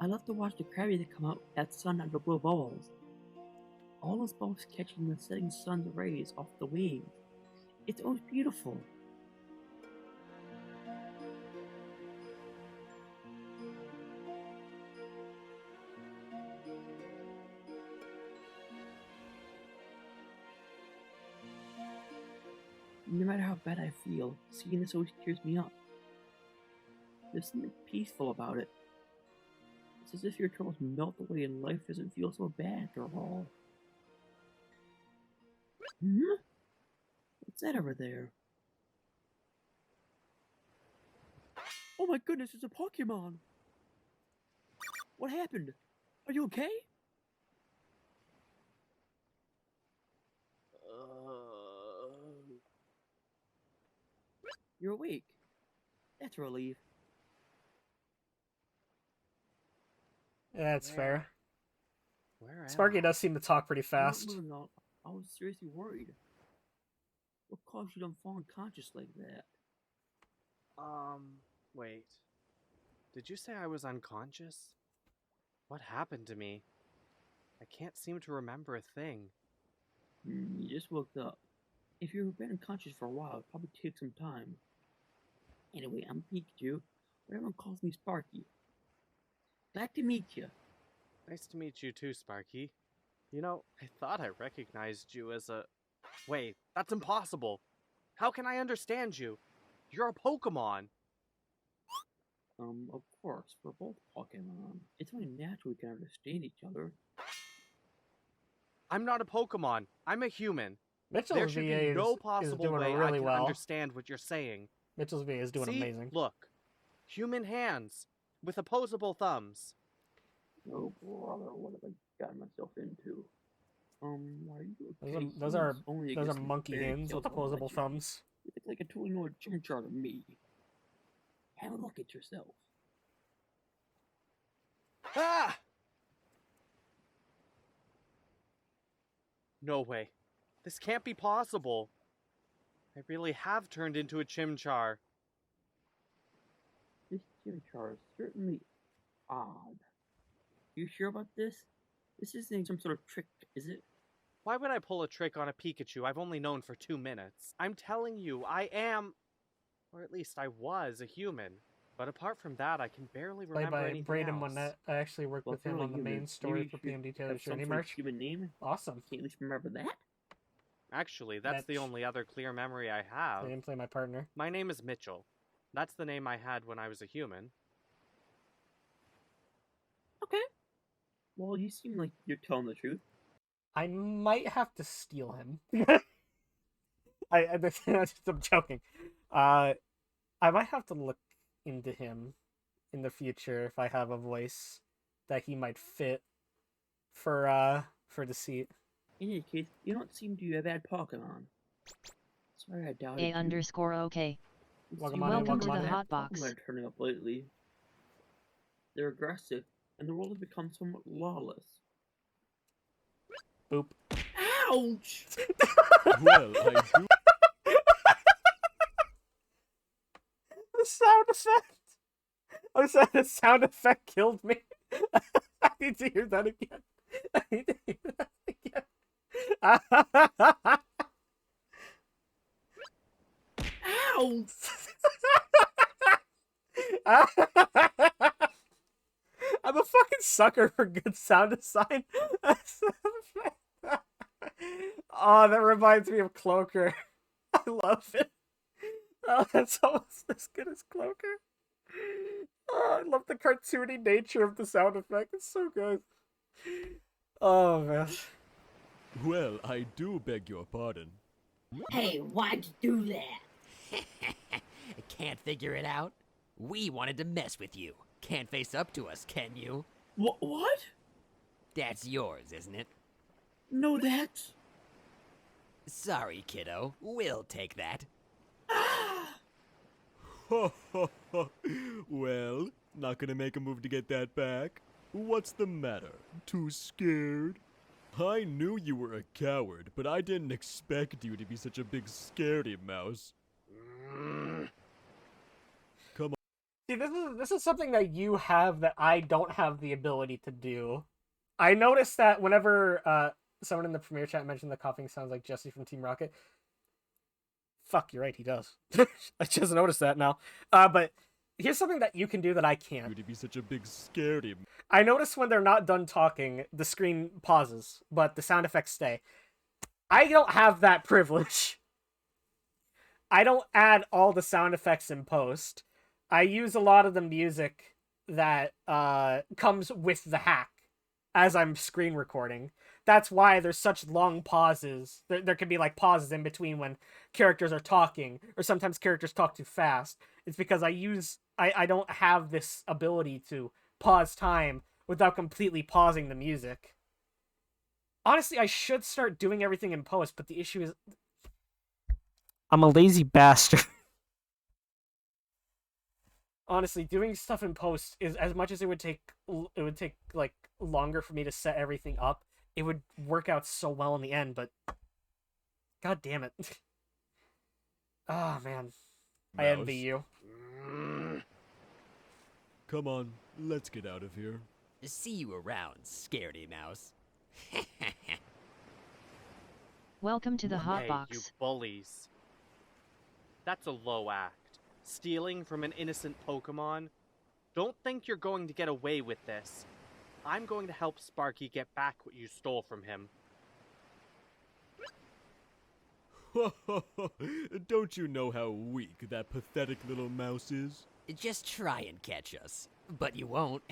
I love to watch the crabby that come out at sun out of blue bubbles. All those bubbles catching the setting sun's rays off the wings. It's always beautiful. No matter how bad I feel, seeing this always cheers me up. There's something peaceful about it. It's as if your troubles melt away and life doesn't feel so bad after all. What's that over there? Oh my goodness, it's a Pokemon! What happened? Are you okay? You're awake. That's a relief. Yeah, that's fair. Where am Sparky I? does seem to talk pretty fast. No. I was seriously worried. What caused you to fall unconscious like that? Wait. Did you say I was unconscious? What happened to me? I can't seem to remember a thing. You just woke up. If you've been unconscious for a while, it'll probably take some time. Anyway, I'm Pikachu, but everyone calls me Sparky. Glad to meet you. Nice to meet you too, Sparky. You know, I thought I recognized you as a... Wait, that's impossible! How can I understand you? You're a Pokemon! Of course, we're both Pokemon. It's only natural we can understand each other. I'm not a Pokemon. I'm a human. Mitchell's There should VA be no is possible doing way really I can well. understand what you're saying. Mitchell's VA is doing See? amazing. Look. Human hands. With opposable thumbs. Oh, brother, what have I gotten myself into? Are you okay? Those are Only those are against monkey fairy hands tales with I'll let opposable you. thumbs. You look like a totally new gym chart of me. Have a look at yourself. Ah! No way. This can't be possible. I really have turned into a Chimchar. This gym chart is certainly odd. You sure about this? This isn't some sort of trick, is it? Why would I pull a trick on a Pikachu I've only known for 2 minutes? I'm telling you, I am, or at least I was, a human. But apart from that, I can barely Played remember by anything Braden else. Winnett. I actually worked with him on the main story for PMD Taylor Have some Journey sort of merch. human name? Awesome. Can't at least remember that? Actually, that's the Mitch. only other clear memory I I have. didn't play my partner. My name is Mitchell. That's the name I had when I was a human. Okay. Well, you seem like you're telling the truth. I might have to steal him. I'm joking. I might have to look into him in the future if I have a voice that he might fit for Deceit. In any case, you don't seem to have had Pokemon. Sorry, I doubted you. A_OK. Welcome See, on in, Welcome to welcome the on in. hot box. Pokemon are turning up lately. They're aggressive, and the world has become somewhat lawless. Boop. Ouch! Well, I do. The sound effect! I'm sorry, the sound effect killed me. I need to hear that again. I need to hear that again. Ouch! I'm a fucking sucker for good sound design. Oh, that reminds me of Cloaker. I love it. Oh, that's almost as good as Cloaker. Oh, I love the cartoony nature of the sound effect. It's so good. Oh, man. Well, I do beg your pardon. Hey, why'd you do that? Can't figure it out? We wanted to mess with you. Can't face up to us, can you? What? That's yours, isn't it? No, that's... Sorry, kiddo. We'll take that. Well, not gonna make a move to get that back? What's the matter? Too scared? I knew you were a coward, but I didn't expect you to be such a big scaredy mouse. See, this is something that you have that I don't have the ability to do. I noticed that whenever someone in the premiere chat mentioned the coughing sounds like Jesse from Team Rocket. Fuck, you're right, he does. I just noticed that now. But here's something that you can do that I can't. Would he be such a big scaredy? I notice when they're not done talking, the screen pauses, but the sound effects stay. I don't have that privilege. I don't add all the sound effects in post. I use a lot of the music that comes with the hack as I'm screen recording. That's why there's such long pauses. There can be like pauses in between when characters are talking, or sometimes characters talk too fast. It's because I don't have this ability to pause time without completely pausing the music. Honestly, I should start doing everything in post, but the issue is I'm a lazy bastard. Honestly, doing stuff in post is as much as it would take like longer for me to set everything up. It would work out so well in the end, but god damn it. Oh man. I envy you. Come on, let's get out of here. See you around, scaredy mouse. Welcome to the hot Hey, box. you bullies. That's a low act. Stealing from an innocent Pokemon? Don't think you're going to get away with this. I'm going to help Sparky get back what you stole from him. Don't you know how weak that pathetic little mouse is? Just try and catch us. But you won't.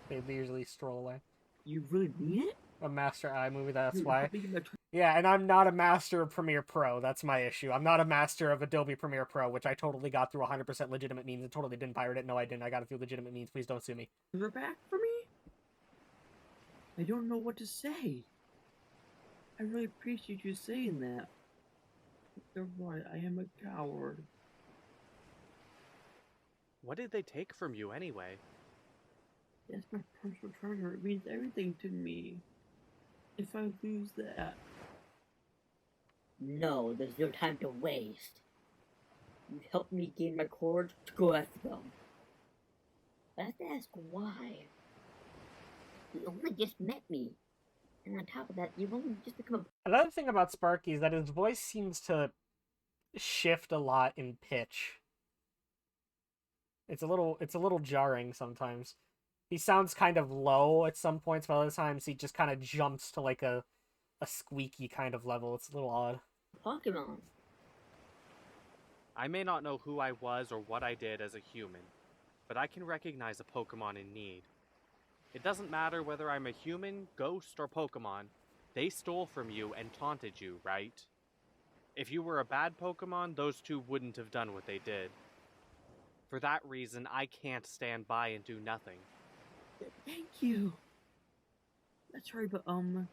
They usually stroll away. You really mean it? A Master Eye movie, that's Dude, why. I'm thinking about Yeah, and I'm not a master of Premiere Pro. That's my issue. I'm not a master of Adobe Premiere Pro, which I totally got through 100% legitimate means and totally didn't pirate it. No, I didn't. I got it through legitimate means. Please don't sue me. You're back for me? I don't know what to say. I really appreciate you saying that. You're right, I am a coward. What did they take from you anyway? That's my personal treasure. It means everything to me. If I lose that... No, there's no time to waste. You helped me gain my courage to go after them. But I have to ask why. You only just met me. And on top of that, you've only just become a... Another thing about Sparky is that his voice seems to shift a lot in pitch. It's a little jarring sometimes. He sounds kind of low at some points, but other times he just kind of jumps to like a squeaky kind of level. It's a little odd. Pokemon. I may not know who I was or what I did as a human, but I can recognize a Pokemon in need. It doesn't matter whether I'm a human, ghost, or Pokemon. They stole from you and taunted you, right? If you were a bad Pokemon, those two wouldn't have done what they did. For that reason, I can't stand by and do nothing. Thank you. That's right, but can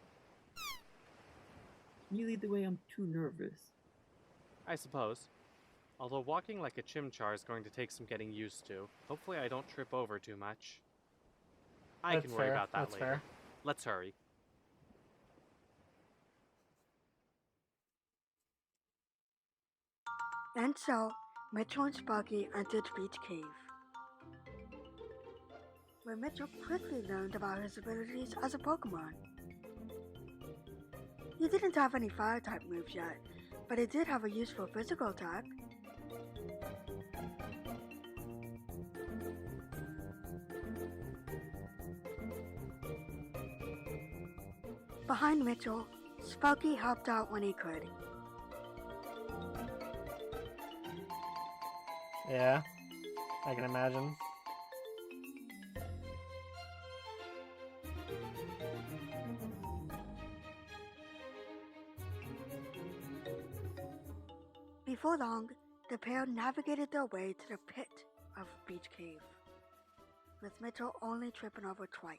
you lead the way? I'm too nervous. I suppose. Although walking like a Chimchar is going to take some getting used to. Hopefully I don't trip over too much. I That's can worry fair. about that That's later. fair. Let's hurry. And so, Mitchell and Sparky entered Beach Cave, where Mitchell quickly learned about his abilities as a Pokemon. He didn't have any Fire-type moves yet, but he did have a useful physical attack. Behind Mitchell, Sparky helped out when he could. Yeah, I can imagine. Before long, the pair navigated their way to the pit of Beach Cave, with Mitchell only tripping over twice.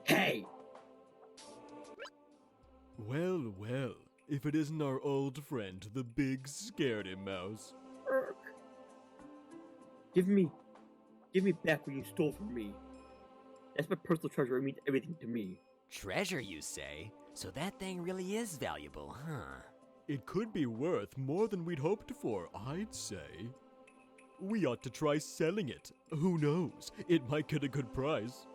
Hey! Well, well, if it isn't our old friend, the big scaredy mouse. Urk. Give me back what you stole from me. That's my personal treasure. It means everything to me. Treasure, you say? So that thing really is valuable, huh? It could be worth more than we'd hoped for, I'd say. We ought to try selling it. Who knows? It might get a good price.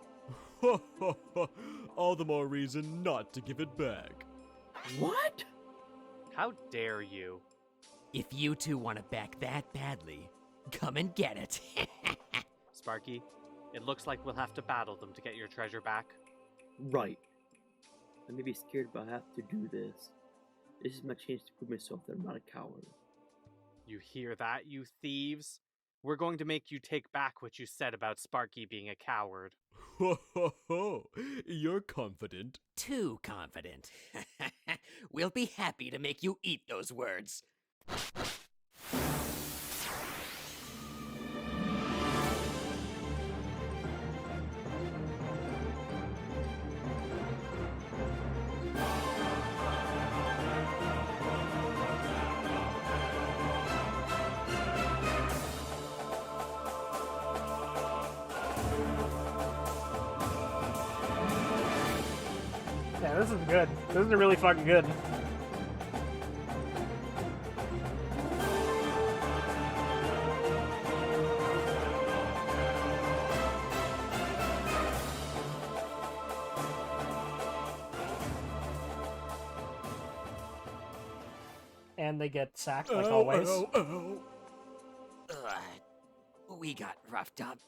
Ha ha ha! All the more reason not to give it back. What? How dare you? If you two want it back that badly, come and get it. Sparky, it looks like we'll have to battle them to get your treasure back. Right. I may be scared, but I have to do this. This is my chance to prove myself that I'm not a coward. You hear that, you thieves? We're going to make you take back what you said about Sparky being a coward. Ho ho ho! You're confident. Too confident. We'll be happy to make you eat those words. Yeah, this is good. This is really fucking good. And they get sacked like always. Ow. We got roughed up.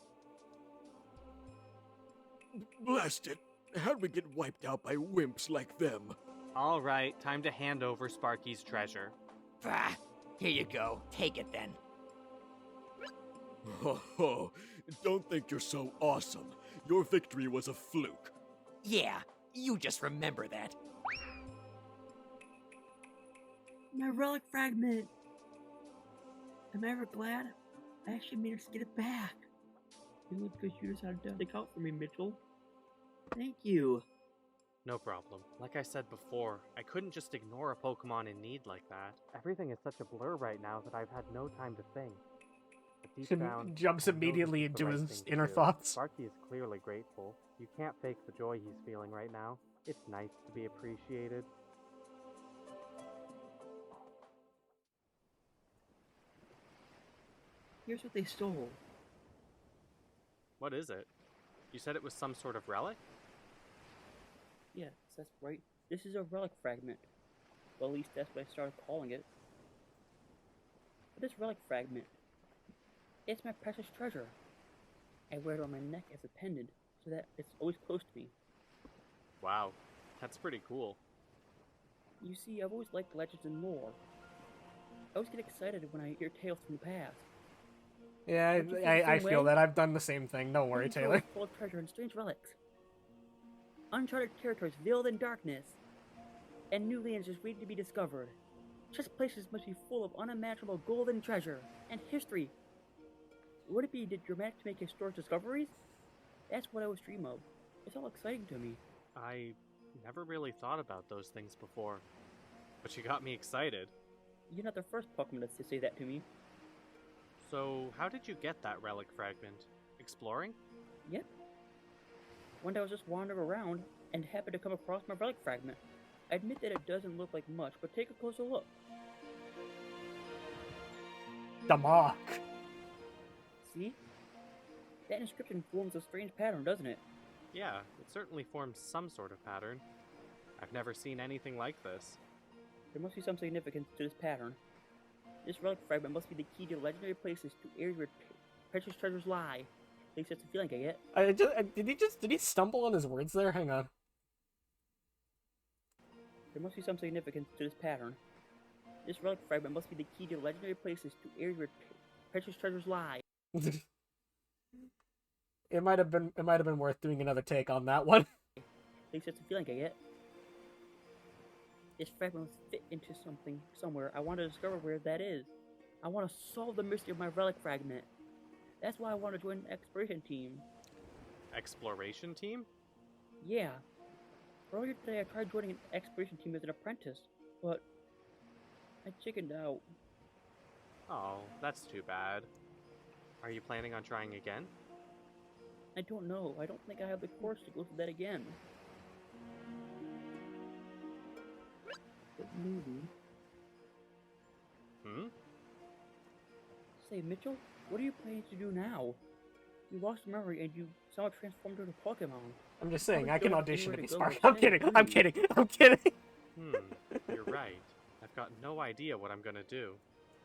Blast it! How'd we get wiped out by wimps like them? All right, time to hand over Sparky's treasure. Bah, here you go. Take it then. Ho ho! Don't think you're so awesome. Your victory was a fluke. Yeah, you just remember that. My relic fragment! Am I ever glad? I actually managed to get it back. You look good, you decided to stick out for me, Mitchell. Thank you. No problem. Like I said before, I couldn't just ignore a Pokemon in need like that. Everything is such a blur right now that I've had no time to think. But deep down, Jumps I know immediately this is the into right his thing to inner do. thoughts. Sparky is clearly grateful. You can't fake the joy he's feeling right now. It's nice to be appreciated. Here's what they stole. What is it? You said it was some sort of relic? Yes, that's right. This is a relic fragment. Well, at least that's what I started calling it. But this relic fragment, it's my precious treasure. I wear it on my neck as a pendant, so that it's always close to me. Wow, that's pretty cool. You see, I've always liked legends and lore. I always get excited when I hear tales from the past. Yeah, Don't you feel the I same feel way? that. I've done the same thing. Don't worry, Hidden Taylor. caves full of treasure and strange relics. Uncharted territories veiled in darkness. And new lands just waiting to be discovered. Such places must be full of unimaginable golden treasure and history. Would it be dramatic to make historic discoveries? That's what I always dream of. It's all exciting to me. I never really thought about those things before. But you got me excited. You're not the first Pokemon to say that to me. So, how did you get that relic fragment? Exploring? Yep. One day I was just wandering around and happened to come across my relic fragment. I admit that it doesn't look like much, but take a closer look. The mark. See? That inscription forms a strange pattern, doesn't it? Yeah, it certainly forms some sort of pattern. I've never seen anything like this. There must be some significance to this pattern. This relic fragment must be the key to legendary places, to areas where precious treasures lie. At least that's the feeling I get. Did he stumble on his words there? Hang on. There must be some significance to this pattern. This relic fragment must be the key to legendary places, to areas where precious treasures lie. It might have been worth doing another take on that one. At least that's the feeling I get. This fragment must fit into something somewhere. I want to discover where that is. I want to solve the mystery of my relic fragment. That's why I want to join an exploration team. Exploration team? Yeah. Earlier today I tried joining an exploration team as an apprentice, but I chickened out. Oh, that's too bad. Are you planning on trying again? I don't know. I don't think I have the courage to go through that again. but maybe. Say, Mitchell, what are you planning to do now? You lost memory and you somehow transformed into a Pokemon. I'm just saying, Probably I can don't have audition to anywhere be to go Sparky. or I'm kidding. send I'm you. kidding. I'm kidding. You're right. I've got no idea what I'm gonna do.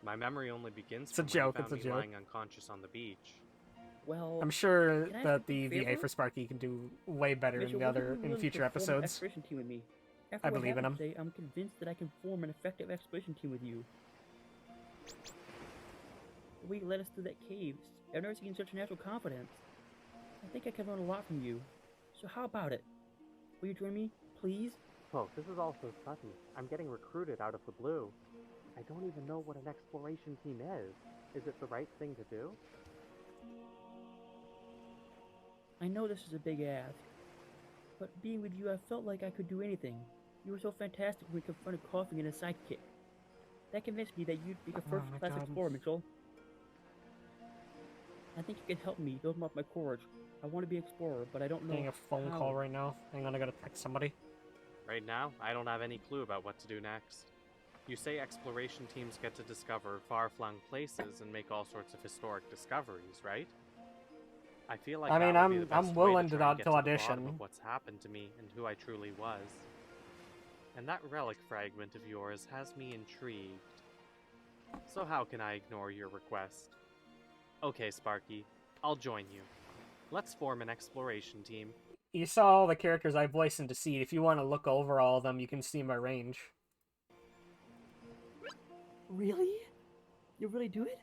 My memory only begins It's a from joke, when you found it's a me joke. lying unconscious on the beach. Well, I'm sure can I ask that a the quick VA favor? for Sparky can do way better Mitchell, in would you be willing future to form an episodes. expedition team with me? After I what believe in happened him. today, I'm convinced that I can form an effective expedition team with you. The way you led us through that cave, I've never seen such natural confidence. I think I can learn a lot from you. So how about it? Will you join me, please? Oh, this is all so sudden. I'm getting recruited out of the blue. I don't even know what an exploration team is. Is it the right thing to do? I know this is a big ask, but being with you, I felt like I could do anything. You were so fantastic when we confronted coughing in a sidekick. That convinced me that you'd be a Oh my first-class God. explorer, Mitchell. I think you can help me build up my courage. I want to be an explorer, but I don't know Getting a phone how. call right now. Hang on, I gotta text somebody. Right now, I don't have any clue about what to do next. You say exploration teams get to discover far-flung places and make all sorts of historic discoveries, right? I feel like I mean, that would be the best I'm way willing to to try and get to the audition. bottom of what's happened to me and who I truly was. And that relic fragment of yours has me intrigued. So how can I ignore your request? Okay, Sparky, I'll join you. Let's form an exploration team. You saw all the characters I voiced in Deceit. If you want to look over all of them, you can see my range. Really? You really do it?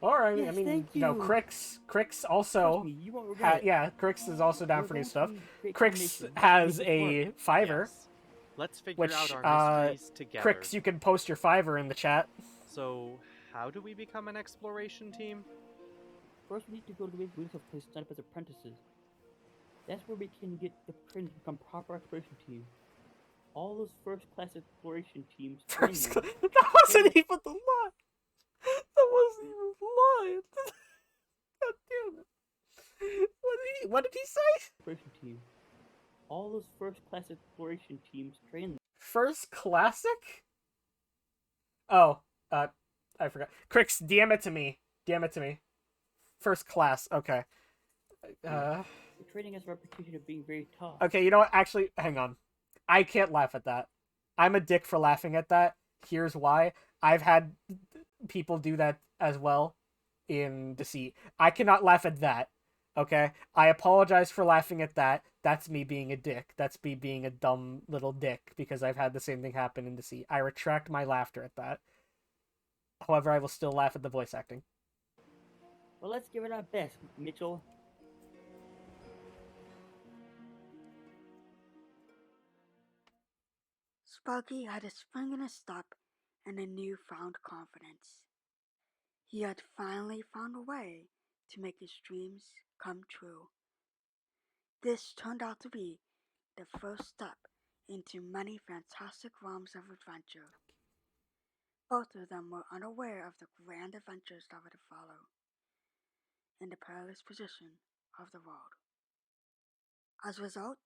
Or I Yes, mean, thank you know, you. Crix also. Trust me, you won't regret it. Yeah, Crix is also down We're for new going stuff. to create Crix combinations. has Make this a work. Fiverr, Yes. Let's figure which out our mysteries together. Crix, you can post your Fiverr in the chat. So, how do we become an exploration team? First, we need to go to the Wings of Place to sign up as apprentices. That's where we can get the training to become proper exploration team. All those first-class exploration teams train First, them. that wasn't even the line. That wasn't even the line. God damn it. What did he say? Exploration team. All those first-class exploration teams train them. First classic? Oh, I forgot. Crix, DM it to me. DM it to me. First class, okay. The training has a reputation of being very tough. Okay, you know what? Actually, hang on. I can't laugh at that. I'm a dick for laughing at that. Here's why. I've had people do that as well in Deceit. I cannot laugh at that. Okay? I apologize for laughing at that. That's me being a dick. That's me being a dumb little dick because I've had the same thing happen in Deceit. I retract my laughter at that. However, I will still laugh at the voice acting. Well, let's give it our best, Mitchell. Sparky had a spring in his step and a newfound confidence. He had finally found a way to make his dreams come true. This turned out to be the first step into many fantastic realms of adventure. Both of them were unaware of the grand adventures that would follow in the perilous position of the world. As a result,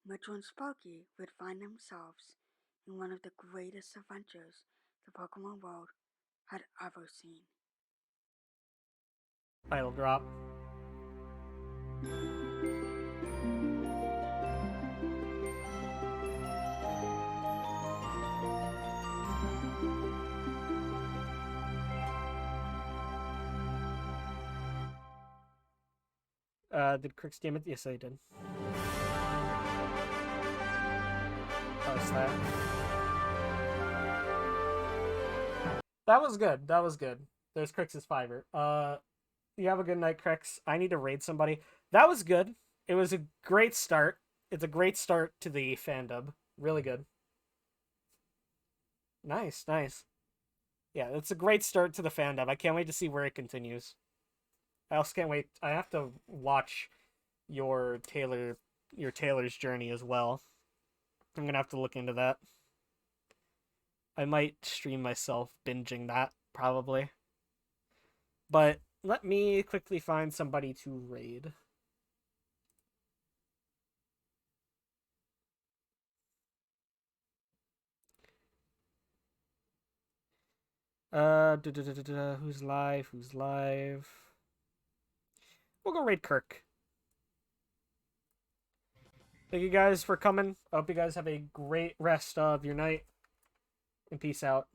Mitchell and Sparky would find themselves in one of the greatest adventures the Pokemon world had ever seen. Title drop. Did Crix DM it? Yes, I did. Post that. That was good. That was good. There's Crix's Fiverr. You have a good night, Crix. I need to raid somebody. That was good. It was a great start. It's a great start to the fandom. Really good. Nice, nice. Yeah, it's a great start to the fandom. I can't wait to see where it continues. I also can't wait. I have to watch your Taylor's journey as well. I'm gonna have to look into that. I might stream myself binging that, probably. But let me quickly find somebody to raid. Who's live? Who's live? We'll go raid Kirk. Thank you guys for coming. I hope you guys have a great rest of your night. And peace out.